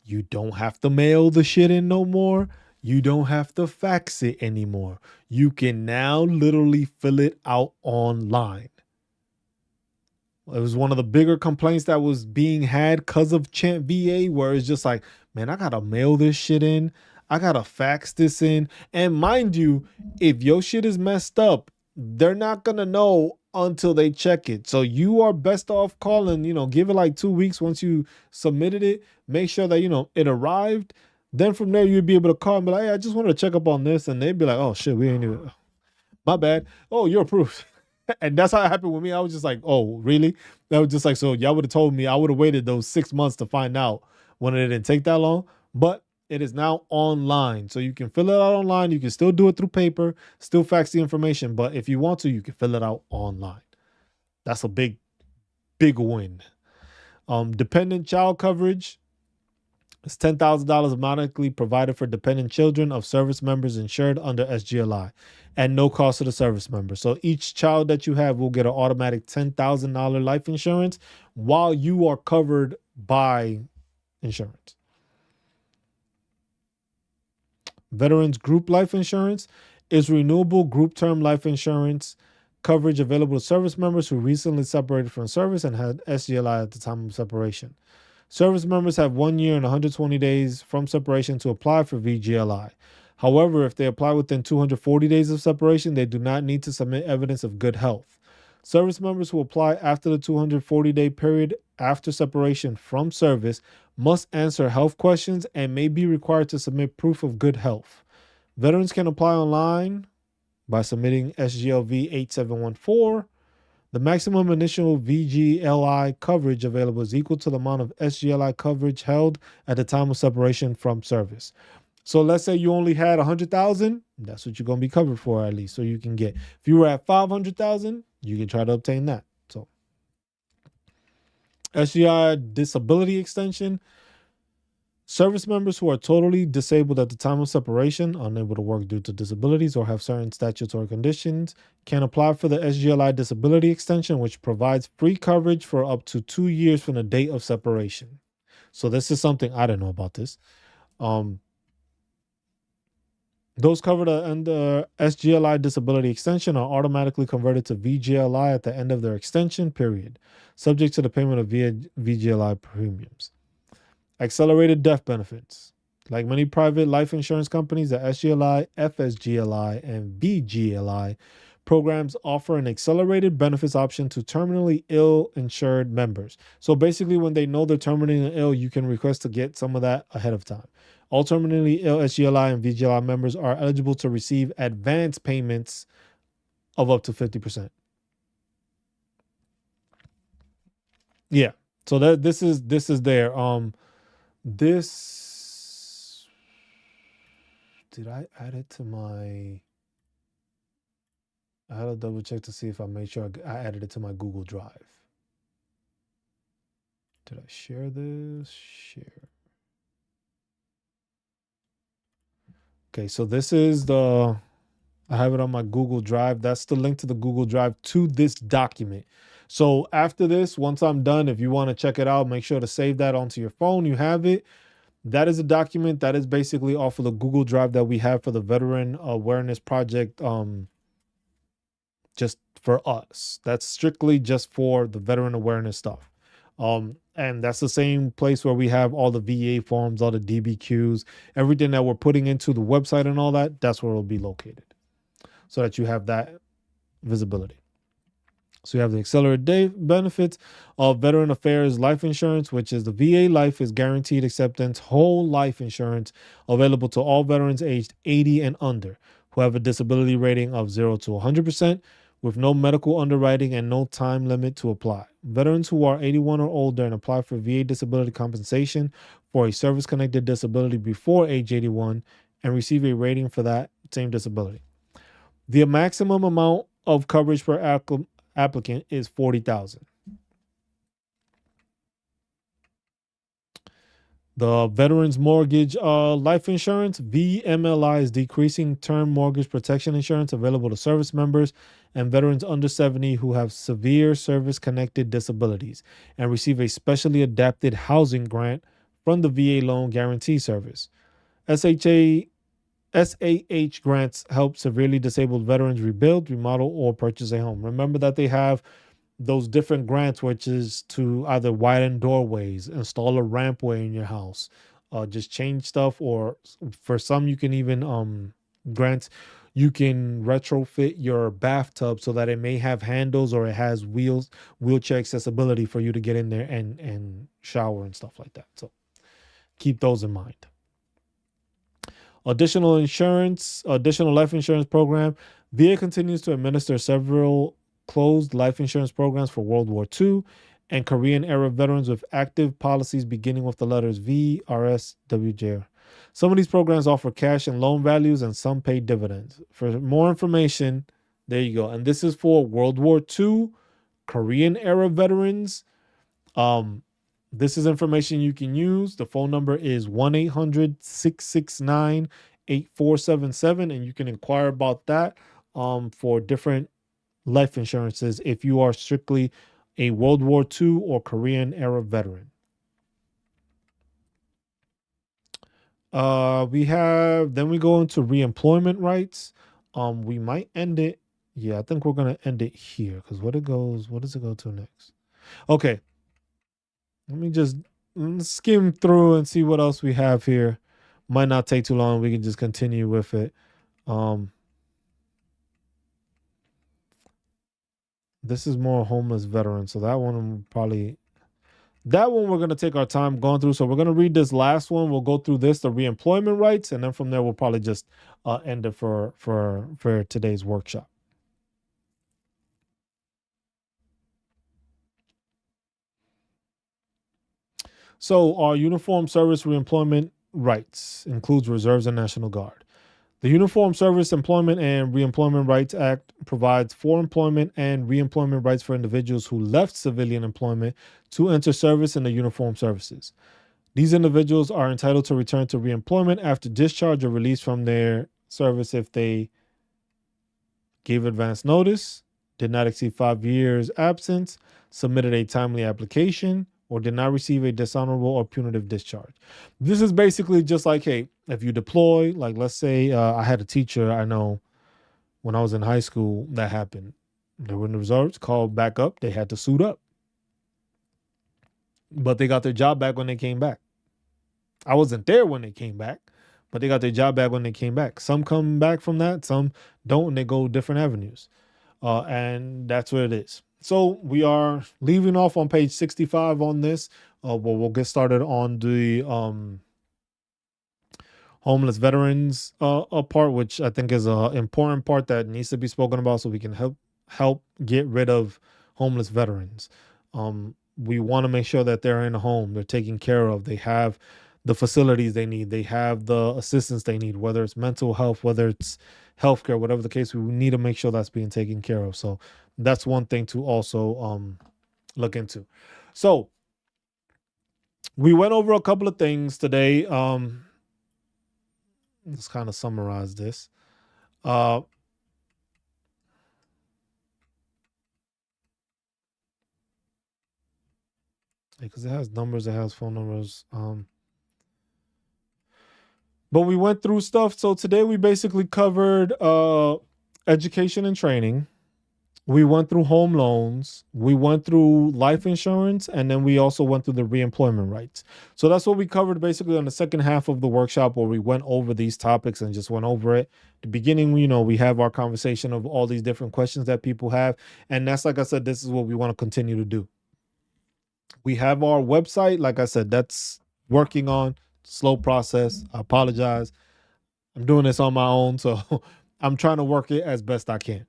You don't have to mail the shit in no more. You don't have to fax it anymore. You can now literally fill it out online. It was one of the bigger complaints that was being had because of Chant VA, where it's just like, man, I gotta mail this shit in. I gotta fax this in. And mind you, if your shit is messed up, they're not gonna know until they check it. So you are best off calling, give it like 2 weeks once you submitted it. Make sure that, it arrived. Then from there, you'd be able to call and be like, hey, I just wanted to check up on this. And they'd be like, oh shit, we ain't even, my bad. Oh, you're approved. And that's how it happened with me. I was just like, oh, really? That was just like, so y'all would have told me, I would have waited those 6 months to find out when it didn't take that long. But it is now online. So you can fill it out online. You can still do it through paper, still fax the information. But if you want to, you can fill it out online. That's a big, big win. Dependent child coverage. It's $10,000 automatically provided for dependent children of service members insured under SGLI at no cost to the service member. So each child that you have will get an automatic $10,000 life insurance while you are covered by insurance. Veterans group life insurance is renewable group term life insurance coverage available to service members who recently separated from service and had SGLI at the time of separation. Service members have 1 year and 120 days from separation to apply for VGLI. However, if they apply within 240 days of separation, they do not need to submit evidence of good health. Service members who apply after the 240-day period after separation from service must answer health questions and may be required to submit proof of good health. Veterans can apply online by submitting SGLV 8714. The maximum initial VGLI coverage available is equal to the amount of SGLI coverage held at the time of separation from service. So let's say you only had 100,000, that's what you're going to be covered for at least. So you can get, if you were at 500,000, you can try to obtain that. So SGI disability extension. Service members who are totally disabled at the time of separation, unable to work due to disabilities, or have certain statutory conditions, can apply for the SGLI disability extension, which provides free coverage for up to 2 years from the date of separation. So this is something I didn't know about this. Those covered under SGLI disability extension are automatically converted to VGLI at the end of their extension period, subject to the payment of VGLI premiums. Accelerated death benefits. Like many private life insurance companies, the SGLI, FSGLI, and VGLI programs offer an accelerated benefits option to terminally ill insured members. So basically, when they know they're terminally ill, you can request to get some of that ahead of time. All terminally ill SGLI and VGLI members are eligible to receive advance payments of up to 50%. Yeah. So this is there. This, did I add it to my, I had to double check to see if I made sure I added it to my Google Drive. Did I share this? Share. Okay, so this is I have it on my Google Drive. That's the link to the Google Drive to this document. So after this, once I'm done, if you want to check it out, make sure to save that onto your phone. You have it. That is a document that is basically off of the Google Drive that we have for the Veteran Awareness Project, just for us. That's strictly just for the veteran awareness stuff. And that's the same place where we have all the VA forms, all the DBQs, everything that we're putting into the website and all that. That's where it'll be located, so that you have that visibility. So you have the accelerated day benefits of Veteran Affairs Life Insurance, which is the VA Life is guaranteed acceptance whole life insurance available to all veterans aged 80 and under who have a disability rating of 0 to 100% with no medical underwriting and no time limit to apply. Veterans who are 81 or older and apply for VA disability compensation for a service-connected disability before age 81 and receive a rating for that same disability. The maximum amount of coverage per applicant is $40,000. The Veterans Mortgage Life Insurance, VMLI, is decreasing term mortgage protection insurance available to service members and veterans under 70 who have severe service-connected disabilities and receive a specially adapted housing grant from the VA Loan Guarantee Service. SAH grants help severely disabled veterans rebuild, remodel, or purchase a home. Remember that they have those different grants, which is to either widen doorways, install a rampway in your house, just change stuff, or for some you can even grants, you can retrofit your bathtub so that it may have handles or it has wheelchair accessibility for you to get in there and shower and stuff like that. So keep those in mind. Additional life insurance program. VA continues to administer several closed life insurance programs for World War II and Korean era veterans with active policies beginning with the letters V, R, S, W, J. Some of these programs offer cash and loan values, and some pay dividends. For more information, there you go. And this is for World War II, Korean era veterans. This is information you can use. The phone number is 1-800-669-8477, and you can inquire about that for different life insurances if you are strictly a World War II or Korean era veteran. Then we go into reemployment rights. We might end it. Yeah, I think we're gonna end it here because what does it go to next? Okay. Let me just skim through and see what else we have here. Might not take too long. We can just continue with it. This is more homeless veterans. So that one we're going to take our time going through. So we're going to read this last one. We'll go through this, the reemployment rights. And then from there, we'll probably just end it for today's workshop. So our uniform service reemployment rights includes reserves and National Guard. The Uniform Service Employment and Reemployment Rights Act provides for employment and reemployment rights for individuals who left civilian employment to enter service in the uniformed services. These individuals are entitled to return to reemployment after discharge or release from their service if they gave advance notice, did not exceed 5 years absence, submitted a timely application, or did not receive a dishonorable or punitive discharge. This is basically just like, hey, if you deploy, like let's say I had a teacher I know when I was in high school that happened. They were in the reserves, called back up. They had to suit up. But they got their job back when they came back. I wasn't there when they came back, but they got their job back when they came back. Some come back from that, some don't, and they go different avenues. And that's what it is. So we are leaving off on page 65 on this. We'll get started on the homeless veterans part, which I think is an important part that needs to be spoken about so we can help get rid of homeless veterans. We want to make sure that they're in a home, they're taken care of, they have the facilities they need, they have the assistance they need, whether it's mental health, whether it's healthcare, whatever the case, we need to make sure that's being taken care of. So that's one thing to also look into. So we went over a couple of things today. Let's kind of summarize this. Because it has numbers, it has phone numbers. But we went through stuff. So today we basically covered education and training. We went through home loans, we went through life insurance, and then we also went through the reemployment rights. So that's what we covered basically on the second half of the workshop, where we went over these topics and just went over it. At the beginning, we have our conversation of all these different questions that people have. And that's, like I said, this is what we want to continue to do. We have our website. Like I said, that's working on, slow process. I apologize. I'm doing this on my own. So I'm trying to work it as best I can.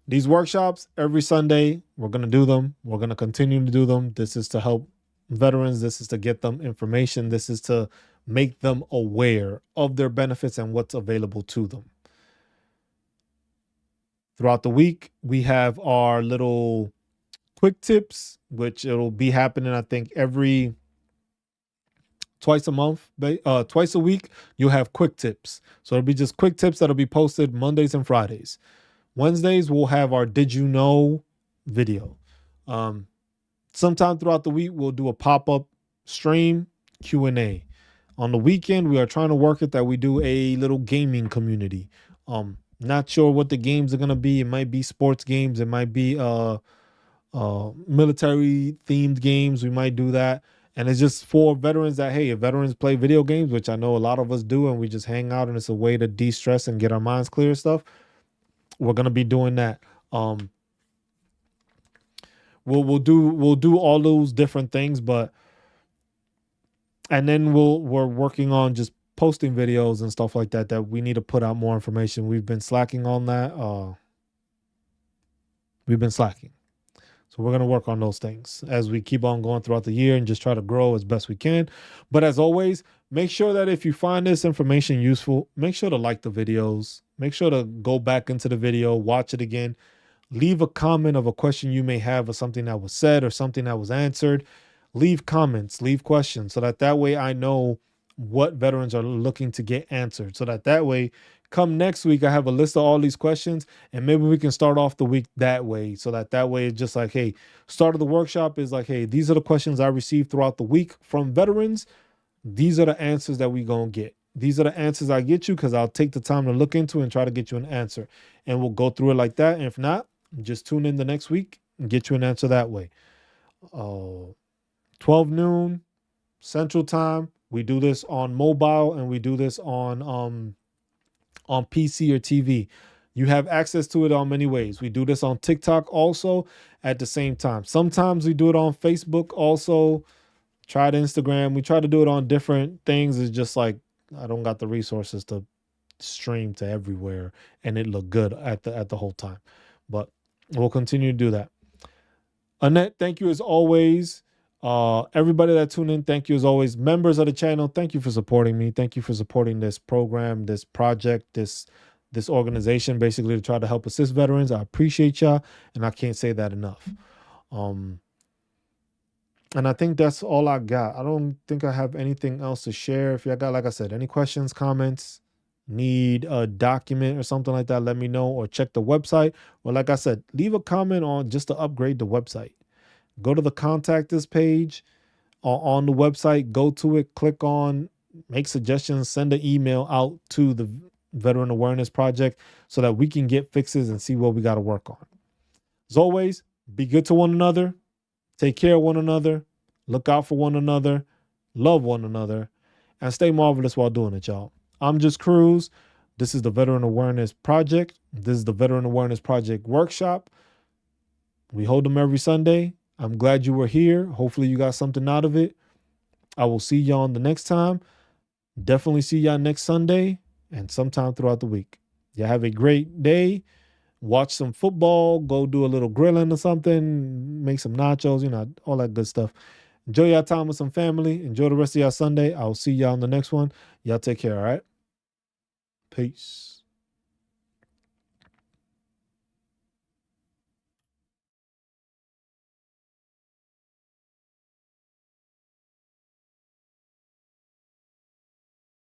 These workshops every Sunday, we're going to do them. We're going to continue to do them. This is to help veterans. This is to get them information. This is to make them aware of their benefits and what's available to them. Throughout the week, we have our little quick tips, which it'll be happening, I think, twice a week, you'll have quick tips. So it'll be just quick tips that'll be posted Mondays and Fridays. Wednesdays, we'll have our Did You Know video. Sometime throughout the week, we'll do a pop-up stream Q&A. On the weekend, we are trying to work it that we do a little gaming community. Not sure what the games are going to be. It might be sports games. It might be military themed games. We might do that. And it's just for veterans that, hey, if veterans play video games, which I know a lot of us do, and we just hang out and it's a way to de-stress and get our minds clear and stuff, we're gonna be doing that. Um, we'll do all those different things, but and then we're working on just posting videos and stuff like that we need to put out more information. We've been slacking on that. We've been slacking. So we're going to work on those things as we keep on going throughout the year and just try to grow as best we can. But as always, make sure that if you find this information useful, make sure to like the videos. Make sure to go back into the video, watch it again. Leave a comment of a question you may have or something that was said or something that was answered. Leave comments, leave questions so that way I know what veterans are looking to get answered. So that way, come next week, I have a list of all these questions and maybe we can start off the week that way. So that way it's just like, hey, start of the workshop is like, hey, these are the questions I received throughout the week from veterans. These are the answers that we gonna get. These are the answers I get you because I'll take the time to look into it and try to get you an answer. And we'll go through it like that. And if not, just tune in the next week and get you an answer that way. 12 noon Central Time. We do this on mobile and we do this on PC or TV. You have access to it on many ways. We do this on TikTok also at the same time. Sometimes we do it on Facebook also. Try to Instagram. We try to do it on different things. It's just like I don't got the resources to stream to everywhere and it look good at the whole time. But we'll continue to do that. Annette, thank you as always. Everybody that tuned in, thank you as always. Members of the channel, thank you for supporting me. Thank you for supporting this program, this project, this organization, basically to try to help assist veterans. I appreciate y'all, and I can't say that enough. And I think that's all I got. I don't think I have anything else to share. If y'all got, like I said, any questions, comments, need a document or something like that, let me know, or check the website. Or like I said, leave a comment on just to upgrade the website. Go to the contact us page on the website, go to it, click on, make suggestions, send an email out to the Veteran Awareness Project so that we can get fixes and see what we got to work on. As always, be good to one another, take care of one another, look out for one another, love one another, and stay marvelous while doing it, y'all. I'm just Cruz. This is the Veteran Awareness Project. This is the Veteran Awareness Project Workshop. We hold them every Sunday. I'm glad you were here. Hopefully you got something out of it. I will see y'all on the next time. Definitely see y'all next Sunday and sometime throughout the week. Y'all have a great day. Watch some football. Go do a little grilling or something. Make some nachos, all that good stuff. Enjoy your time with some family. Enjoy the rest of your Sunday. I'll see y'all on the next one. Y'all take care, all right? Peace.